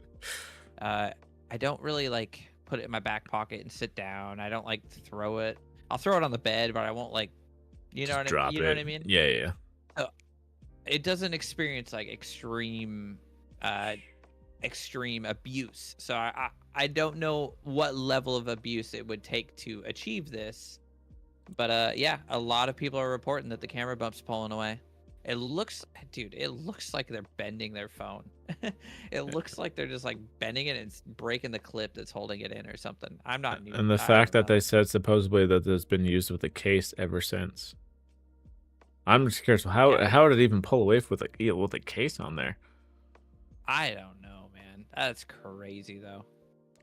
Speaker 2: I don't really like put it in my back pocket and sit down. I don't like to throw it. I'll throw it on the bed, but I won't like, you know what I mean?
Speaker 1: Yeah.
Speaker 2: So it doesn't experience like extreme abuse. So I don't know what level of abuse it would take to achieve this, but yeah, a lot of people are reporting that the camera bump's pulling away. It looks like they're bending their phone. It looks like they're just like bending it and breaking the clip that's holding it in or something. I'm not.
Speaker 1: And the fact that they said supposedly that it's been used with a case ever since. I'm just curious. How did it even pull away with a case on there?
Speaker 2: I don't know, man. That's crazy though.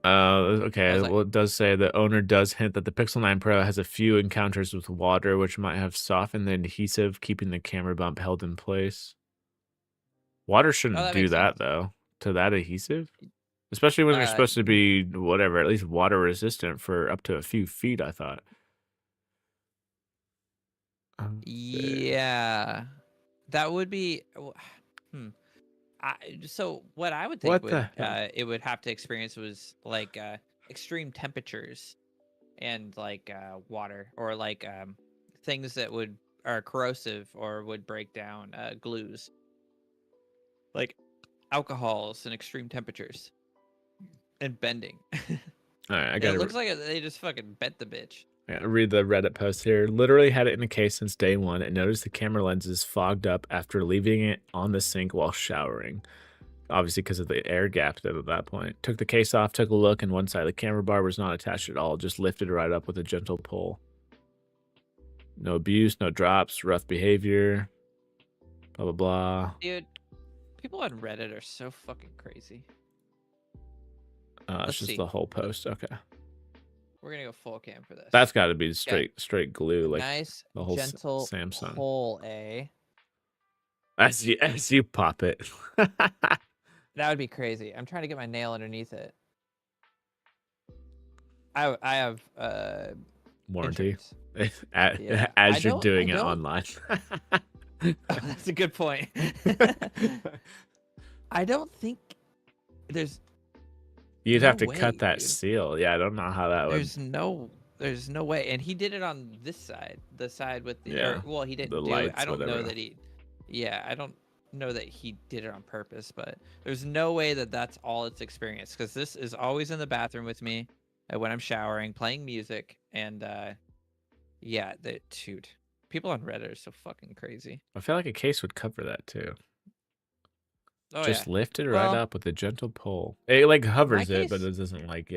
Speaker 1: Okay. Well, it does say the owner does hint that the Pixel 9 Pro has a few encounters with water, which might have softened the adhesive, keeping the camera bump held in place. Water shouldn't do that though to that adhesive, especially when they're supposed to be whatever, at least water resistant for up to a few feet. I thought.
Speaker 2: Yeah, that would be. So what I would think it would have to experience was like extreme temperatures and like water or like things that are corrosive or would break down glues, like alcohols and extreme temperatures and bending.
Speaker 1: All right, I got
Speaker 2: it looks like they just fucking bent the bitch.
Speaker 1: I read the Reddit post here. Literally had it in a case since day one and noticed the camera lenses fogged up after leaving it on the sink while showering. Obviously because of the air gap at that point. Took the case off, took a look, and one side of the camera bar was not attached at all. Just lifted right up with a gentle pull. No abuse, no drops, rough behavior, blah, blah, blah.
Speaker 2: Dude, people on Reddit are so fucking crazy.
Speaker 1: It's just the whole post. Okay.
Speaker 2: We're gonna go full cam for this.
Speaker 1: That's got to be straight glue, like
Speaker 2: nice,
Speaker 1: the whole
Speaker 2: gentle
Speaker 1: Samsung.
Speaker 2: pull, eh?
Speaker 1: As you pop it.
Speaker 2: That would be crazy. I'm trying to get my nail underneath it. I have
Speaker 1: warranty as you're doing it online.
Speaker 2: That's a good point. I don't think there's.
Speaker 1: You'd have to cut that seal. Yeah, I don't know how that would.
Speaker 2: There's no way. And he did it on this side, the side with the. Well, he didn't do it. I don't know that he. Yeah, I don't know that he did it on purpose, but there's no way that that's all it's experienced, because this is always in the bathroom with me when I'm showering, playing music, and yeah, dude, people on Reddit are so fucking crazy.
Speaker 1: I feel like a case would cover that too. Just lift it right up with a gentle pull. It like hovers it, but it doesn't like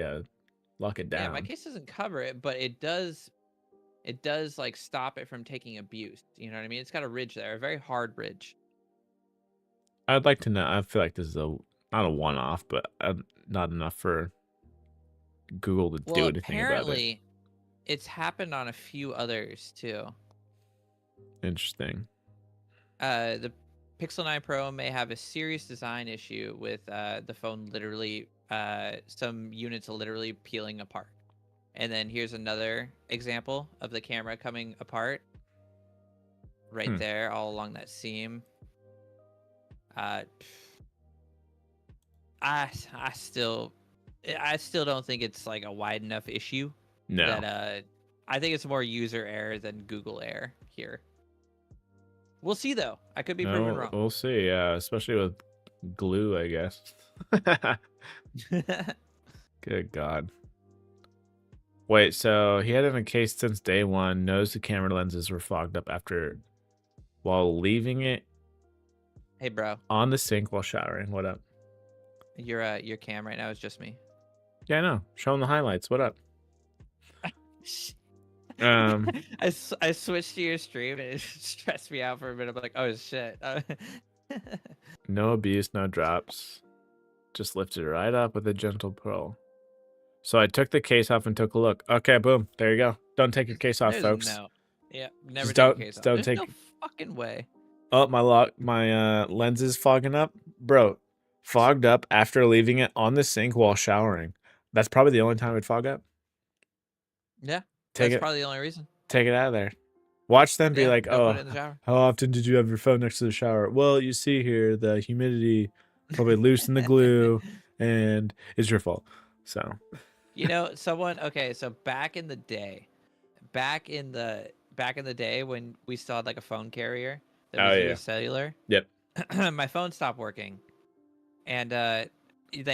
Speaker 1: lock it down.
Speaker 2: Yeah, my case doesn't cover it, but it does like stop it from taking abuse. You know what I mean? It's got a ridge there, a very hard ridge.
Speaker 1: I'd like to know. I feel like this is not a one-off, but not enough for Google to do anything about it.
Speaker 2: Apparently, it's happened on a few others too.
Speaker 1: Interesting.
Speaker 2: The Pixel 9 Pro may have a serious design issue with the phone literally, some units literally peeling apart. And then here's another example of the camera coming apart. Right there, all along that seam. I still don't think it's like a wide enough issue.
Speaker 1: No.
Speaker 2: That I think it's more user error than Google error here. We'll see though. I could be proven wrong.
Speaker 1: We'll see. Yeah, especially with glue, I guess. Good God. Wait, so he had it in a case since day one. Knows the camera lenses were fogged up while leaving it.
Speaker 2: Hey, bro.
Speaker 1: On the sink while showering. What up?
Speaker 2: Your cam right now is just me.
Speaker 1: Yeah, I know. Show them the highlights. What up?
Speaker 2: I switched to your stream and it stressed me out for a minute. I'm like, oh shit.
Speaker 1: No abuse, no drops. Just lifted it right up with a gentle pull. So I took the case off and took a look. Okay, boom. There you go. Don't take your case off, folks.
Speaker 2: No. Yeah, never take your case off. There's no fucking way.
Speaker 1: Oh, my lens is fogging up. Bro, fogged up after leaving it on the sink while showering. That's probably the only time it'd fog up.
Speaker 2: Yeah. That's probably the only reason.
Speaker 1: Take it out of there. Watch them be like, oh, how often did you have your phone next to the shower? Well, you see here, the humidity probably loosened the glue, and it's your fault. So,
Speaker 2: you know, so back in the day when we still had like a phone carrier that was cellular.
Speaker 1: Yep.
Speaker 2: My phone stopped working, and they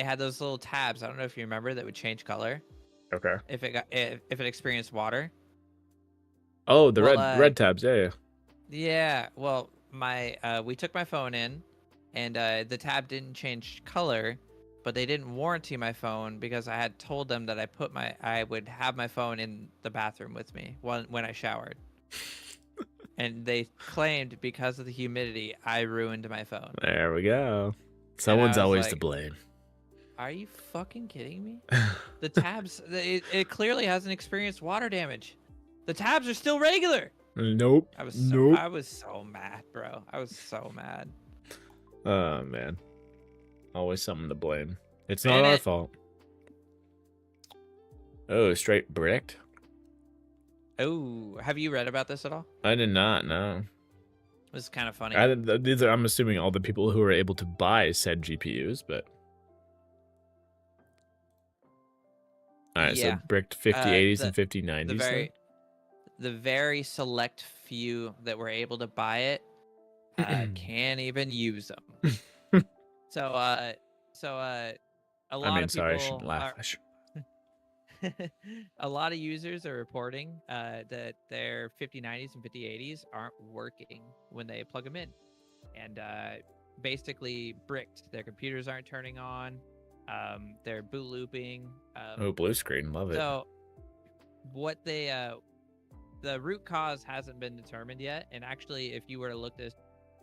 Speaker 2: had those little tabs. I don't know if you remember, that would change color.
Speaker 1: Okay.
Speaker 2: If it experienced water.
Speaker 1: Oh, the red tabs. Yeah.
Speaker 2: Yeah. Well, we took my phone in, and the tab didn't change color, but they didn't warranty my phone because I had told them that I would have my phone in the bathroom with me when I showered. And they claimed because of the humidity, I ruined my phone.
Speaker 1: There we go. Someone's always to blame.
Speaker 2: Are you fucking kidding me? The tabs, it clearly hasn't experienced water damage. The tabs are still regular.
Speaker 1: Nope.
Speaker 2: I was so mad, bro. I was so mad.
Speaker 1: Oh man. Always something to blame. It's not our fault. Oh, straight bricked?
Speaker 2: Oh, have you read about this at all?
Speaker 1: I did not, no.
Speaker 2: It was kind of funny.
Speaker 1: I'm assuming all the people who are able to buy said GPUs, but... Alright,
Speaker 2: yeah.
Speaker 1: so bricked 5080s and 5090s.
Speaker 2: The very select few that were able to buy it can't even use them. So a lot of people
Speaker 1: sorry, I shouldn't laugh.
Speaker 2: A lot of users are reporting that their 5090s and 5080s aren't working when they plug them in, and basically bricked. Their computers aren't turning on. They're boot looping.
Speaker 1: Oh, blue screen, love it.
Speaker 2: So what the root cause hasn't been determined yet, and actually, if you were to look this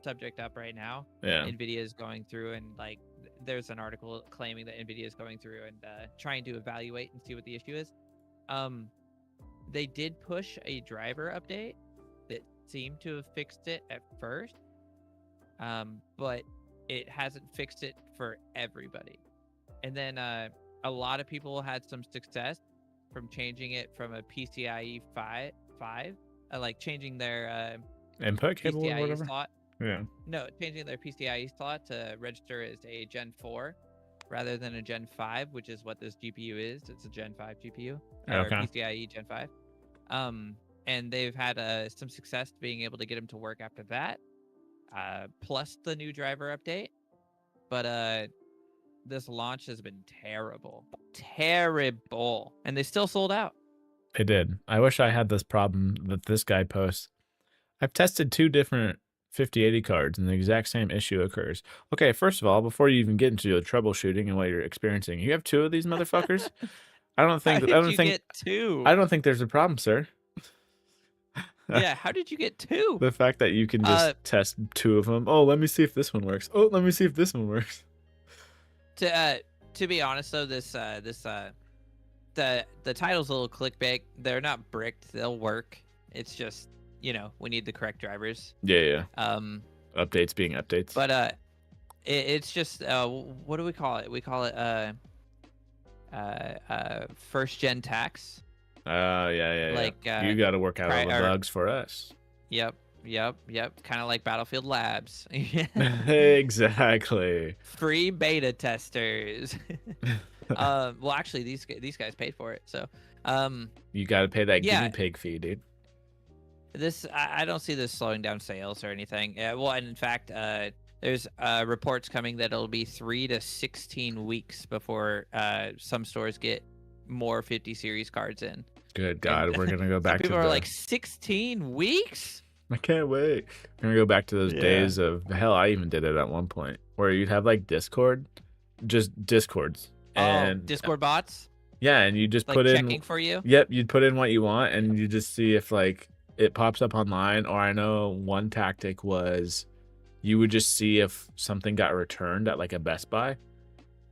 Speaker 2: subject up right now, Nvidia is going through and like there's an article claiming that Nvidia is going through and trying to evaluate and see what the issue is. They did push a driver update that seemed to have fixed it at first, but it hasn't fixed it for everybody. And then a lot of people had some success from changing it from a PCIe 5, like changing their
Speaker 1: input cable
Speaker 2: PCIe
Speaker 1: or whatever.
Speaker 2: Slot.
Speaker 1: Yeah.
Speaker 2: No, changing their PCIe slot to register as a Gen 4 rather than a Gen 5, which is what this GPU is. It's a Gen 5 GPU.
Speaker 1: Okay.
Speaker 2: Or PCIe Gen 5. And they've had some success being able to get them to work after that, plus the new driver update. But this launch has been terrible. Terrible. And they still sold out.
Speaker 1: They did. I wish I had this problem that this guy posts. I've tested 2 different 5080 cards and the exact same issue occurs. Okay, first of all, before you even get into the troubleshooting and what you're experiencing, you have 2 of these motherfuckers? I don't think
Speaker 2: get 2?
Speaker 1: I don't think there's a problem, sir.
Speaker 2: Yeah, how did you get 2?
Speaker 1: The fact that you can just test 2 of them. Oh, let me see if this one works. Oh, let me see if this one works.
Speaker 2: To be honest though, the title's a little clickbait. They're not bricked. They'll work. It's just, you know, we need the correct drivers.
Speaker 1: Yeah. Updates being updates.
Speaker 2: But it's just what do we call it? We call it first gen tax.
Speaker 1: Yeah.
Speaker 2: Like
Speaker 1: you got to work out all the bugs for us.
Speaker 2: Yep. Kind of like Battlefield Labs.
Speaker 1: Exactly.
Speaker 2: Free beta testers. Well, actually, these guys paid for it, so
Speaker 1: you got to pay that guinea pig fee, dude.
Speaker 2: I don't see this slowing down sales or anything. Well, and in fact, there's reports coming that it'll be 3 to 16 weeks before some stores get more 50 series cards in.
Speaker 1: Good God, we're gonna go back to
Speaker 2: people are like 16 weeks.
Speaker 1: I can't wait. We're gonna go back to those days of hell. I even did it at one point where you'd have like Discord, just Discords and
Speaker 2: Discord bots.
Speaker 1: Yeah, and you just
Speaker 2: like
Speaker 1: put in
Speaker 2: checking for you.
Speaker 1: Yep, you'd put in what you want, and you just see if like it pops up online. Or I know one tactic was you would just see if something got returned at like a Best Buy,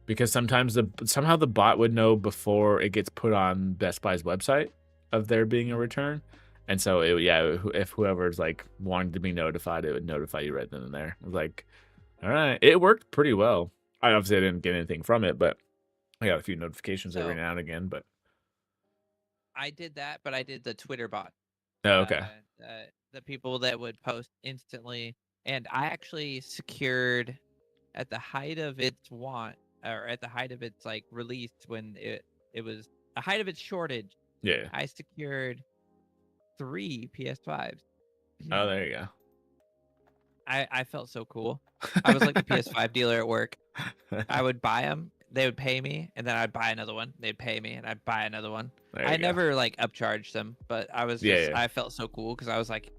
Speaker 1: because sometimes somehow the bot would know before it gets put on Best Buy's website of there being a return. And so, if whoever's like wanted to be notified, it would notify you right then and there. I was like, all right, it worked pretty well. I obviously didn't get anything from it, but I got a few notifications every now and again. But
Speaker 2: I did that, but I did the Twitter bot.
Speaker 1: Oh, okay.
Speaker 2: The people that would post instantly, and I actually secured at the height of its at the height of its like release when it was the height of its shortage.
Speaker 1: Yeah,
Speaker 2: I secured 3 PS5s.
Speaker 1: Oh, there you go.
Speaker 2: I felt so cool. I was like the PS5 dealer at work. I would buy them, they would pay me, and then I'd buy another one. They'd pay me, and I'd buy another one. I never like upcharged them, but I was just I felt so cool because I was like,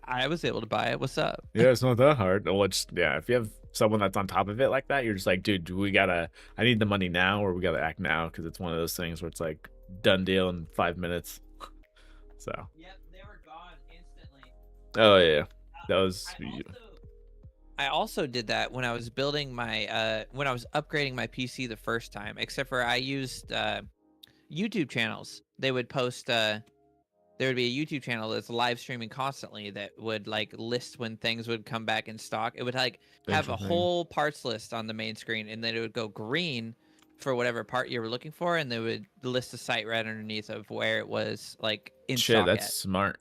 Speaker 2: I was able to buy it. What's up?
Speaker 1: Yeah, it's not that hard. Well, if you have someone that's on top of it like that, you're just like, dude, I need the money now, or we gotta act now, because it's one of those things where it's like done deal in 5 minutes. So.
Speaker 2: Yep, they were gone instantly.
Speaker 1: Oh yeah, that was.
Speaker 2: I also did that when I was building my when I was upgrading my PC the first time. Except for I used YouTube channels. They would post. There would be a YouTube channel that's live streaming constantly that would like list when things would come back in stock. It would like have a whole parts list on the main screen, and then it would go green for whatever part you were looking for, and they would list the site right underneath of where it was like in stock.
Speaker 1: That's smart.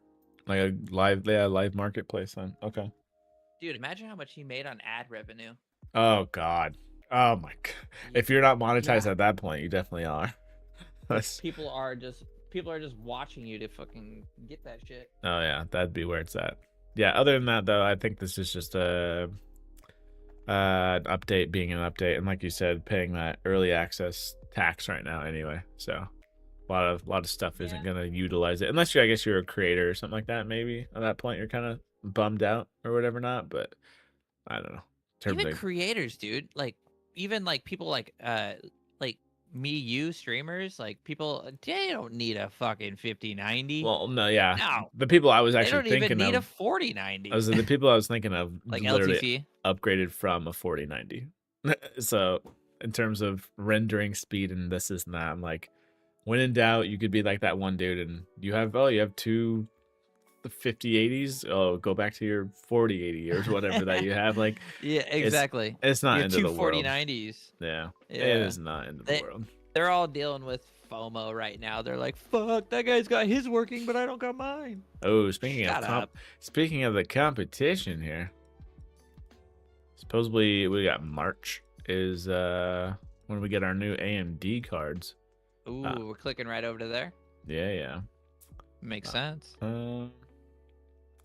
Speaker 1: Like a live marketplace then. Okay.
Speaker 2: Dude, imagine how much he made on ad revenue.
Speaker 1: Oh God. Oh my God. If you're not monetized at that point, you definitely are.
Speaker 2: People are just watching you to fucking get that shit.
Speaker 1: Oh yeah, that'd be where it's at. Yeah. Other than that, though, I think this is just an update being an update, and like you said, paying that early access tax right now anyway. So a lot of stuff isn't gonna utilize it unless I guess you're a creator or something like that. Maybe at that point you're kind of bummed out or whatever. Not, but I don't know.
Speaker 2: Even creators, dude. Like even like people like me, you streamers, like people, they don't need a fucking 5090.
Speaker 1: Well, no, yeah. No. The people I was actually thinking of.
Speaker 2: They don't even need a 4090.
Speaker 1: The people I was thinking of
Speaker 2: like
Speaker 1: literally
Speaker 2: LTC
Speaker 1: upgraded from a 4090. So in terms of rendering speed and this and that, I'm like, when in doubt, you could be like that one dude and you have two 5080s. Oh, go back to your 4080 or whatever that you have. Like,
Speaker 2: yeah, exactly.
Speaker 1: It's not into the world.
Speaker 2: 4090s.
Speaker 1: Yeah, it is not into the world.
Speaker 2: They're all dealing with FOMO right now. They're like, fuck, that guy's got his working, but I don't got mine.
Speaker 1: Oh, speaking of the competition here, supposedly we got March is when we get our new AMD cards.
Speaker 2: Ooh, we're clicking right over to there.
Speaker 1: Yeah.
Speaker 2: Makes sense.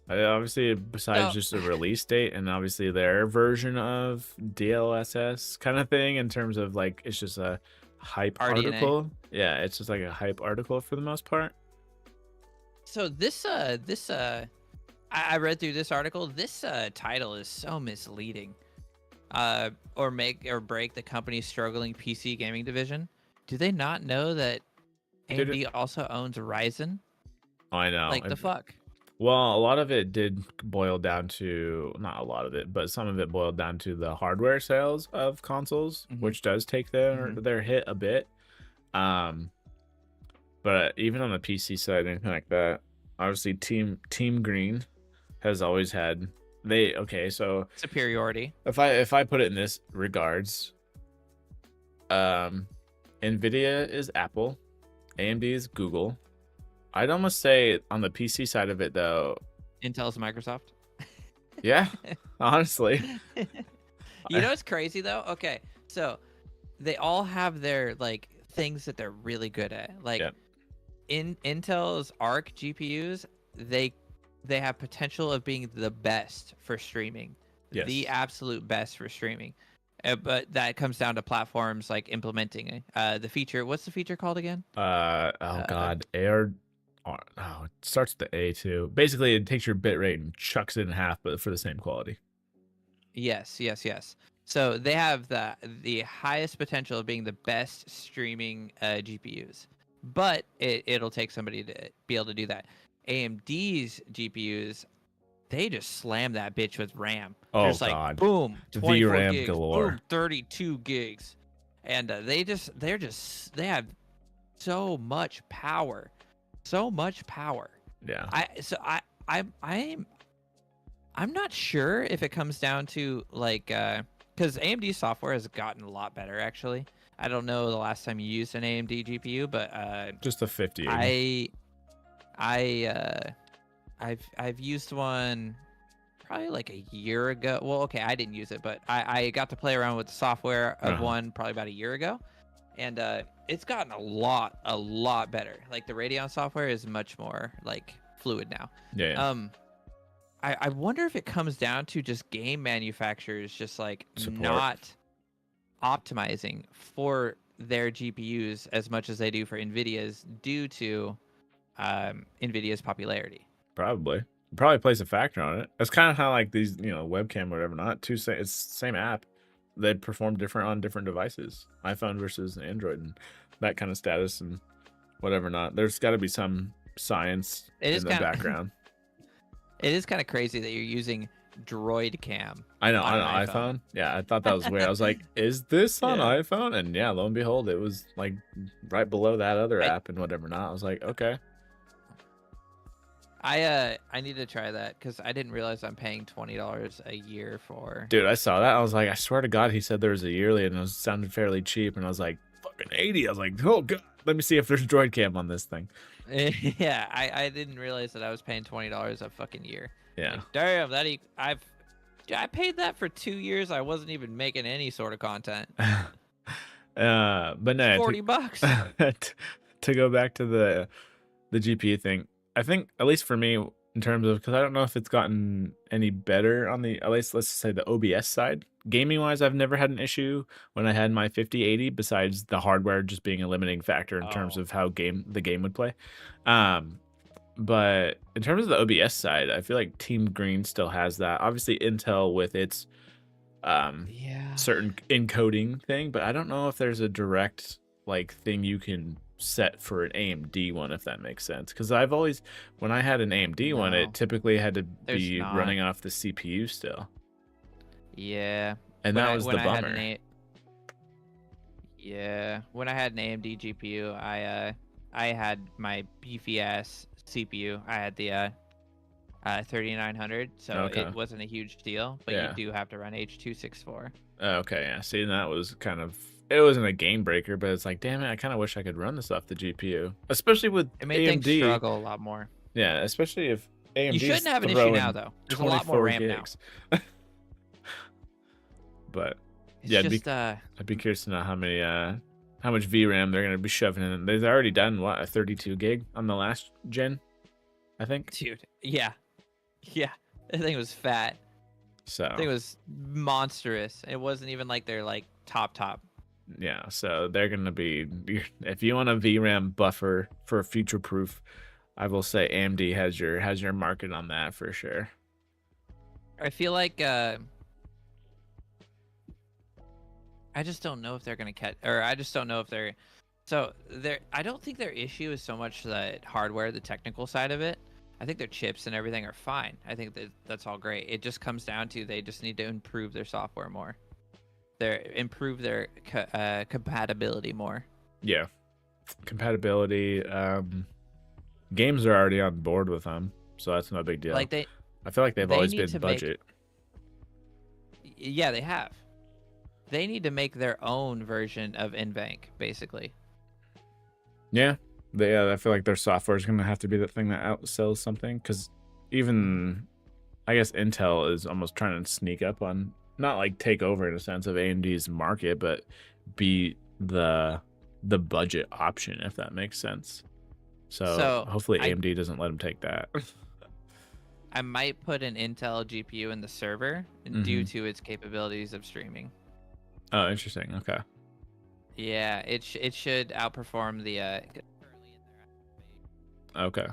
Speaker 1: Obviously, besides just a release date and obviously their version of DLSS kind of thing in terms of like it's just a hype article. Yeah, it's just like a hype article for the most part.
Speaker 2: So I read through this article. This title is so misleading. Or make or break the company's struggling PC gaming division. Do they not know that AMD also owns Ryzen?
Speaker 1: I know.
Speaker 2: Like the fuck.
Speaker 1: Well, a lot of it did boil down to, not a lot of it, but some of it boiled down to the hardware sales of consoles, which does take their hit a bit. But even on the PC side, anything like that, obviously Team Green has always had so
Speaker 2: superiority.
Speaker 1: If I put it in this regards, Nvidia is Apple, AMD is Google. I'd almost say on the PC side of it, though,
Speaker 2: Intel's Microsoft.
Speaker 1: Yeah, honestly.
Speaker 2: You know what's crazy though? Okay, so they all have their like things that they're really good at. Like in Intel's Arc GPUs, they have potential of being the best for streaming. Yes. The absolute best for streaming. But that comes down to platforms like implementing the feature. What's the feature called again?
Speaker 1: It starts with the A too. Basically, it takes your bit rate and chucks it in half, but for the same quality.
Speaker 2: Yes. So they have the highest potential of being the best streaming GPUs, but it'll take somebody to be able to do that. AMD's GPUs, they just slam that bitch with RAM.
Speaker 1: Oh,
Speaker 2: There's like,
Speaker 1: God.
Speaker 2: Boom, 24
Speaker 1: VRAM
Speaker 2: gigs,
Speaker 1: galore.
Speaker 2: boom, 32 gigs, and they have so much power.
Speaker 1: Yeah.
Speaker 2: I'm not sure if it comes down to like because AMD software has gotten a lot better actually. I don't know the last time you used an AMD GPU, but
Speaker 1: just a 50.
Speaker 2: I've used one probably like a year ago. Well, okay, I didn't use it, but I got to play around with the software of one probably about a year ago. And it's gotten a lot better. Like the Radeon software is much more like fluid now.
Speaker 1: Yeah.
Speaker 2: I wonder if it comes down to just game manufacturers just like not optimizing for their GPUs as much as they do for Nvidia's due to Nvidia's popularity.
Speaker 1: Probably plays a factor on it. It's kind of how like these, webcam or whatever, it's the same app. They perform different on different devices, iPhone versus Android, and that kind of status and whatever not. There's got to be some science in the background.
Speaker 2: It is kind of crazy that you're using Droid Cam.
Speaker 1: I know,
Speaker 2: on
Speaker 1: on
Speaker 2: an
Speaker 1: an
Speaker 2: iPhone.
Speaker 1: iPhone. Yeah, I thought that was weird. I was like, is this on
Speaker 2: Yeah.
Speaker 1: iPhone? And yeah, lo and behold, it was like right below that other
Speaker 2: I
Speaker 1: app and whatever not. I was like, okay.
Speaker 2: I need to try that because I didn't realize I'm paying $20 a year for.
Speaker 1: Dude, I saw that. I was like, I swear to God, he said there was a yearly and it sounded fairly cheap. And I was like, fucking 80. I was like, oh God, let me see if there's Droid Cam on this thing.
Speaker 2: Yeah, I didn't realize that I was paying $20 a fucking year.
Speaker 1: Yeah.
Speaker 2: Like, damn, I paid that for 2 years. I wasn't even making any sort of content.
Speaker 1: But no,
Speaker 2: $40.
Speaker 1: To go back to the GPU thing, I think at least for me, in terms of, because I don't know if it's gotten any better on the, at least let's say the OBS side. Gaming wise, I've never had an issue when I had my 5080, besides the hardware just being a limiting factor in terms of how the game would play. But in terms of the OBS side, I feel like Team Green still has that. Obviously, Intel with its certain encoding thing, but I don't know if there's a direct like thing you can set for an AMD one, if that makes sense. Because I've always, when I had an AMD one, it typically had to be running off the CPU still.
Speaker 2: Yeah,
Speaker 1: and that was the bummer.
Speaker 2: When I had an AMD GPU, I had my beefy ass CPU. I had the 3900, so it wasn't a huge deal, but you do have to run H.264.
Speaker 1: Okay, yeah. See, that was kind of, it wasn't a game breaker, but it's like, damn it, I kind of wish I could run this off the GPU, especially with
Speaker 2: it made
Speaker 1: AMD.
Speaker 2: Things struggle a lot more.
Speaker 1: Yeah, especially if AMD.
Speaker 2: You shouldn't have an issue now, though. There's a lot more RAM gigs.
Speaker 1: Now. But
Speaker 2: it's
Speaker 1: yeah,
Speaker 2: just,
Speaker 1: I'd be curious to know how much VRAM they're gonna be shoving in. They've already done what, a 32 gig on the last gen, I think.
Speaker 2: Dude, yeah, that thing was fat.
Speaker 1: So
Speaker 2: that thing was monstrous. It wasn't even like they're like top.
Speaker 1: Yeah, so they're gonna be, if you want a VRAM buffer for future proof, I will say AMD has your market on that for sure.
Speaker 2: I feel like I just don't know if they're gonna catch, or I just don't know if they're. So I don't think their issue is so much the hardware, the technical side of it. I think their chips and everything are fine. I think that's all great. It just comes down to they just need to improve their software more. Improve their compatibility more.
Speaker 1: Yeah, compatibility. Games are already on board with them, so that's no big deal.
Speaker 2: Like
Speaker 1: I feel like they've always been budget.
Speaker 2: Yeah, they have. They need to make their own version of NVENC, basically.
Speaker 1: Yeah, I feel like their software is gonna have to be the thing that outsells something, because even I guess Intel is almost trying to sneak up on, not like take over in a sense of AMD's market, but be the budget option, if that makes sense. So hopefully AMD doesn't let them take that.
Speaker 2: I might put an Intel GPU in the server due to its capabilities of streaming.
Speaker 1: Oh, interesting. Okay.
Speaker 2: Yeah, it should outperform the
Speaker 1: okay.
Speaker 2: It should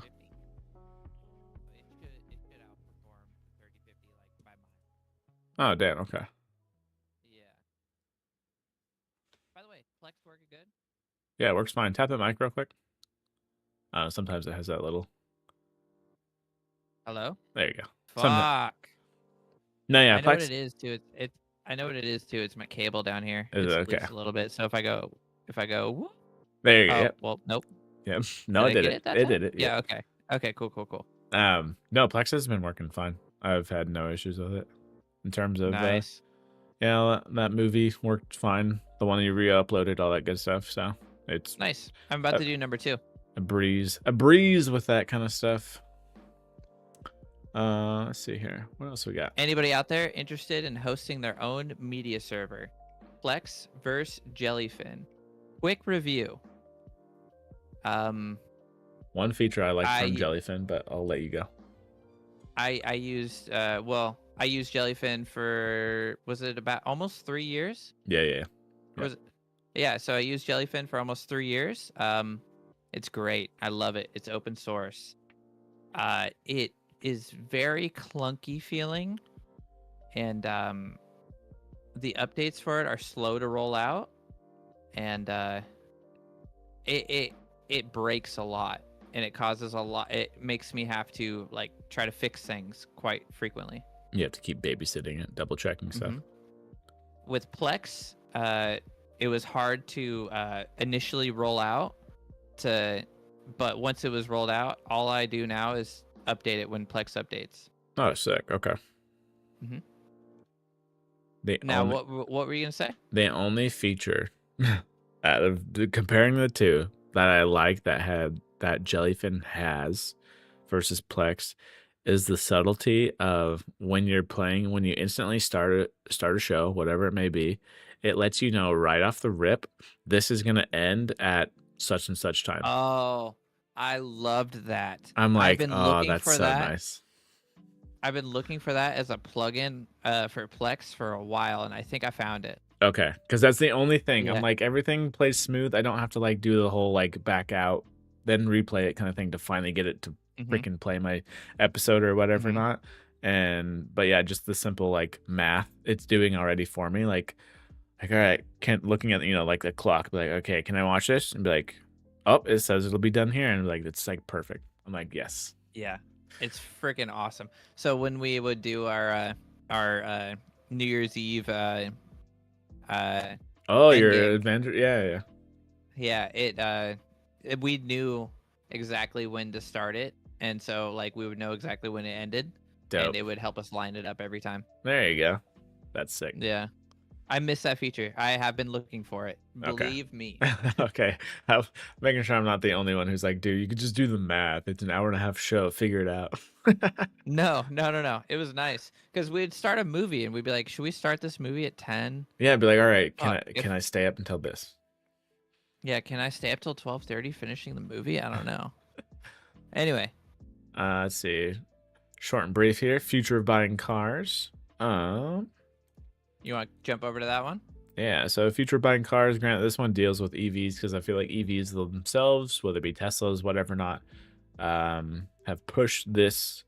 Speaker 2: outperform the 3050 like by mile.
Speaker 1: Oh, damn. Okay.
Speaker 2: Yeah. By the way, Plex working good?
Speaker 1: Yeah, it works fine. Tap the mic real quick. Sometimes it has that little.
Speaker 2: Hello?
Speaker 1: There you go.
Speaker 2: Fuck.
Speaker 1: No, yeah.
Speaker 2: I know what it is too. I know what it is too. It's my cable down here.
Speaker 1: Is
Speaker 2: it's
Speaker 1: it okay?
Speaker 2: A little bit. So if I go, whoop,
Speaker 1: there you go. Yep.
Speaker 2: Well, nope.
Speaker 1: Yep. No, it did it. It did it.
Speaker 2: Yeah. Okay. Okay. Cool.
Speaker 1: No, Plex has been working fine. I've had no issues with it in terms of.
Speaker 2: Nice.
Speaker 1: That movie worked fine. The one you re-uploaded, all that good stuff. So it's
Speaker 2: nice. I'm about to do number 2.
Speaker 1: A breeze with that kind of stuff. Let's see here. What else we got?
Speaker 2: Anybody out there interested in hosting their own media server? Plex versus Jellyfin. Quick review.
Speaker 1: One feature I like from Jellyfin, but I'll let you go.
Speaker 2: I used I used Jellyfin for, was it about almost 3 years?
Speaker 1: Yeah.
Speaker 2: Yeah, so I used Jellyfin for almost 3 years. It's great. I love it. It's open source. It is very clunky feeling, and the updates for it are slow to roll out, and it breaks a lot. and it causes a lot. It makes me have to like try to fix things quite frequently.
Speaker 1: You have to keep babysitting it, double checking stuff.
Speaker 2: With Plex, it was hard to initially roll out but once it was rolled out, all I do now is update it when Plex updates.
Speaker 1: Oh, sick. Okay.
Speaker 2: What were you gonna say?
Speaker 1: The only feature out of comparing the two that I like that Jellyfin has versus Plex is the subtlety of when you're playing, when you instantly start a show, whatever it may be, it lets you know right off the rip, this is gonna end at such and such time.
Speaker 2: Oh, I loved that.
Speaker 1: I'm like, oh, that's so nice.
Speaker 2: I've been looking for that as a plugin for Plex for a while, and I think I found it.
Speaker 1: Okay, because that's the only thing. Yeah. I'm like, everything plays smooth. I don't have to like do the whole like back out, then replay it kind of thing to finally get it to freaking play my episode or whatever not. But yeah, just the simple like math it's doing already for me. Like all right, looking at like the clock, be like, okay, can I watch this? And be like, oh, it says it'll be done here, and like it's like perfect. I'm like, yes.
Speaker 2: Yeah, it's freaking awesome. So when we would do our New Year's Eve your
Speaker 1: adventure,
Speaker 2: yeah, we knew exactly when to start it, and so like we would know exactly when it ended. Dope. And it would help us line it up every time.
Speaker 1: There you go. That's sick.
Speaker 2: Yeah. I miss that feature. I have been looking for it. Believe me.
Speaker 1: Okay. I'm making sure I'm not the only one who's like, dude, you could just do the math. It's an hour and a half show. Figure it out.
Speaker 2: No. It was nice. Because we'd start a movie and we'd be like, should we start this movie at 10?
Speaker 1: Yeah, I'd be like, all right, can I stay up until this?
Speaker 2: Yeah, can I stay up till 12:30 finishing the movie? I don't know. Anyway.
Speaker 1: Let's see. Short and brief here. Future of buying cars.
Speaker 2: You want to jump over to that one?
Speaker 1: Yeah, so future of buying cars. Granted, this one deals with EVs because I feel like EVs themselves, whether it be Teslas, whatever not, have pushed this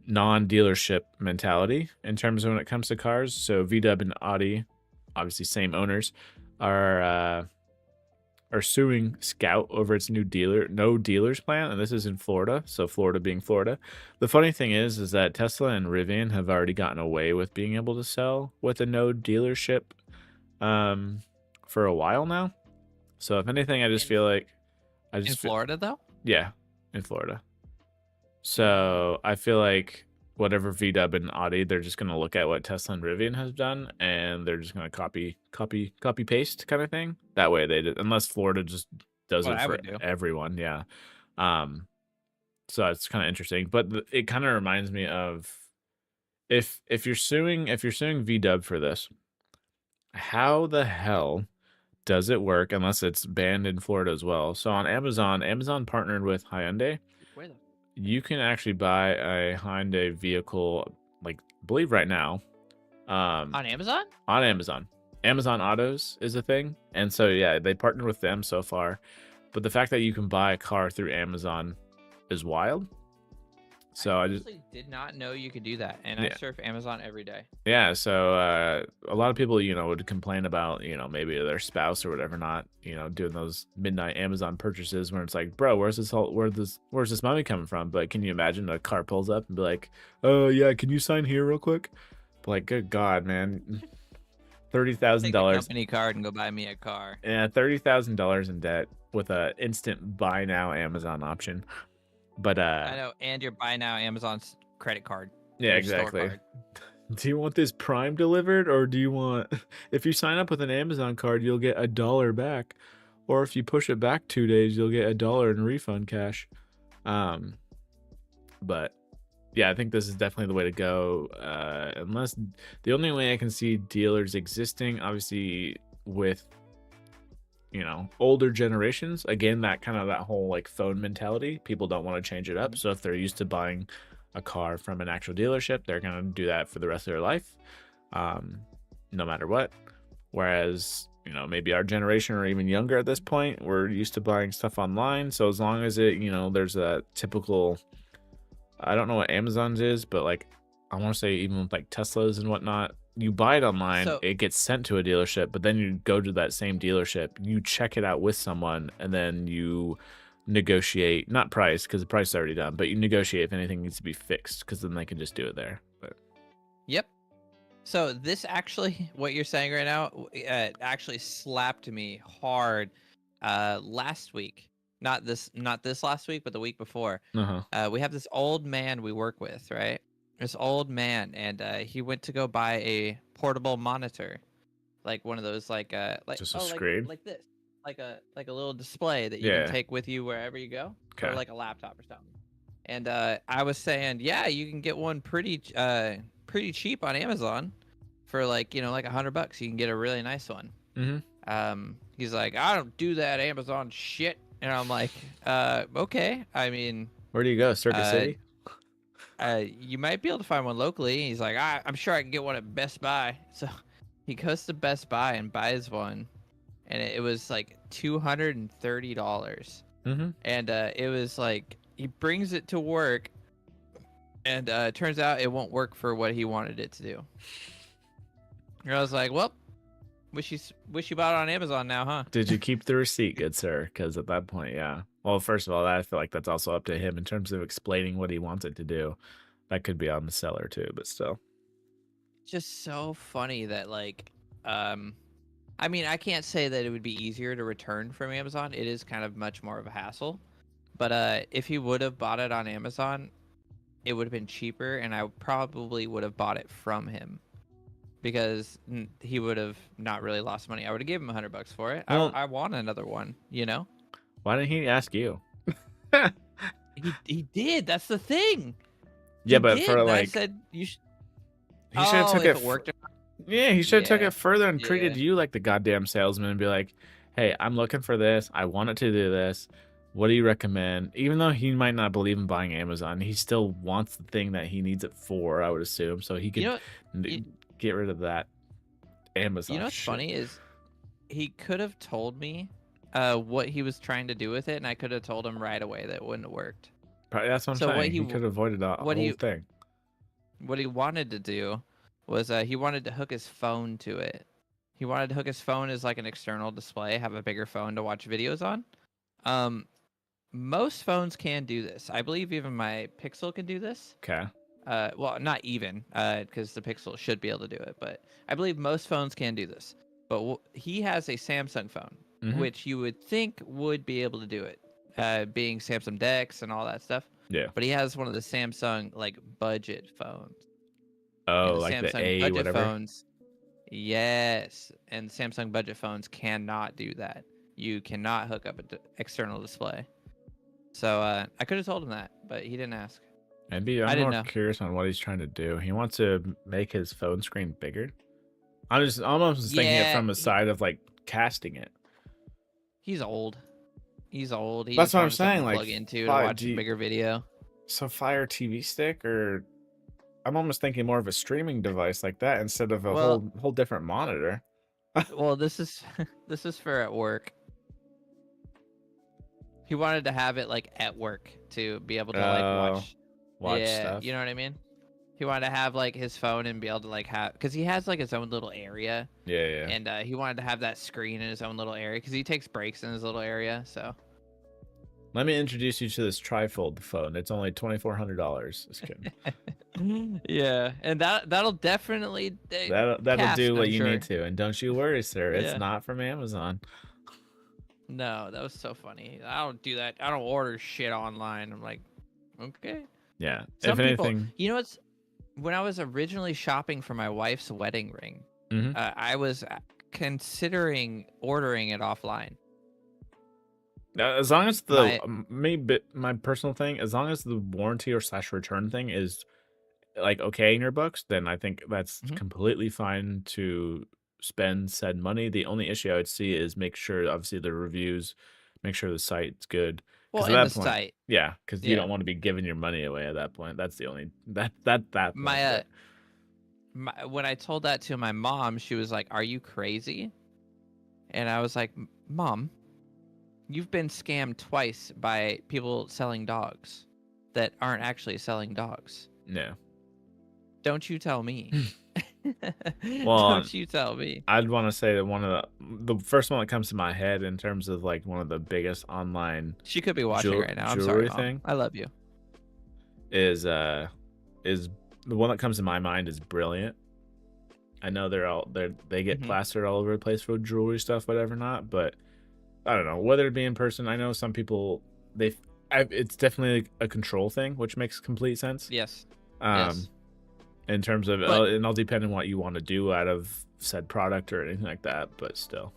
Speaker 1: non-dealership mentality in terms of when it comes to cars. So VW and Audi, obviously same owners, are suing Scout over its no dealers plan, and this is in Florida. So Florida being Florida. The funny thing is that Tesla and Rivian have already gotten away with being able to sell with a no dealership for a while now. So if anything, I just feel like
Speaker 2: in Florida though?
Speaker 1: Yeah, in Florida. So I feel like whatever VW and Audi, they're just going to look at what Tesla and Rivian has done, and they're just going to copy paste kind of thing. That way they did, unless Florida just does it for everyone. Yeah. So it's kind of interesting, but it kind of reminds me of if you're suing VW for this, how the hell does it work unless it's banned in Florida as well? So on Amazon partnered with Hyundai. You can actually buy a Hyundai vehicle, like I believe right now.
Speaker 2: On Amazon?
Speaker 1: On Amazon. Amazon Autos is a thing. And so, yeah, they partnered with them so far. But the fact that you can buy a car through Amazon is wild. So I just
Speaker 2: did not know you could do that. And I surf Amazon every day.
Speaker 1: Yeah. So a lot of people, would complain about, maybe their spouse or whatever not, doing those midnight Amazon purchases where it's like, bro, where's this money coming from? But can you imagine a car pulls up and be like, oh yeah, can you sign here real quick? But like, good God, man. $30,000
Speaker 2: company card and go buy me a car.
Speaker 1: Yeah, $30,000 in debt with a instant buy now Amazon option. But
Speaker 2: I know, and you're buying now Amazon's credit card.
Speaker 1: Yeah, exactly. Do you want this Prime delivered, or do you want? If you sign up with an Amazon card, you'll get $1 back, or if you push it back 2 days, you'll get $1 in refund cash. But yeah, I think this is definitely the way to go. Unless the only way I can see dealers existing, obviously with older generations, again, that whole like phone mentality, people don't want to change it up. So if they're used to buying a car from an actual dealership, they're going to do that for the rest of their life, no matter what. Whereas maybe our generation or even younger at this point, we're used to buying stuff online. So as long as it there's a typical, I don't know what Amazon's is, but like I want to say even with like Teslas and whatnot, you buy it online, it gets sent to a dealership, but then you go to that same dealership, you check it out with someone, and then you negotiate, not price, because the price is already done, but you negotiate if anything needs to be fixed, because then they can just do it there. But
Speaker 2: Yep. So this actually, what you're saying right now, actually slapped me hard last week. Not this last week, but the week before. We have this old man we work with, right? This old man, and he went to go buy a portable monitor, like one of those, like
Speaker 1: just a screen,
Speaker 2: like this, like a little display that you
Speaker 1: yeah,
Speaker 2: can take with you wherever you go,
Speaker 1: okay,
Speaker 2: or like a laptop or something. And I was saying, yeah, you can get one pretty cheap on Amazon for like, you know, like $100. You can get a really nice one. He's like, I don't do that Amazon shit. And I'm like, okay. I mean,
Speaker 1: where do you go? Circuit City?
Speaker 2: You might be able to find one locally. He's like, I'm sure I can get one at Best Buy. So he goes to Best Buy and buys one, and it was like $230. And it was like, he brings it to work, and it turns out it won't work for what he wanted it to do. And I was like, well, wish you bought it on Amazon now, huh?
Speaker 1: Did you keep the receipt, good sir? Because at that point, yeah. Well, first of all, I feel like that's also up to him in terms of explaining what he wants it to do. That could be on the seller too, but still.
Speaker 2: Just so funny that, like, I mean, I can't say that it would be easier to return from Amazon. It is kind of much more of a hassle. But if he would have bought it on Amazon, it would have been cheaper, and I probably would have bought it from him, because he would have not really lost money. I would have given him $100 for it.
Speaker 1: Well,
Speaker 2: I want another one, you know?
Speaker 1: Why didn't he ask you?
Speaker 2: he did. That's the thing.
Speaker 1: Yeah, but for like,
Speaker 2: I said you should.
Speaker 1: He should have took it.
Speaker 2: Worked.
Speaker 1: Yeah, he should have took it further and treated you like the goddamn salesman and be like, "Hey, I'm looking for this. I want it to do this. What do you recommend?" Even though he might not believe in buying Amazon, he still wants the thing that he needs it for, I would assume, so he could get rid of that Amazon.
Speaker 2: You know what's funny is he could have told me what he was trying to do with it, and I could have told him right away that it wouldn't have worked.
Speaker 1: Probably, that's what I'm saying. He could have avoided a whole thing.
Speaker 2: What he wanted to do was he wanted to hook his phone to it. He wanted to hook his phone as like an external display, have a bigger phone to watch videos on. Most phones can do this. I believe even my Pixel can do this.
Speaker 1: Okay.
Speaker 2: Well, not even, because the Pixel should be able to do it, but I believe most phones can do this. But he has a Samsung phone, which you would think would be able to do it, being Samsung Dex and all that stuff.
Speaker 1: Yeah.
Speaker 2: But he has one of the Samsung like budget phones.
Speaker 1: Oh, like Samsung the A budget whatever.
Speaker 2: Phones. Yes, and Samsung budget phones cannot do that. You cannot hook up an external display. So I could have told him that, but he didn't ask.
Speaker 1: Maybe I'm more curious on what he's trying to do. He wants to make his phone screen bigger. I'm just almost thinking it from the side of like casting it.
Speaker 2: He's old. He's old.
Speaker 1: That's what I'm saying. Like
Speaker 2: plug into to watch a bigger video.
Speaker 1: So Fire TV stick, or I'm almost thinking more of a streaming device like that instead of a whole different monitor.
Speaker 2: Well, this is for at work. He wanted to have it like at work to be able to like watch stuff. You know what I mean? He wanted to have like his phone and be able to like have, because he has like his own little area.
Speaker 1: Yeah.
Speaker 2: And he wanted to have that screen in his own little area because he takes breaks in his little area. So
Speaker 1: let me introduce you to this trifold phone. It's only $2,400. Just kidding.
Speaker 2: Yeah, and that'll definitely
Speaker 1: that'll do what you need to. And don't you worry, sir. It's not from Amazon.
Speaker 2: No, that was so funny. I don't do that. I don't order shit online. I'm like, okay.
Speaker 1: Yeah.
Speaker 2: If anything, you know what's, when I was originally shopping for my wife's wedding ring, I was considering ordering it offline.
Speaker 1: As long as my personal thing, as long as the warranty or / return thing is like okay in your books, then I think that's completely fine to spend said money. The only issue I would see is make sure, obviously, the reviews, make sure the site's good.
Speaker 2: Well, in the site.
Speaker 1: Yeah, because you don't want to be giving your money away at that point. That's the only that.
Speaker 2: When I told that to my mom, she was like, "Are you crazy?" And I was like, "Mom, you've been scammed twice by people selling dogs that aren't actually selling dogs.
Speaker 1: No.
Speaker 2: Don't you tell me."
Speaker 1: Well,
Speaker 2: Don't you tell me.
Speaker 1: I'd want to say that one of the first one that comes to my head in terms of like one of the biggest online
Speaker 2: She could be watching right now. I'm sorry,
Speaker 1: jewelry
Speaker 2: Mom.
Speaker 1: thing
Speaker 2: I love you.
Speaker 1: is the one that comes to my mind is Brilliant. I know they get plastered all over the place for jewelry stuff, whatever not, but I don't know whether it be in person. I know some people it's definitely a control thing, which makes complete sense.
Speaker 2: Yes.
Speaker 1: Yes. In terms of, and it'll depend on what you want to do out of said product or anything like that, but still.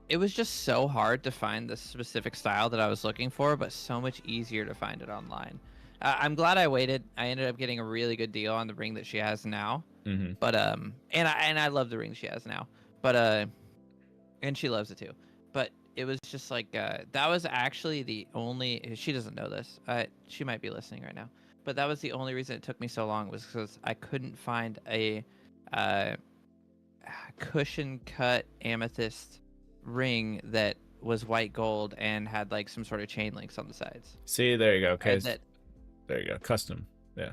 Speaker 2: It was just so hard to find the specific style that I was looking for, but so much easier to find it online. I'm glad I waited. I ended up getting a really good deal on the ring that she has now. But and I love the ring she has now. But and she loves it too. But it was just like that was actually the only. She doesn't know this. She might be listening right now. But that was the only reason it took me so long, was because I couldn't find a cushion cut amethyst ring that was white gold and had like some sort of chain links on the sides.
Speaker 1: See, there you go. Okay, there you go. Custom. Yeah.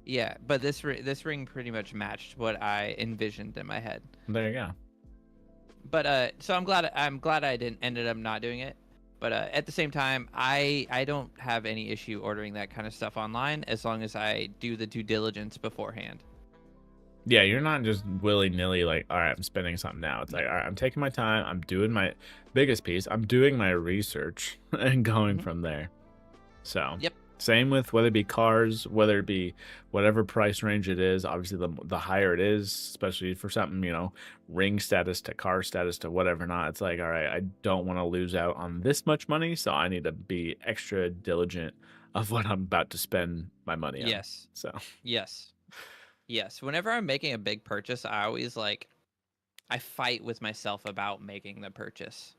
Speaker 2: Yeah, but this ring pretty much matched what I envisioned in my head.
Speaker 1: There you go.
Speaker 2: But so I'm glad I ended up not doing it. But at the same time, I don't have any issue ordering that kind of stuff online as long as I do the due diligence beforehand.
Speaker 1: Yeah, you're not just willy-nilly like, all right, I'm spending something now. It's like, all right, I'm taking my time. I'm doing my biggest piece. I'm doing my research and going from there. So,
Speaker 2: yep.
Speaker 1: Same with whether it be cars, whether it be whatever price range it is. Obviously, the higher it is, especially for something, ring status to car status to whatever not. It's like, all right, I don't want to lose out on this much money, so I need to be extra diligent of what I'm about to spend my money on.
Speaker 2: Yes.
Speaker 1: So.
Speaker 2: Yes. Whenever I'm making a big purchase, I always I fight with myself about making the purchase.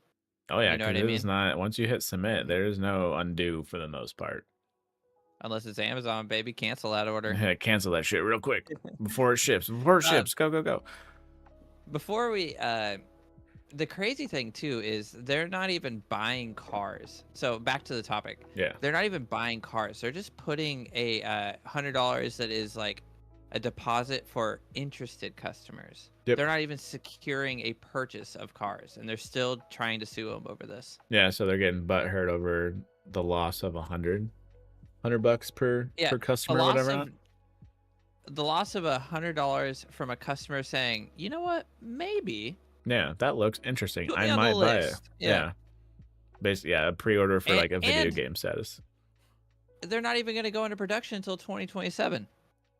Speaker 1: Oh yeah, because it is not. Once you hit submit, there is no undo for the most part.
Speaker 2: Unless it's Amazon, baby, cancel that order.
Speaker 1: Yeah, cancel that shit real quick before it ships. Go.
Speaker 2: Before we, the crazy thing too is they're not even buying cars. So back to the topic.
Speaker 1: Yeah.
Speaker 2: They're not even buying cars. They're just putting a $100 that is like a deposit for interested customers.
Speaker 1: Yep.
Speaker 2: They're not even securing a purchase of cars, and they're still trying to sue them over this.
Speaker 1: Yeah, so they're getting butthurt over the loss of $100 per customer, or whatever.
Speaker 2: The loss of $100 from a customer saying, you know what, maybe.
Speaker 1: Yeah, that looks interesting. I might buy it. Yeah. Basically, a pre-order for like a video game status.
Speaker 2: They're not even going to go into production until 2027.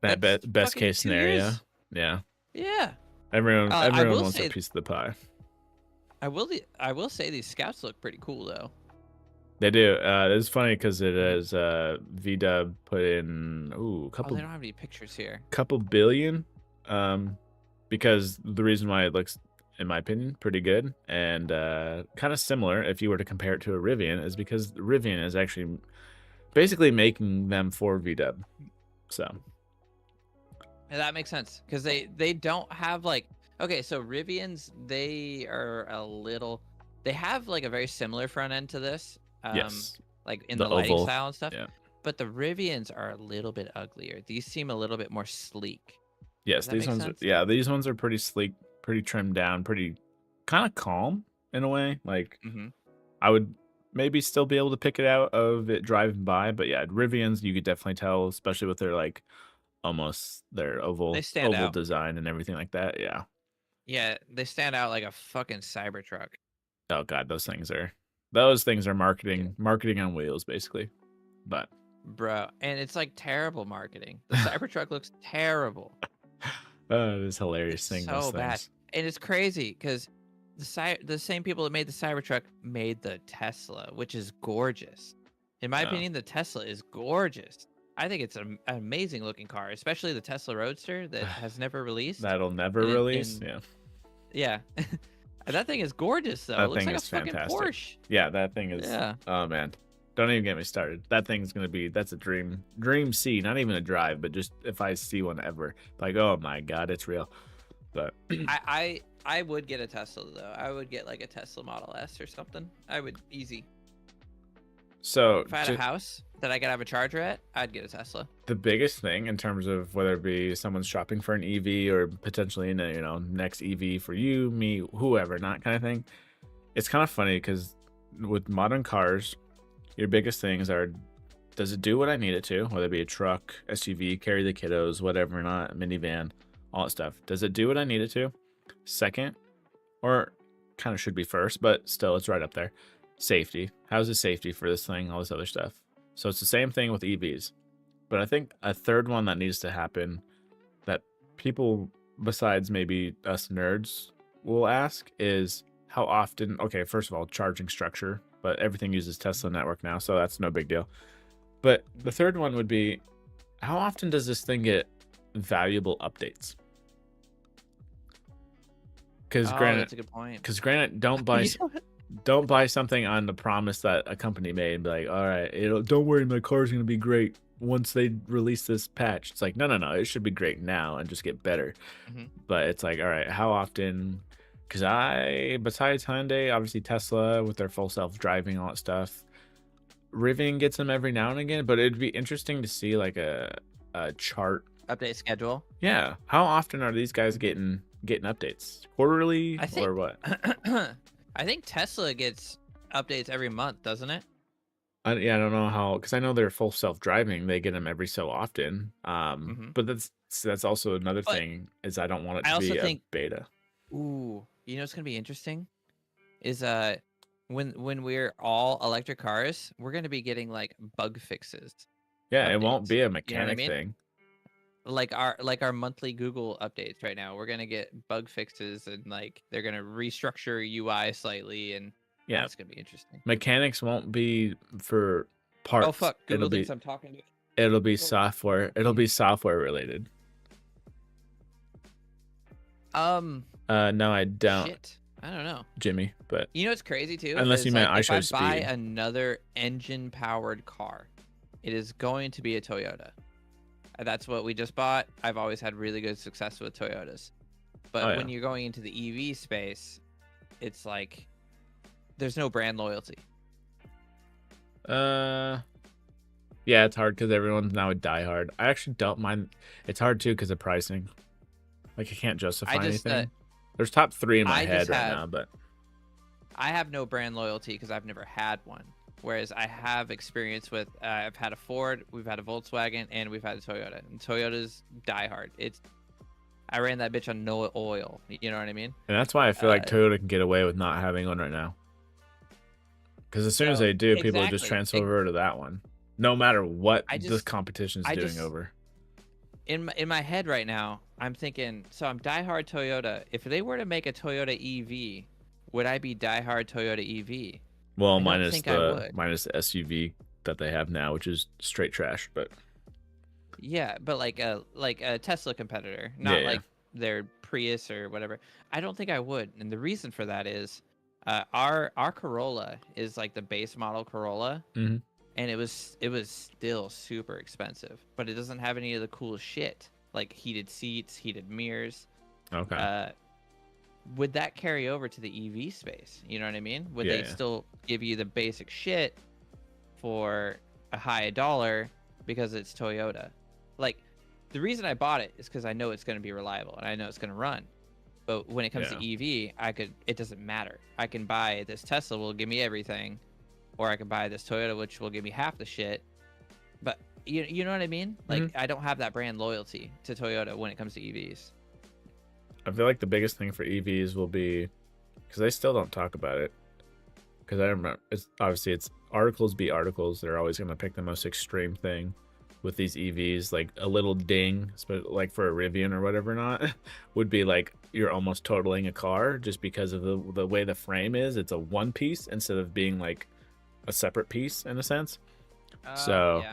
Speaker 1: That best case scenario. Yeah.
Speaker 2: Yeah.
Speaker 1: Everyone wants a piece of the pie.
Speaker 2: I will say these scouts look pretty cool though.
Speaker 1: They do. It's funny because it is VDub put in a couple.
Speaker 2: They don't have any pictures here.
Speaker 1: Couple billion, because the reason why it looks, in my opinion, pretty good and kind of similar if you were to compare it to a Rivian, is because Rivian is actually basically making them for VDub. So.
Speaker 2: Yeah, that makes sense because they don't have like, okay, so Rivians, they have like a very similar front end to this.
Speaker 1: Yes.
Speaker 2: Like in the lighting
Speaker 1: oval
Speaker 2: style and stuff.
Speaker 1: Yeah.
Speaker 2: But the Rivians are a little bit uglier. These seem a little bit more sleek.
Speaker 1: Yes, these ones are pretty sleek, pretty trimmed down, pretty kind of calm in a way. Like I would maybe still be able to pick it out of it driving by, but yeah, Rivians you could definitely tell, especially with their like almost their oval design and everything like that.
Speaker 2: Yeah, they stand out like a fucking Cybertruck.
Speaker 1: Oh god, those things are marketing on wheels basically. But
Speaker 2: bro, and it's like terrible marketing. The Cybertruck looks terrible.
Speaker 1: It is hilarious thing.
Speaker 2: So bad. And it's crazy because the same people that made the Cybertruck made the Tesla, which is gorgeous. In my opinion, the Tesla is gorgeous. I think it's an amazing looking car, especially the Tesla Roadster that has never released.
Speaker 1: That'll never release.
Speaker 2: Yeah. That thing is gorgeous though. It looks like a fucking Porsche.
Speaker 1: Yeah, that thing is. Yeah. Oh man, don't even get me started. That thing's gonna be. That's a dream see. Not even a drive, but just if I see one ever, like, oh my god, it's real. But
Speaker 2: I would get a Tesla though. I would get like a Tesla Model S or something. I would easy.
Speaker 1: So
Speaker 2: if I had a house that I could have a charger at, I'd get a Tesla.
Speaker 1: The biggest thing in terms of whether it be someone's shopping for an EV or potentially in a next EV for you, me, whoever, not kind of thing. It's kind of funny because with modern cars, your biggest things are, does it do what I need it to? Whether it be a truck, SUV, carry the kiddos, whatever, or not, minivan, all that stuff. Does it do what I need it to? Second, or kind of should be first, but still it's right up there. Safety. How's the safety for this thing? All this other stuff. So it's the same thing with EVs. But I think a third one that needs to happen that people besides maybe us nerds will ask is how often, okay, first of all, charging structure, but everything uses Tesla network now, so that's no big deal. But the third one would be, how often does this thing get valuable updates? Because granted,
Speaker 2: that's a good point.
Speaker 1: Because granted, don't buy something on the promise that a company made and be like, all right, don't worry, my car's gonna be great once they release this patch. It's like, no, it should be great now and just get better. But it's like, all right, how often? Because besides Hyundai, obviously Tesla with their full self-driving, all that stuff, Rivian gets them every now and again. But it'd be interesting to see like a chart
Speaker 2: update schedule.
Speaker 1: Yeah, how often are these guys getting updates? Quarterly or what?
Speaker 2: I think Tesla gets updates every month, doesn't it?
Speaker 1: I don't know how, because I know they're full self-driving. They get them every so often. But that's also another thing is I don't want it to be a beta.
Speaker 2: Ooh, you know what's gonna be interesting is when we're all electric cars, we're gonna be getting like bug fixes.
Speaker 1: Yeah, updates. It won't be a mechanic thing.
Speaker 2: Like our monthly Google updates right now, we're gonna get bug fixes and like they're gonna restructure UI slightly, and yeah, it's gonna be interesting.
Speaker 1: Mechanics won't be for parts.
Speaker 2: Oh fuck! Google thinks I'm talking to it.
Speaker 1: It'll be software. It'll be software related. No, I don't.
Speaker 2: Shit. I don't know,
Speaker 1: Jimmy. But
Speaker 2: you know what's crazy too?
Speaker 1: Unless you meant
Speaker 2: if I
Speaker 1: speed.
Speaker 2: buy another engine-powered car, it is going to be a Toyota. That's what we just bought. I've always had really good success with Toyotas. But when you're going into the EV space, it's like there's no brand loyalty.
Speaker 1: Yeah, it's hard because everyone's now a diehard. I actually don't mind. It's hard too because of pricing. Like I can't justify anything. There's top 3 in my head right now, but
Speaker 2: I have no brand loyalty because I've never had one. Whereas I have experience with, I've had a Ford, we've had a Volkswagen, and we've had a Toyota. And Toyota's diehard. I ran that bitch on no oil. You know what I mean?
Speaker 1: And that's why I feel like Toyota can get away with not having one right now. Because as soon as they do, people just transfer over to that one, no matter what the competition's doing over.
Speaker 2: In my head right now, I'm thinking, so I'm diehard Toyota. If they were to make a Toyota EV, would I be diehard Toyota EV?
Speaker 1: Well, minus the SUV that they have now, which is straight trash. But
Speaker 2: yeah, but like a Tesla competitor, not like their Prius or whatever. I don't think I would, and the reason for that is our Corolla is like the base model Corolla, and it was still super expensive, but it doesn't have any of the cool shit like heated seats, heated mirrors.
Speaker 1: Okay.
Speaker 2: Would that carry over to the EV space? You know what I mean? Would they still give you the basic shit for a high dollar because it's Toyota? Like, the reason I bought it is because I know it's going to be reliable and I know it's going to run. But when it comes to EV, it doesn't matter. I can buy this Tesla, will give me everything, or I can buy this Toyota, which will give me half the shit. But you know what I mean? Like, I don't have that brand loyalty to Toyota when it comes to EVs.
Speaker 1: I feel like the biggest thing for EVs will be, because they still don't talk about it, because I remember, it's articles be articles. They're always going to pick the most extreme thing with these EVs. Like a little ding, like for a Rivian or whatever not, would be like you're almost totaling a car just because of the way the frame is. It's a one piece instead of being like a separate piece in a sense. So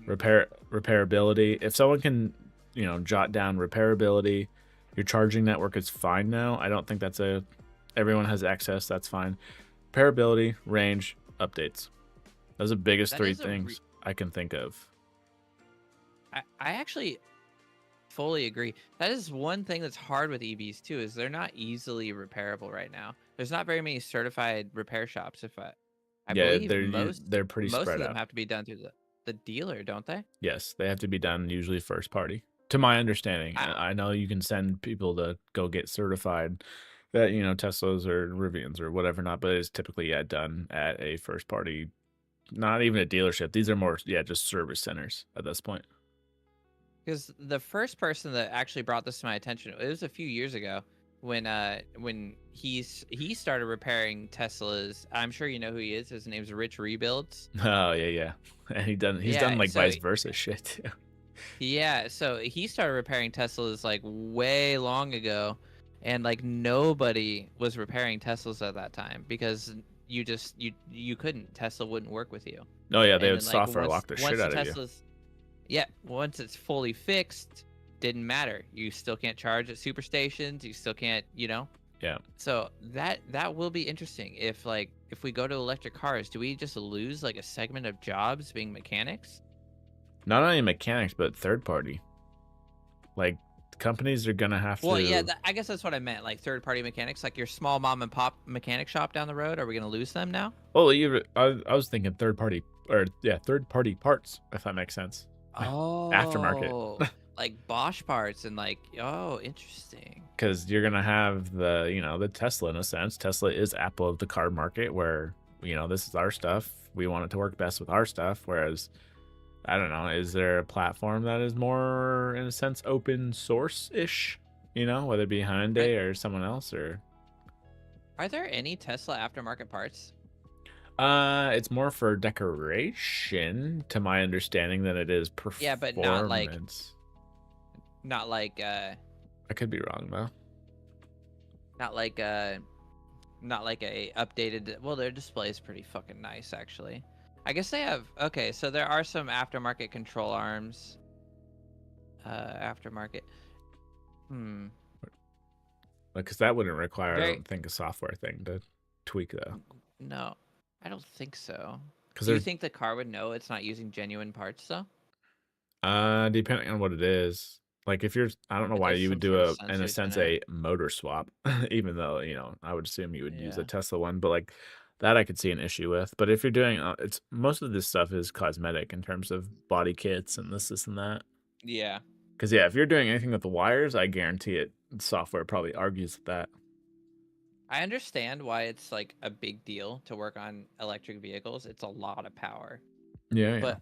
Speaker 1: repairability, if someone can jot down repairability, your charging network is fine now. I don't think that's everyone has access, that's fine. Repairability, range, updates. Those are the biggest 3 things I can think of.
Speaker 2: I actually fully agree. That is one thing that's hard with EVs too, is they're not easily repairable right now. There's not very many certified repair shops. I
Speaker 1: Yeah,
Speaker 2: believe
Speaker 1: they're pretty
Speaker 2: most
Speaker 1: spread
Speaker 2: of them
Speaker 1: out.
Speaker 2: have to be done through the dealer, don't they?
Speaker 1: Yes, they have to be done usually first party, to my understanding. I know you can send people to go get certified that, Teslas or Rivians or whatever not, but it's typically, done at a first party, not even a dealership. These are more, just service centers at this point.
Speaker 2: Because the first person that actually brought this to my attention, it was a few years ago when he started repairing Teslas. I'm sure you know who he is. His name's Rich Rebuilds.
Speaker 1: Oh yeah. And he's done like
Speaker 2: so
Speaker 1: vice versa shit too.
Speaker 2: yeah, so he started repairing Teslas like way long ago, and like nobody was repairing Teslas at that time because you couldn't. Tesla wouldn't work with you.
Speaker 1: Oh yeah, they
Speaker 2: And
Speaker 1: would
Speaker 2: then like
Speaker 1: software lock the shit out of you.
Speaker 2: Yeah, once it's fully fixed, didn't matter. You still can't charge at superstations. You still can't,
Speaker 1: Yeah.
Speaker 2: So that will be interesting. If we go to electric cars, do we just lose like a segment of jobs being mechanics?
Speaker 1: Not only mechanics, but third party. Like, companies are gonna have to.
Speaker 2: Well, yeah, I guess that's what I meant. Like third party mechanics, like your small mom and pop mechanic shop down the road. Are we gonna lose them now?
Speaker 1: Well, I was thinking third party parts, if that makes sense.
Speaker 2: Oh,
Speaker 1: Aftermarket.
Speaker 2: like Bosch parts and interesting.
Speaker 1: Because you're gonna have the Tesla in a sense. Tesla is Apple of the car market, where this is our stuff. We want it to work best with our stuff. Whereas, I don't know, is there a platform that is more, in a sense, open source ish? Whether it be Hyundai or someone else, or
Speaker 2: are there any Tesla aftermarket parts?
Speaker 1: It's more for decoration, to my understanding, than it is performance.
Speaker 2: Yeah, but not like
Speaker 1: I could be wrong though.
Speaker 2: Not like a updated. Well, their display is pretty fucking nice, actually. I guess they have. Okay, so there are some aftermarket control arms. Aftermarket.
Speaker 1: Because that wouldn't require, I don't think, a software thing to tweak though.
Speaker 2: No, I don't think so.
Speaker 1: Because
Speaker 2: do you think the car would know it's not using genuine parts though?
Speaker 1: Depending on what it is. Like if I don't know why you would do in a sense a motor swap, even though I would assume you would use a Tesla one, but like that I could see an issue with. But if you're doing it's most of this stuff is cosmetic in terms of body kits and this and that.
Speaker 2: Yeah.
Speaker 1: Because if you're doing anything with the wires, I guarantee it. Software probably argues with that.
Speaker 2: I understand why it's like a big deal to work on electric vehicles. It's a lot of power.
Speaker 1: Yeah.
Speaker 2: But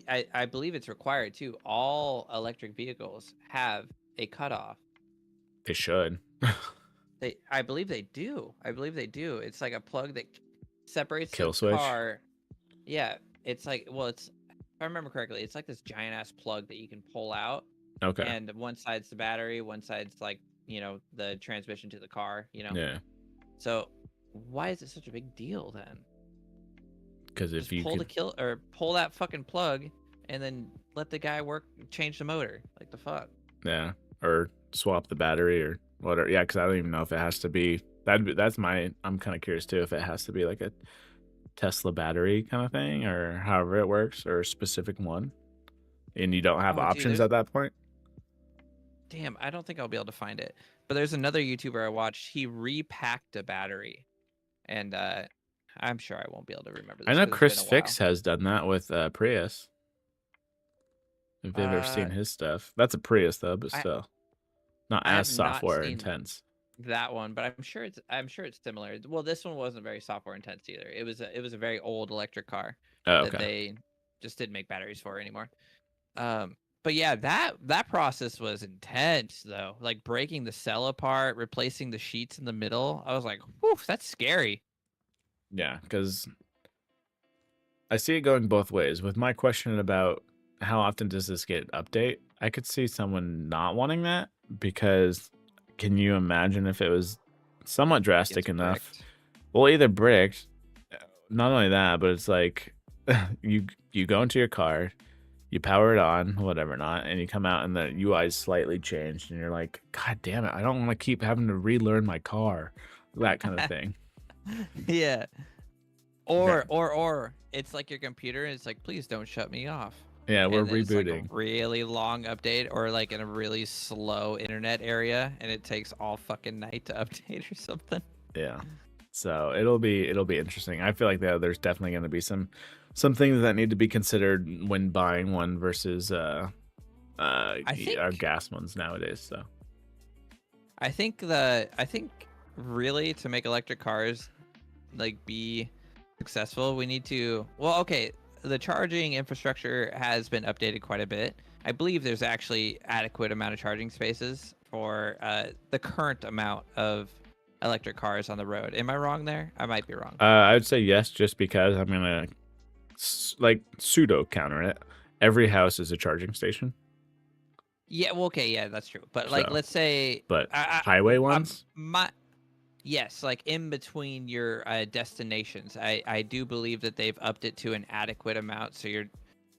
Speaker 2: I believe it's required too. All electric vehicles have a cutoff.
Speaker 1: They should.
Speaker 2: I believe they do. It's like a plug that separates
Speaker 1: kill
Speaker 2: the
Speaker 1: switch.
Speaker 2: Car. Yeah, it's like if I remember correctly, it's like this giant ass plug that you can pull out.
Speaker 1: Okay.
Speaker 2: And one side's the battery, one side's like the transmission to the car.
Speaker 1: Yeah.
Speaker 2: So why is it such a big deal then?
Speaker 1: Because if you
Speaker 2: pull that fucking plug and then let the guy change the motor, like the fuck.
Speaker 1: Yeah, or swap the battery or whatever. Yeah, because I don't even know if it has to be. I'm kind of curious too if it has to be like a Tesla battery kind of thing or however it works, or a specific one, and you don't have options at that point.
Speaker 2: Damn, I don't think I'll be able to find it. But there's another YouTuber I watched. He repacked a battery, and I'm sure I won't be able to remember this.
Speaker 1: I know Chris Fix has done that with Prius. If you've ever seen his stuff, that's a Prius though, but still not as software intense.
Speaker 2: That one, but I'm sure it's similar. Well, this one wasn't very software intense either. It was a very old electric car that they just didn't make batteries for anymore. But yeah, that process was intense though. Like breaking the cell apart, replacing the sheets in the middle. I was like, whew, that's scary.
Speaker 1: Yeah, because I see it going both ways. With my question about how often does this get update, I could see someone not wanting that, because can you imagine if it was somewhat drastic enough? Well, either bricked, not only that, but it's like you go into your car, you power it on, whatever not, and you come out and the UI is slightly changed, and you're like, God damn it, I don't want to keep having to relearn my car, that kind of thing.
Speaker 2: Yeah. Or it's like your computer, and it's like, please don't shut me off.
Speaker 1: Yeah, we're rebooting.
Speaker 2: It's like a really long update, or like in a really slow internet area, and it takes all fucking night to update or something.
Speaker 1: Yeah. So it'll be interesting. I feel like there's definitely going to be some things that need to be considered when buying one versus our gas ones nowadays. So
Speaker 2: I think really to make electric cars like be successful, we need to the charging infrastructure has been updated quite a bit. I believe there's actually adequate amount of charging spaces for the current amount of electric cars on the road. Am I wrong there? I might be wrong.
Speaker 1: I would say yes, just because I'm gonna like pseudo counter it. Every house is a charging station.
Speaker 2: Yeah, well, okay, yeah, that's true. But like, let's say,
Speaker 1: but highway ones,
Speaker 2: yes, like in between your destinations, I do believe that they've upped it to an adequate amount, so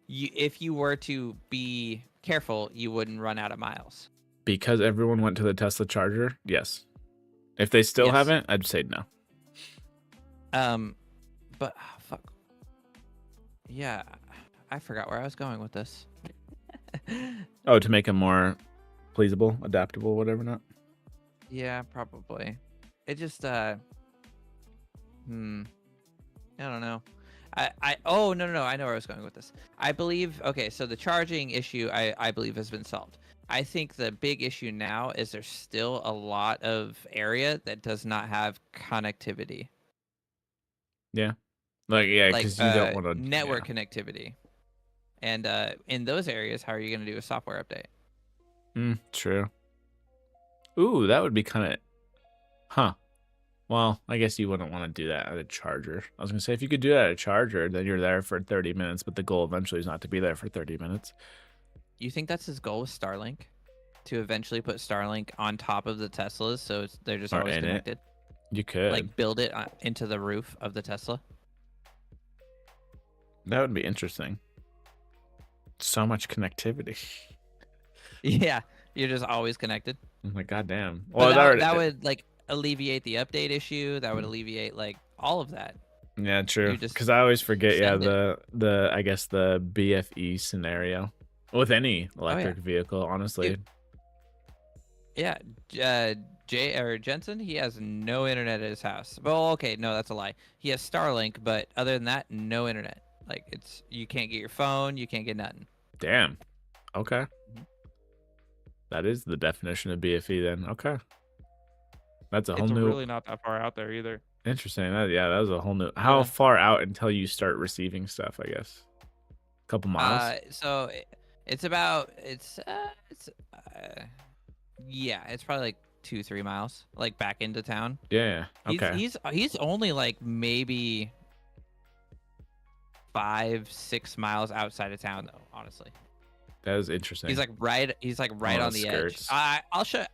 Speaker 2: if you were to be careful, you wouldn't run out of miles.
Speaker 1: Because everyone went to the Tesla charger, yes. If they still haven't, I'd say no.
Speaker 2: But fuck. Yeah, I forgot where I was going with this.
Speaker 1: Oh, to make them more pleasable, adaptable, whatever not.
Speaker 2: Yeah, probably. It just I don't know. Oh no, I know where I was going with this. I believe so the charging issue I believe has been solved. I think the big issue now is there's still a lot of area that does not have connectivity.
Speaker 1: Yeah. Because you don't want to
Speaker 2: network connectivity. And in those areas, how are you going to do a software update?
Speaker 1: True. Ooh, that would be kind of well, I guess you wouldn't want to do that at a charger. I was going to say, if you could do that at a charger, then you're there for 30 minutes, but the goal eventually is not to be there for 30 minutes.
Speaker 2: You think that's his goal with Starlink? To eventually put Starlink on top of the Teslas so they're just always connected?
Speaker 1: You could.
Speaker 2: Like build it into the roof of the Tesla?
Speaker 1: That would be interesting. So much connectivity.
Speaker 2: Yeah, you're just always connected.
Speaker 1: Oh my goddamn.
Speaker 2: Well, that would like alleviate the update issue. That would alleviate like all of that.
Speaker 1: Yeah, true. Because I always forget. Yeah, the I guess the BFE scenario with any electric vehicle, honestly.
Speaker 2: Dude. Yeah, Jensen, he has no internet at his house. Well, okay, no, that's a lie. He has Starlink, but other than that, no internet. Like you can't get your phone, you can't get nothing.
Speaker 1: That is the definition of BFE then. Okay. That's a whole new.
Speaker 4: It's really not that far out there either.
Speaker 1: Interesting. That was a whole new. How far out until you start receiving stuff? I guess. A couple miles.
Speaker 2: So it's about it's probably like 2-3 miles, like back into town.
Speaker 1: Yeah. Okay.
Speaker 2: He's only like maybe 5-6 miles outside of town though. Honestly.
Speaker 1: That is interesting.
Speaker 2: He's like right on the edge. I'll show.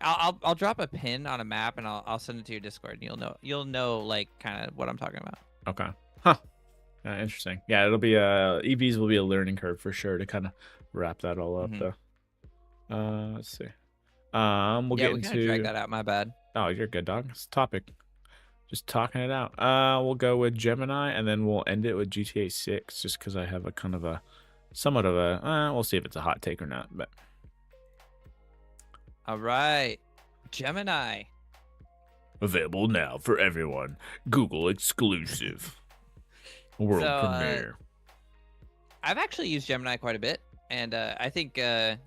Speaker 2: I'll drop a pin on a map and I'll send it to your Discord and you'll know like kind of what I'm talking about.
Speaker 1: Okay. Interesting. Yeah, it'll be EVs will be a learning curve for sure to kind of wrap that all up though. Let's see. We'll get into
Speaker 2: drag that out. My bad.
Speaker 1: Oh, you're good, dog. It's a topic. Just talking it out. We'll go with Gemini and then we'll end it with GTA 6 just because I have a kind of a somewhat of a we'll see if it's a hot take or not, but
Speaker 2: all right. Gemini.
Speaker 1: Available now for everyone. Google exclusive. World premiere.
Speaker 2: I've actually used Gemini quite a bit, and I think it's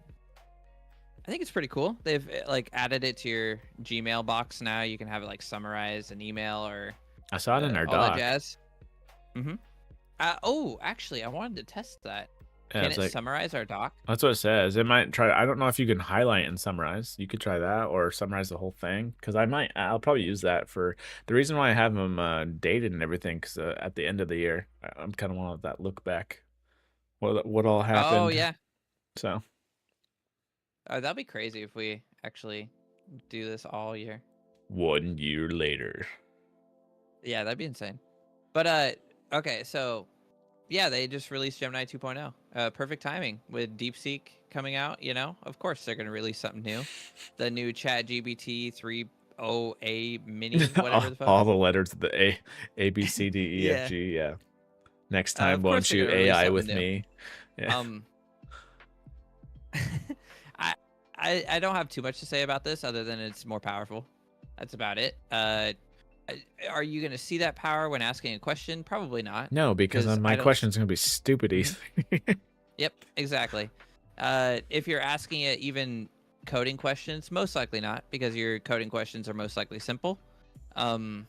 Speaker 2: pretty cool. They've like added it to your Gmail box now. You can have it like summarize an email or
Speaker 1: I saw it in our doc.
Speaker 2: All that jazz. Actually, I wanted to test that.
Speaker 1: Yeah,
Speaker 2: Can it summarize our doc?
Speaker 1: That's what it says. It might try. I don't know if you can highlight and summarize. You could try that or summarize the whole thing. Because I'll probably use that for the reason why I have them dated and everything. Because at the end of the year, I'm kind of want that look back. What all happened?
Speaker 2: Oh yeah.
Speaker 1: So.
Speaker 2: That'd be crazy if we actually do this all year.
Speaker 1: 1 year later.
Speaker 2: Yeah, that'd be insane. But okay, so. Yeah, they just released Gemini 2.0. Perfect timing with DeepSeek coming out. Of course they're going to release something new. The new ChatGPT 3.0A mini, whatever the fuck.
Speaker 1: All the letters of the A B C D E F G. Yeah. Next time, won't you AI with me? Yeah.
Speaker 2: I don't have too much to say about this other than it's more powerful. That's about it. Are you going to see that power when asking a question? Probably not.
Speaker 1: No, because my question's going to be stupid easy.
Speaker 2: Yep, exactly. If you're asking it even coding questions, most likely not, because your coding questions are most likely simple. I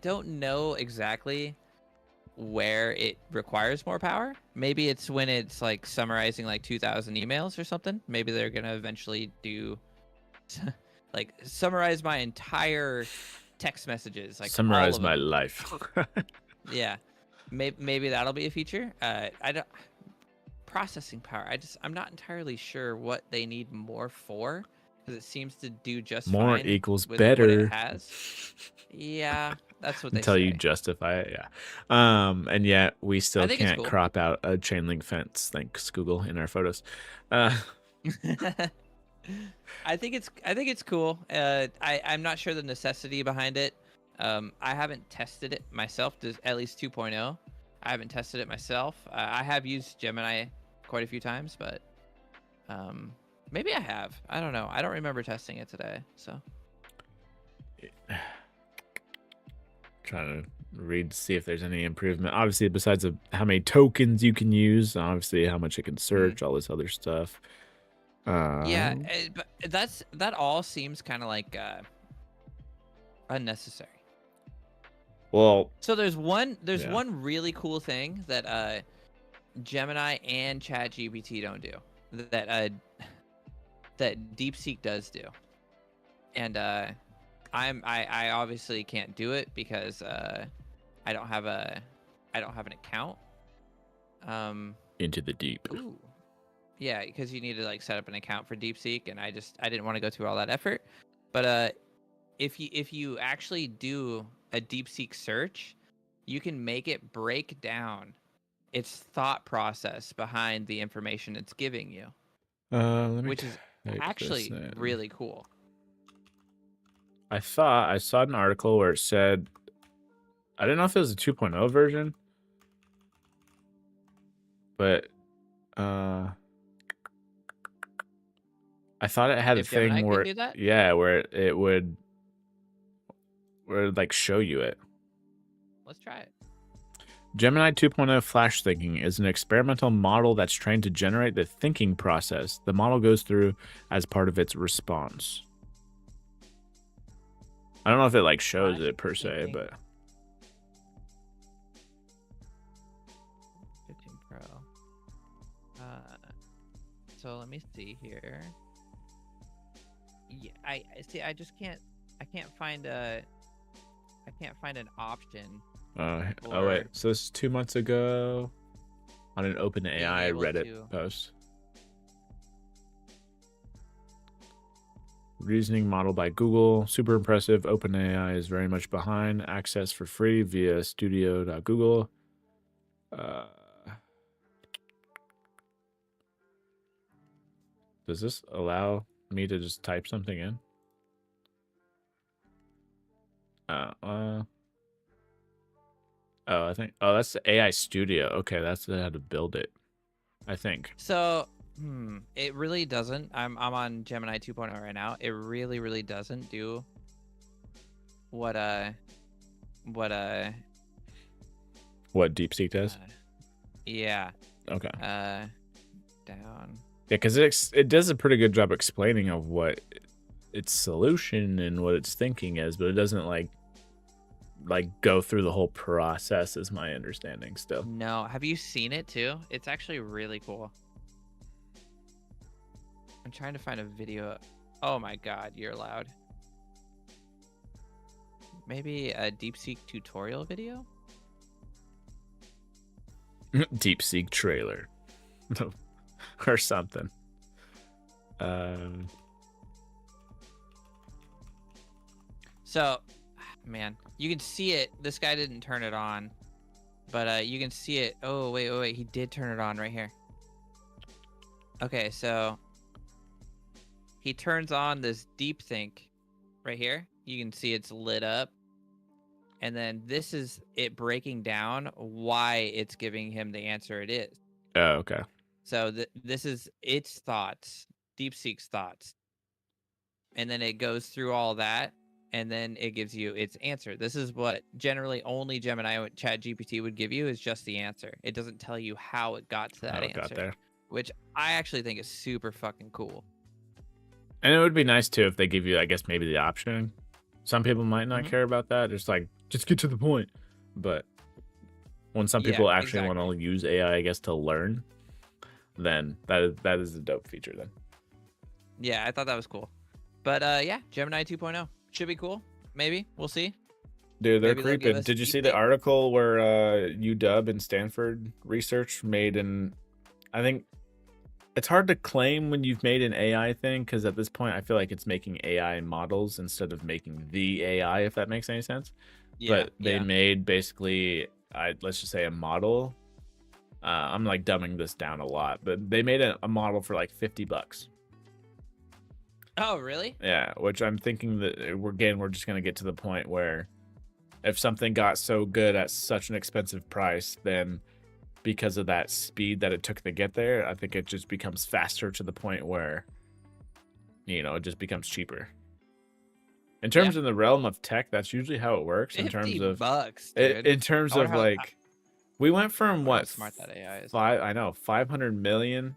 Speaker 2: don't know exactly where it requires more power. Maybe it's when it's like summarizing like 2,000 emails or something. Maybe they're going to eventually do like summarize my entire text messages, like
Speaker 1: summarize
Speaker 2: all of
Speaker 1: my
Speaker 2: them.
Speaker 1: life.
Speaker 2: Yeah. Maybe that'll be a feature. I don't processing power. I'm not entirely sure what they need more for, because it seems to do just
Speaker 1: more
Speaker 2: fine
Speaker 1: equals
Speaker 2: with
Speaker 1: better.
Speaker 2: what it has. Yeah, that's what they
Speaker 1: until
Speaker 2: say.
Speaker 1: you justify it. Yeah. And yet we still can't
Speaker 2: cool.
Speaker 1: crop out a chain link fence. Thanks Google in our photos.
Speaker 2: I think it's cool. I'm not sure the necessity behind it. I haven't tested it myself. At least 2.0. I haven't tested it myself. I have used Gemini quite a few times, but maybe I have. I don't know. I don't remember testing it today. So
Speaker 1: trying to read to see if there's any improvement. Obviously, besides how many tokens you can use, obviously how much it can search, all this other stuff.
Speaker 2: Yeah, but that all seems kind of like unnecessary.
Speaker 1: Well,
Speaker 2: so there's one really cool thing that Gemini and ChatGPT don't do that DeepSeek does do, and I obviously can't do it because I don't have an account.
Speaker 1: Into the deep.
Speaker 2: Ooh. Yeah, because you need to like set up an account for DeepSeek, and I didn't want to go through all that effort. But if you actually do a DeepSeek search, you can make it break down its thought process behind the information it's giving you, which is actually really cool.
Speaker 1: I thought I saw an article where it said, I didn't know if it was a 2.0 version, but I thought it had a thing where where it would like show you it.
Speaker 2: Let's try it.
Speaker 1: Gemini 2.0 flash thinking is an experimental model that's trained to generate the thinking process the model goes through as part of its response. I don't know if it like shows it per se, but
Speaker 2: 15 Pro. So let me see here. Yeah, I see. I can't find an option.
Speaker 1: Oh wait, so this is 2 months ago on an OpenAI Reddit post. Reasoning model by Google, super impressive. OpenAI is very much behind. Access for free via studio.google. Does this allow me to just type something in? I think that's the AI Studio. Okay, that's how to build it, I think.
Speaker 2: So it really doesn't. I'm on Gemini 2.0 right now. It really doesn't do what
Speaker 1: DeepSeek does.
Speaker 2: Yeah.
Speaker 1: Okay.
Speaker 2: Down.
Speaker 1: Yeah, because it does a pretty good job explaining of what its solution and what its thinking is, but it doesn't like go through the whole process, is my understanding still.
Speaker 2: No, have you seen it too? It's actually really cool. I'm trying to find a video. Oh my god, you're loud. Maybe a DeepSeek tutorial video?
Speaker 1: DeepSeek trailer. Or something.
Speaker 2: So, man, you can see it. This guy didn't turn it on, but you can see it. Oh, wait. He did turn it on right here. Okay, so he turns on this deep think right here. You can see it's lit up. And then this is it breaking down why it's giving him the answer it is.
Speaker 1: Oh, okay.
Speaker 2: So this is its thoughts, DeepSeek's thoughts. And then it goes through all that and then it gives you its answer. This is what generally only Gemini and ChatGPT would give you, is just the answer. It doesn't tell you how it got to that answer,
Speaker 1: got there.
Speaker 2: Which I actually think is super fucking cool.
Speaker 1: And it would be nice too if they give you, I guess, maybe the option. Some people might not care about that. It's like, just get to the point. But when some people actually want to use AI, I guess, to learn, then that is a dope feature then.
Speaker 2: Yeah, I thought that was cool. But yeah, Gemini 2.0 should be cool. Maybe we'll see.
Speaker 1: Dude, they're creeping. Did you see the article where UW and Stanford research made I think it's hard to claim when you've made an AI thing, because at this point I feel like it's making AI models instead of making the AI, if that makes any sense. Yeah, but they made basically, let's just say, a model. I'm like dumbing this down a lot, but they made a model for like $50.
Speaker 2: Oh, really?
Speaker 1: Yeah, which I'm thinking that we're just gonna get to the point where if something got so good at such an expensive price, then because of that speed that it took to get there, I think it just becomes faster to the point where, it just becomes cheaper. In terms of the realm of tech, that's usually how it works. In terms of
Speaker 2: $50, dude.
Speaker 1: In terms of like, we went from what?
Speaker 2: Smart that AI is.
Speaker 1: 500 million,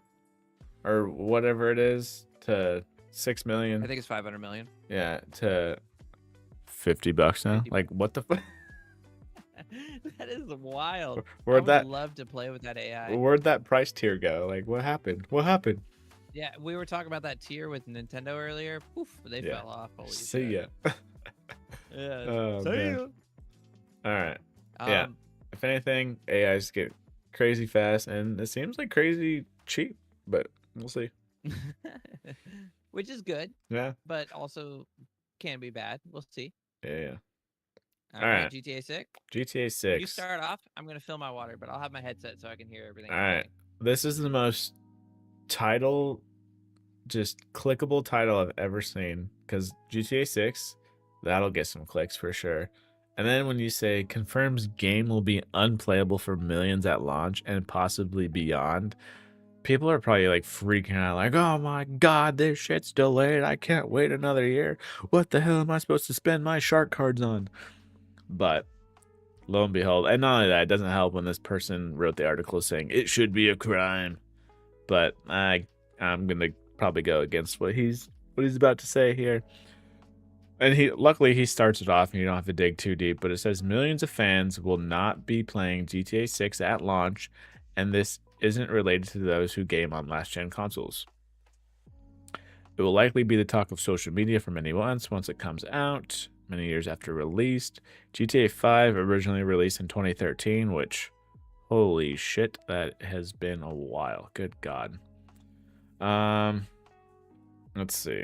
Speaker 1: or whatever it is, to 6 million.
Speaker 2: I think it's 500 million.
Speaker 1: Yeah, to $50 now. Like, what the fuck?
Speaker 2: That is wild.
Speaker 1: I would
Speaker 2: love to play with that AI.
Speaker 1: Where'd that price tier go? Like, what happened?
Speaker 2: Yeah, we were talking about that tier with Nintendo earlier. Poof, they fell off. Holy
Speaker 1: See
Speaker 2: shit.
Speaker 1: ya.
Speaker 2: Yeah.
Speaker 1: Oh,
Speaker 2: see
Speaker 1: man.
Speaker 2: ya.
Speaker 1: All right. Yeah. If anything, AIs get crazy fast, and it seems like crazy cheap, but we'll see.
Speaker 2: Which is good.
Speaker 1: Yeah.
Speaker 2: But also can be bad. We'll see.
Speaker 1: Yeah.
Speaker 2: All right. GTA 6.
Speaker 1: GTA 6.
Speaker 2: You start off. I'm gonna fill my water, but I'll have my headset so I can hear everything.
Speaker 1: All right. This is the most just clickable title I've ever seen, because GTA 6, that'll get some clicks for sure. And then when you say confirms game will be unplayable for millions at launch and possibly beyond, people are probably like freaking out, like, oh my god, this shit's delayed. I can't wait another year. What the hell am I supposed to spend my shark cards on? But lo and behold, and not only that, it doesn't help when this person wrote the article saying it should be a crime. But I'm gonna probably go against what he's about to say here. And luckily he starts it off, and you don't have to dig too deep, but it says millions of fans will not be playing GTA 6 at launch, and this isn't related to those who game on last-gen consoles. It will likely be the talk of social media for many months once it comes out, many years after release. GTA 5 originally released in 2013, which, holy shit, that has been a while. Good God. Let's see.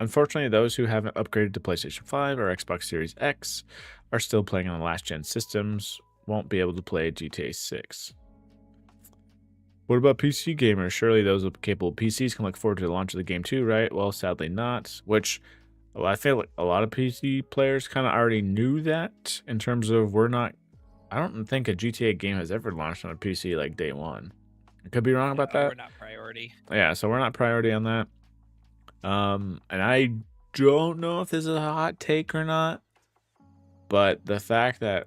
Speaker 1: Unfortunately, those who haven't upgraded to PlayStation 5 or Xbox Series X are still playing on the last-gen systems, won't be able to play GTA 6. What about PC gamers? Surely those with capable PCs can look forward to the launch of the game too, right? Well, sadly not, which I feel like a lot of PC players kind of already knew that, in terms of I don't think a GTA game has ever launched on a PC like day one. I could be wrong about that.
Speaker 2: We're not priority.
Speaker 1: Yeah, so we're not priority on that. And I don't know if this is a hot take or not, but the fact that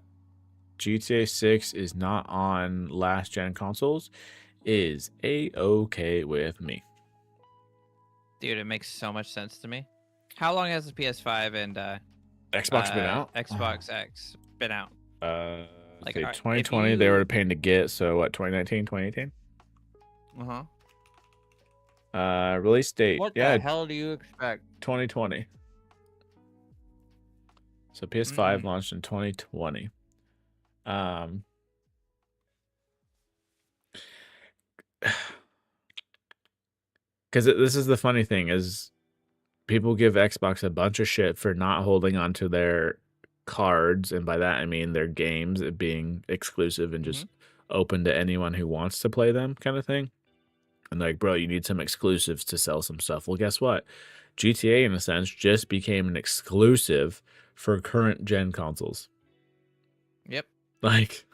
Speaker 1: GTA 6 is not on last gen consoles is a-okay with me.
Speaker 2: Dude, it makes so much sense to me. How long has the PS5 and
Speaker 1: Xbox been out?
Speaker 2: Xbox X been out?
Speaker 1: Like 2020, they were a pain to get. So what? 2019, 2018. Release date.
Speaker 2: What the hell do you expect?
Speaker 1: 2020. So PS5 launched in 2020. Because this is the funny thing, is people give Xbox a bunch of shit for not holding onto their cards, and by that I mean their games being exclusive and just open to anyone who wants to play them, kind of thing. And like, bro, you need some exclusives to sell some stuff. Well, guess what? GTA, in a sense, just became an exclusive for current gen consoles.
Speaker 2: Yep.
Speaker 1: Like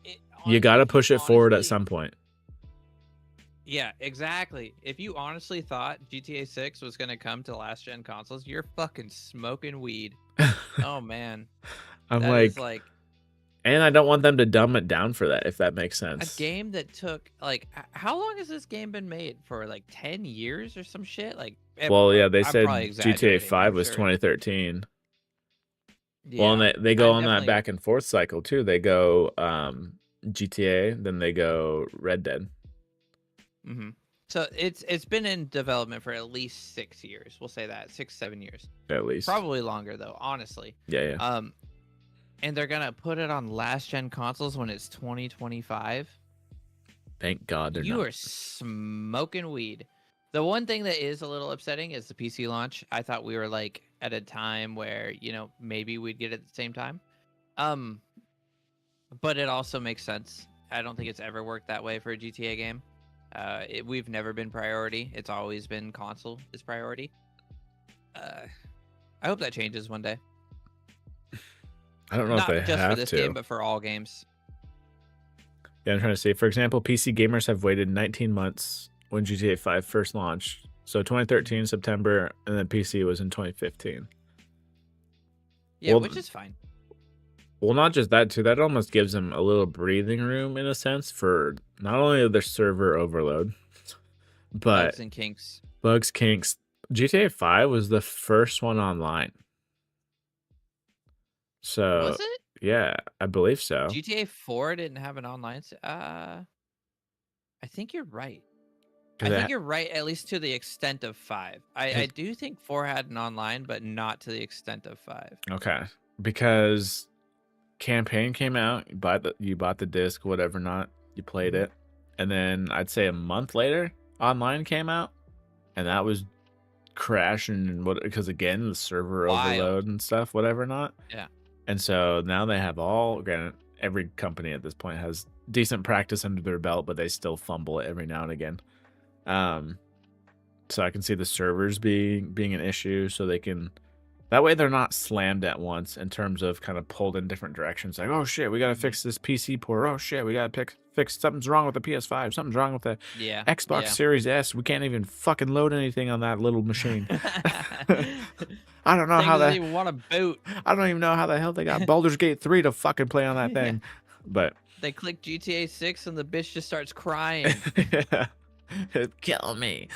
Speaker 2: it,
Speaker 1: you got to push it forward at some point.
Speaker 2: Yeah, exactly. If you honestly thought GTA 6 was gonna come to last gen consoles, you're fucking smoking weed. Oh man,
Speaker 1: I'm
Speaker 2: that is
Speaker 1: like,
Speaker 2: like
Speaker 1: and I don't want them to dumb it down for that, if that makes
Speaker 2: a
Speaker 1: sense.
Speaker 2: game that took like how long has this game been made for? Like 10 years or some shit? Like,
Speaker 1: Well, yeah, they
Speaker 2: I'm
Speaker 1: said
Speaker 2: probably
Speaker 1: GTA
Speaker 2: exaggerating, but
Speaker 1: 5
Speaker 2: I'm
Speaker 1: was
Speaker 2: sure.
Speaker 1: 2013. Well,
Speaker 2: Yeah,
Speaker 1: and they go
Speaker 2: I'm
Speaker 1: on that
Speaker 2: definitely.
Speaker 1: back and forth cycle too. They go GTA, then they go Red Dead.
Speaker 2: Hmm. So it's been in development for at least 6 years. We'll say that 6-7 years,
Speaker 1: At least.
Speaker 2: probably longer though. Honestly.
Speaker 1: Yeah, yeah.
Speaker 2: And they're gonna put it on last gen consoles when it's 2025.
Speaker 1: Thank God they're
Speaker 2: You
Speaker 1: not.
Speaker 2: are smoking weed. The one thing that is a little upsetting is the PC launch. I thought we were like at a time where, maybe we'd get it at the same time. Um, but it also makes sense. I don't think it's ever worked that way for a GTA game. We've never been priority. It's always been console is priority. I hope that changes one day.
Speaker 1: I don't know if
Speaker 2: Not
Speaker 1: they
Speaker 2: just for
Speaker 1: have
Speaker 2: this
Speaker 1: to.
Speaker 2: game, but for all games.
Speaker 1: Yeah, I'm trying to say, for example, PC gamers have waited 19 months when GTA 5 first launched. So 2013 September, and then PC was in 2015.
Speaker 2: Yeah,
Speaker 1: Well,
Speaker 2: which is fine.
Speaker 1: Well, not just that too. That almost gives them a little breathing room in a sense for not only their server overload, but
Speaker 2: Bugs and kinks.
Speaker 1: GTA 5 was the first one online. So
Speaker 2: Was it?
Speaker 1: yeah, I believe so.
Speaker 2: GTA 4 didn't have an online. I think you're right. I think you're right, at least to the extent of 5. I do think 4 had an online, but not to the extent of 5.
Speaker 1: Okay, because campaign came out, you bought the disc, whatever, not you played it, and then I'd say a month later, online came out, and that was crashing and because again the server overload and stuff, whatever, not.
Speaker 2: Yeah.
Speaker 1: And so now they have granted, every company at this point has decent practice under their belt, but they still fumble it every now and again. So I can see the servers being an issue, so they can, that way they're not slammed at once in terms of kind of pulled in different directions. Like, oh shit, we gotta fix this PC port. Oh shit, we gotta fix something's wrong with the PS5. Something's wrong with the Xbox Series S. We can't even fucking load anything on that little machine. I don't know how
Speaker 2: that even want to boot.
Speaker 1: I don't even know how the hell they got Baldur's Gate 3 to fucking play on that thing. But
Speaker 2: they click GTA 6 and the bitch just starts crying.
Speaker 1: Kill me.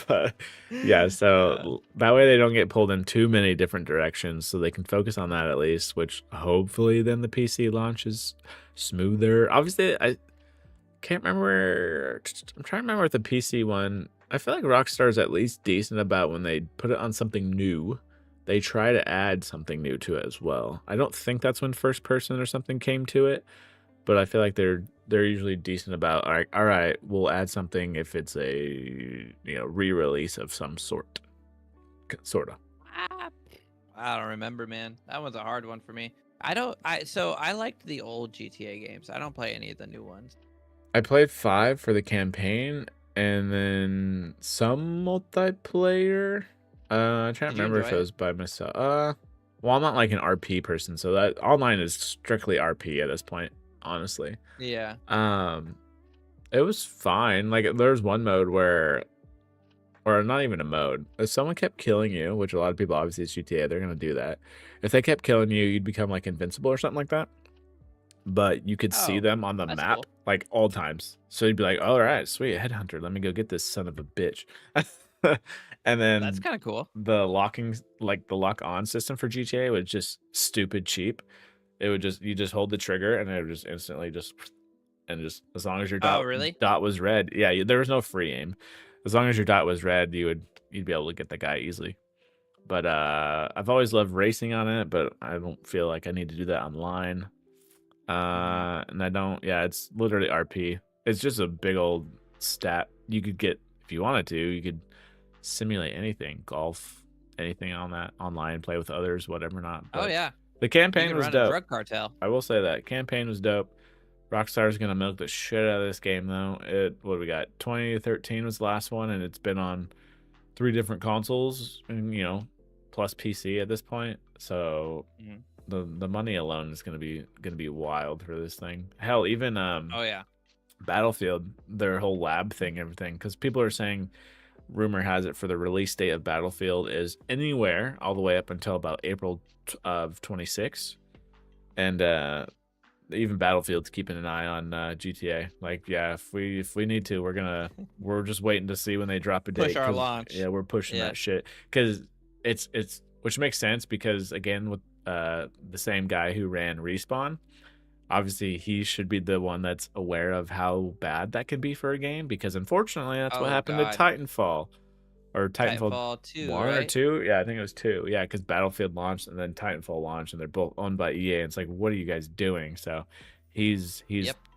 Speaker 1: But yeah, so that way they don't get pulled in too many different directions, so they can focus on that at least, which hopefully then the PC launch is smoother. Obviously, I can't remember. I'm trying to remember with the PC one. I feel like Rockstar is at least decent about when they put it on something new, they try to add something new to it as well. I don't think that's when first person or something came to it, but I feel like they're usually decent about, all right, we'll add something if it's a re-release of some sort. Sorta.
Speaker 2: I don't remember, man. That one's a hard one for me. I liked the old GTA games. I don't play any of the new ones.
Speaker 1: I played 5 for the campaign and then some multiplayer. I can't remember if it was by myself. Well, I'm not like an RP person, so that online is strictly RP at this point, honestly.
Speaker 2: Yeah.
Speaker 1: It was fine. Like there's one mode where, or not even a mode, if someone kept killing you, which a lot of people obviously it's GTA, they're gonna do that. If they kept killing you, you'd become like invincible or something like that. But you could see them on the map like all times. So you'd be like, all right, sweet, headhunter, let me go get this son of a bitch. And then
Speaker 2: that's kind of cool.
Speaker 1: The locking, like the lock on system for GTA was just stupid cheap. It would just, you just hold the trigger and it would just instantly just as long as your dot was red. Yeah, there was no free aim. As long as your dot was red, you'd be able to get the guy easily. But I've always loved racing on it, but I don't feel like I need to do that online. And I don't, yeah, it's literally RP. It's just a big old stat. You could get, if you wanted to, you could simulate anything, golf, anything on that online, play with others, whatever not. But the campaign was dope.
Speaker 2: A drug cartel.
Speaker 1: I will say that campaign was dope. Rockstar's gonna milk the shit out of this game though. What we got? 2013 was the last one, and it's been on 3 different consoles, and plus PC at this point. So the money alone is gonna be wild for this thing. Hell, even Battlefield, their whole lab thing, everything, because people are saying, rumor has it, for the release date of Battlefield is anywhere all the way up until about April of 26, and even Battlefield's keeping an eye on GTA. Like, yeah, if we need to, we're just waiting to see when they drop a date.
Speaker 2: Push our launch.
Speaker 1: Yeah, we're pushing that shit because it's which makes sense because again with the same guy who ran Respawn, obviously he should be the one that's aware of how bad that could be for a game, because unfortunately that's what happened to Titanfall. Or Titanfall
Speaker 2: 2,
Speaker 1: 1
Speaker 2: right?
Speaker 1: or 2? Yeah, I think it was 2. Yeah, because Battlefield launched and then Titanfall launched, and they're both owned by EA. And it's like, what are you guys doing? So he's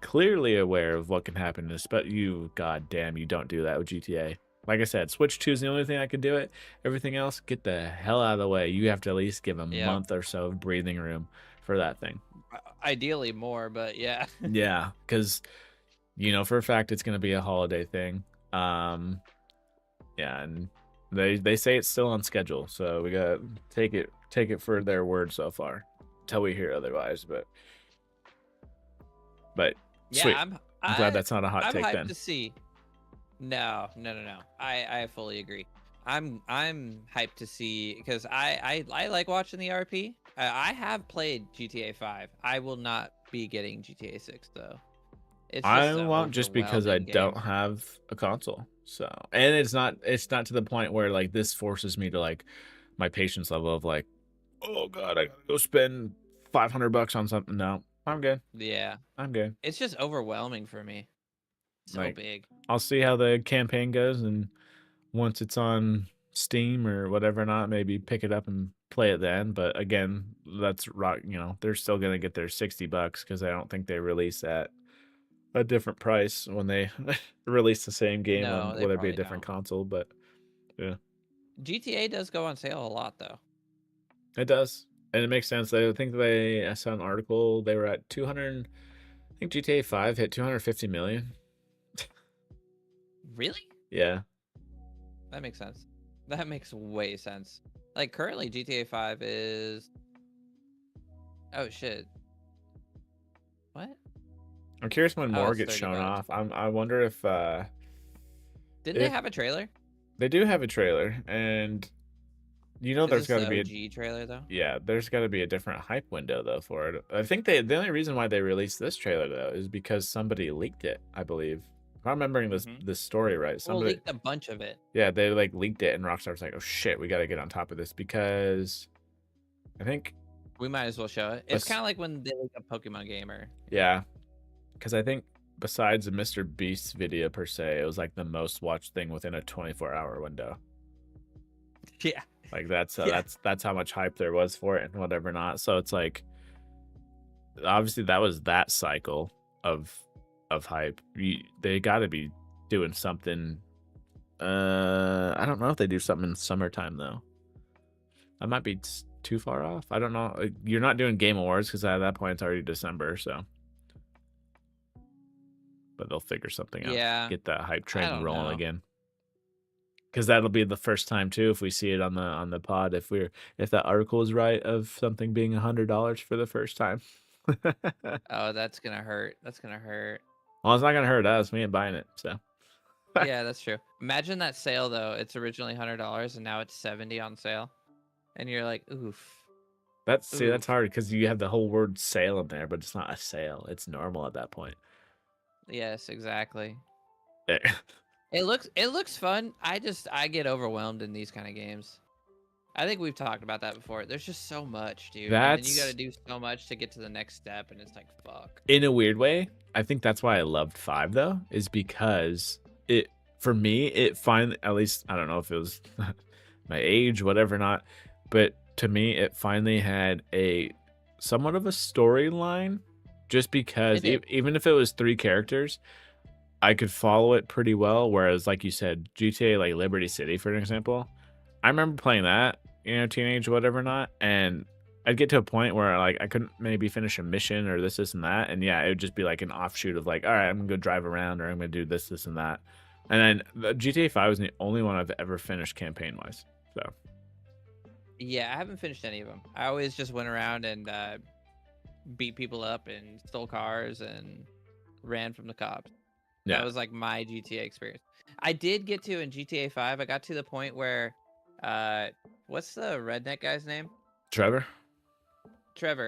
Speaker 1: clearly aware of what can happen. But you, goddamn, you don't do that with GTA. Like I said, Switch 2 is the only thing that could do it. Everything else, get the hell out of the way. You have to at least give a month or so of breathing room for that thing.
Speaker 2: Ideally more, but yeah.
Speaker 1: Yeah, because you know for a fact it's going to be a holiday thing. Yeah, and they say it's still on schedule, so we gotta take it for their word so far, till we hear otherwise. But
Speaker 2: yeah,
Speaker 1: sweet. I'm glad that's not a hot take.
Speaker 2: I'm hyped
Speaker 1: then
Speaker 2: to see. No. I fully agree. I'm hyped to see because I like watching the RP. I have played GTA 5. I will not be getting GTA 6 though.
Speaker 1: I won't, just because I don't have a console. So, and it's not to the point where like this forces me to like my patience level of like, oh god, I gotta go spend $500 on something. No, I'm good.
Speaker 2: Yeah,
Speaker 1: I'm good.
Speaker 2: It's just overwhelming for me. So like, big.
Speaker 1: I'll see how the campaign goes, and once it's on Steam or whatever, not maybe pick it up and play it then. But again, that's rock. You know, they're still gonna get their $60 because I don't think they release at a different price when they release the same game on whether it be a different console. But yeah,
Speaker 2: GTA does go on sale a lot though.
Speaker 1: It does, and it makes sense. I think I saw an article, they were at 200. I think GTA 5 hit 250 million.
Speaker 2: Really?
Speaker 1: Yeah,
Speaker 2: that makes sense. That makes way sense. Like currently GTA 5 is, oh shit, what?
Speaker 1: I'm curious when more gets shown off. I wonder if
Speaker 2: didn't they have a trailer?
Speaker 1: They do have a trailer, and you know there's got to be
Speaker 2: a OG trairal though.
Speaker 1: Yeah, there's got to be a different hype window though for it. I think the only reason why they released this trailer though is because somebody leaked it, I believe. If I'm remembering this story right, somebody
Speaker 2: leaked a bunch of it.
Speaker 1: Yeah, they like leaked it, and Rockstar was like, "Oh shit, we got to get on top of this," because I think
Speaker 2: we might as well show it. It's kind of like when they leak a Pokemon game or
Speaker 1: yeah, because I think besides the Mr. Beast video per se, it was like the most watched thing within a 24-hour window.
Speaker 2: Yeah.
Speaker 1: Like that's how much hype there was for it and whatever not. So it's like obviously that was that cycle of hype. They got to be doing something. I don't know if they do something in summertime though. I might be too far off. I don't know. You're not doing Game Awards because at that point it's already December. So, but they'll figure something out.
Speaker 2: Yeah.
Speaker 1: Get that hype train rolling again. Because that'll be the first time too if we see it on the pod, if that article is right of something being $100 for the first time.
Speaker 2: Oh, that's gonna hurt. That's gonna hurt.
Speaker 1: Well, it's not gonna hurt us. We ain't buying it, so.
Speaker 2: Yeah, that's true. Imagine that sale though. It's originally $100 and now it's $70 on sale, and you're like, oof.
Speaker 1: That's hard because you have the whole word sale in there, but it's not a sale. It's normal at that point.
Speaker 2: Yes, exactly.
Speaker 1: There.
Speaker 2: It looks fun. I get overwhelmed in these kind of games. I think we've talked about that before. There's just so much, dude. And you got to do so much to get to the next step, and it's like, fuck.
Speaker 1: In a weird way, I think that's why I loved 5 though, is because for me, it finally, at least I don't know if it was my age, whatever not, but to me, it finally had a somewhat of a storyline, just because even if it was 3 characters, I could follow it pretty well. Whereas, like you said, GTA like Liberty City, for an example, I remember playing that, teenage, whatever not, and I'd get to a point where like I couldn't maybe finish a mission or this and that, and yeah, it would just be like an offshoot of like, all right, I'm gonna go drive around or I'm gonna do this and that. And then the GTA 5 was the only one I've ever finished campaign wise. So
Speaker 2: yeah, I haven't finished any of them. I always just went around and beat people up and stole cars and ran from the cops.
Speaker 1: Yeah.
Speaker 2: That was like my GTA experience. I did get to in GTA 5. I got to the point where, what's the redneck guy's name?
Speaker 1: Trevor.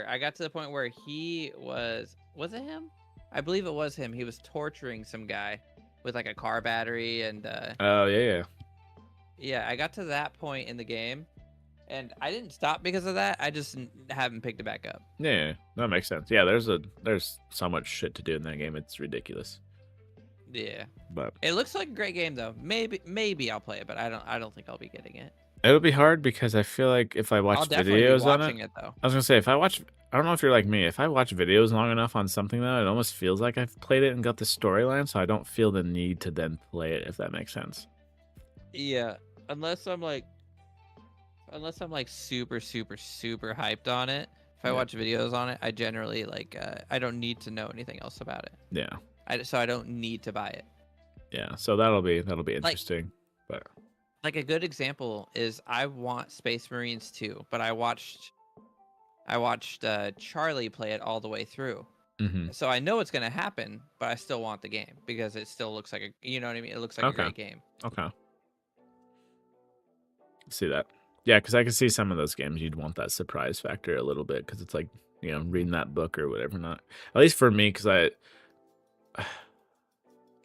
Speaker 2: I got to the point where he was it him? I believe it was him. He was torturing some guy with like a car battery and
Speaker 1: Oh yeah.
Speaker 2: yeah, I got to that point in the game and I didn't stop because of that. I just haven't picked it back up.
Speaker 1: Yeah, that makes sense. Yeah, there's so much shit to do in that game. It's ridiculous.
Speaker 2: Yeah.
Speaker 1: But
Speaker 2: it looks like a great game though. Maybe I'll play it, but I don't think I'll be getting it.
Speaker 1: It'll be hard because I feel like if I watch
Speaker 2: I'll definitely be
Speaker 1: videos on
Speaker 2: watching
Speaker 1: it,
Speaker 2: though.
Speaker 1: I was gonna say if I watch, I don't know if you're like me. If I watch videos long enough on something though, it almost feels like I've played it and got the storyline, so I don't feel the need to then play it. If that makes sense.
Speaker 2: Yeah, unless I'm like super hyped on it. If I watch videos on it, I generally like I don't need to know anything else about it.
Speaker 1: Yeah.
Speaker 2: So I don't need to buy it.
Speaker 1: Yeah. So that'll be interesting. But
Speaker 2: like a good example is I want Space Marines 2, but I watched Charlie play it all the way through.
Speaker 1: Mm-hmm.
Speaker 2: So I know it's gonna happen, but I still want the game because it still looks like you know what I mean? It looks like a great game.
Speaker 1: Okay. See that. Yeah, because I can see some of those games you'd want that surprise factor a little bit because it's like, you know, reading that book or whatever. Not at least for me, because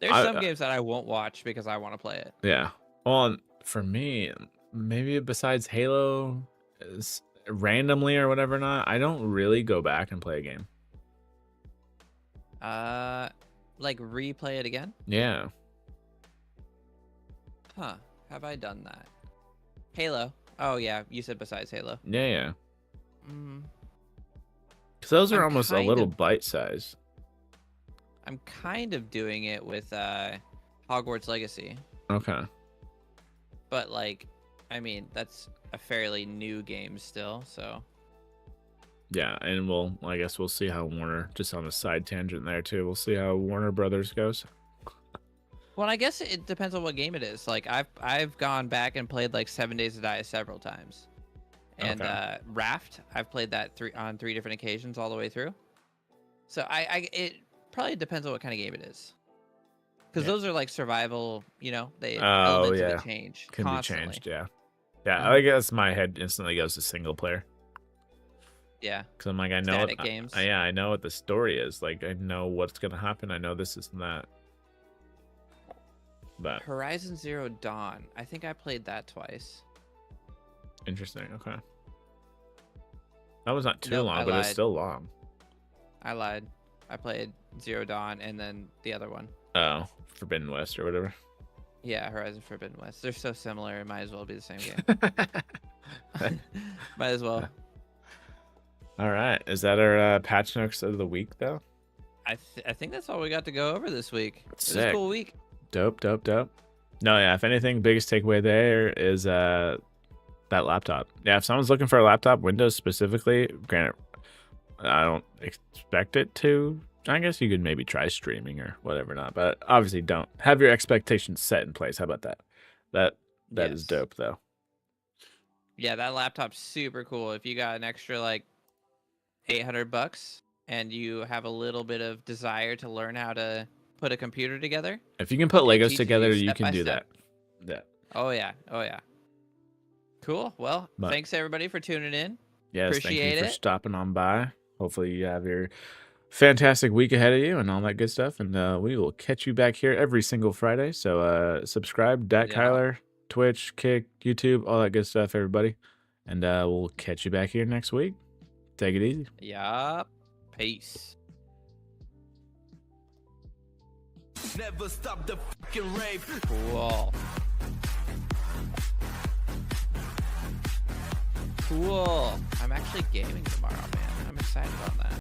Speaker 2: there's some games that I won't watch because I want to play it.
Speaker 1: Yeah. Well, for me, maybe besides Halo, randomly or whatever, not I don't really go back and play a game.
Speaker 2: Like replay it again?
Speaker 1: Yeah.
Speaker 2: Huh? Have I done that? Halo. Oh yeah, you said besides Halo.
Speaker 1: Yeah. Because those are almost a little bite-sized.
Speaker 2: I'm kind of doing it with Hogwarts Legacy.
Speaker 1: Okay.
Speaker 2: But like, I mean, that's a fairly new game still, so.
Speaker 1: Yeah, and I guess we'll see how Warner, just on a side tangent there too, we'll see how Warner Brothers goes.
Speaker 2: Well, I guess it depends on what game it is. Like I've gone back and played like 7 Days to Die several times, and Raft I've played that on 3 different occasions all the way through. So it probably depends on what kind of game it is, because those are like survival. You know, elements of it change
Speaker 1: can
Speaker 2: constantly.
Speaker 1: be changed. Yeah. I guess my head instantly goes to single player.
Speaker 2: Yeah,
Speaker 1: because I'm like I know
Speaker 2: static games.
Speaker 1: I know what the story is. Like I know what's gonna happen. I know this and that. But
Speaker 2: Horizon Zero Dawn, I think I played that twice.
Speaker 1: Interesting. Okay. That was not too long, but it's still long.
Speaker 2: I lied. I played Zero Dawn and then the other one.
Speaker 1: Oh, Forbidden West or whatever.
Speaker 2: Yeah, Horizon Forbidden West. They're so similar. It might as well be the same game. Might as well.
Speaker 1: All right. Is that our patch notes of the week, though?
Speaker 2: I think that's all we got to go over this week. It was
Speaker 1: Sick.
Speaker 2: a cool week.
Speaker 1: Dope. No, yeah, if anything, biggest takeaway there is that laptop. Yeah, if someone's looking for a laptop, Windows specifically, granted, I don't expect it to. I guess you could maybe try streaming or whatever not, but obviously don't. Have your expectations set in place. How about that? That is dope, though.
Speaker 2: Yeah, that laptop's super cool. If you got an extra, like, $800 and you have a little bit of desire to learn how to put a computer together.
Speaker 1: If you can put Legos together, you can do that. Yeah.
Speaker 2: Oh yeah. Cool. Well, thanks everybody for tuning in.
Speaker 1: Yes, thank you for stopping on by. Hopefully you have your fantastic week ahead of you and all that good stuff. And we will catch you back here every single Friday. So subscribe, Kyler, Twitch, Kick, YouTube, all that good stuff, everybody. And we'll catch you back here next week. Take it easy.
Speaker 2: Yup. Peace.
Speaker 4: Never stop the fucking rave.
Speaker 2: Cool. I'm actually gaming tomorrow, man. I'm excited about that.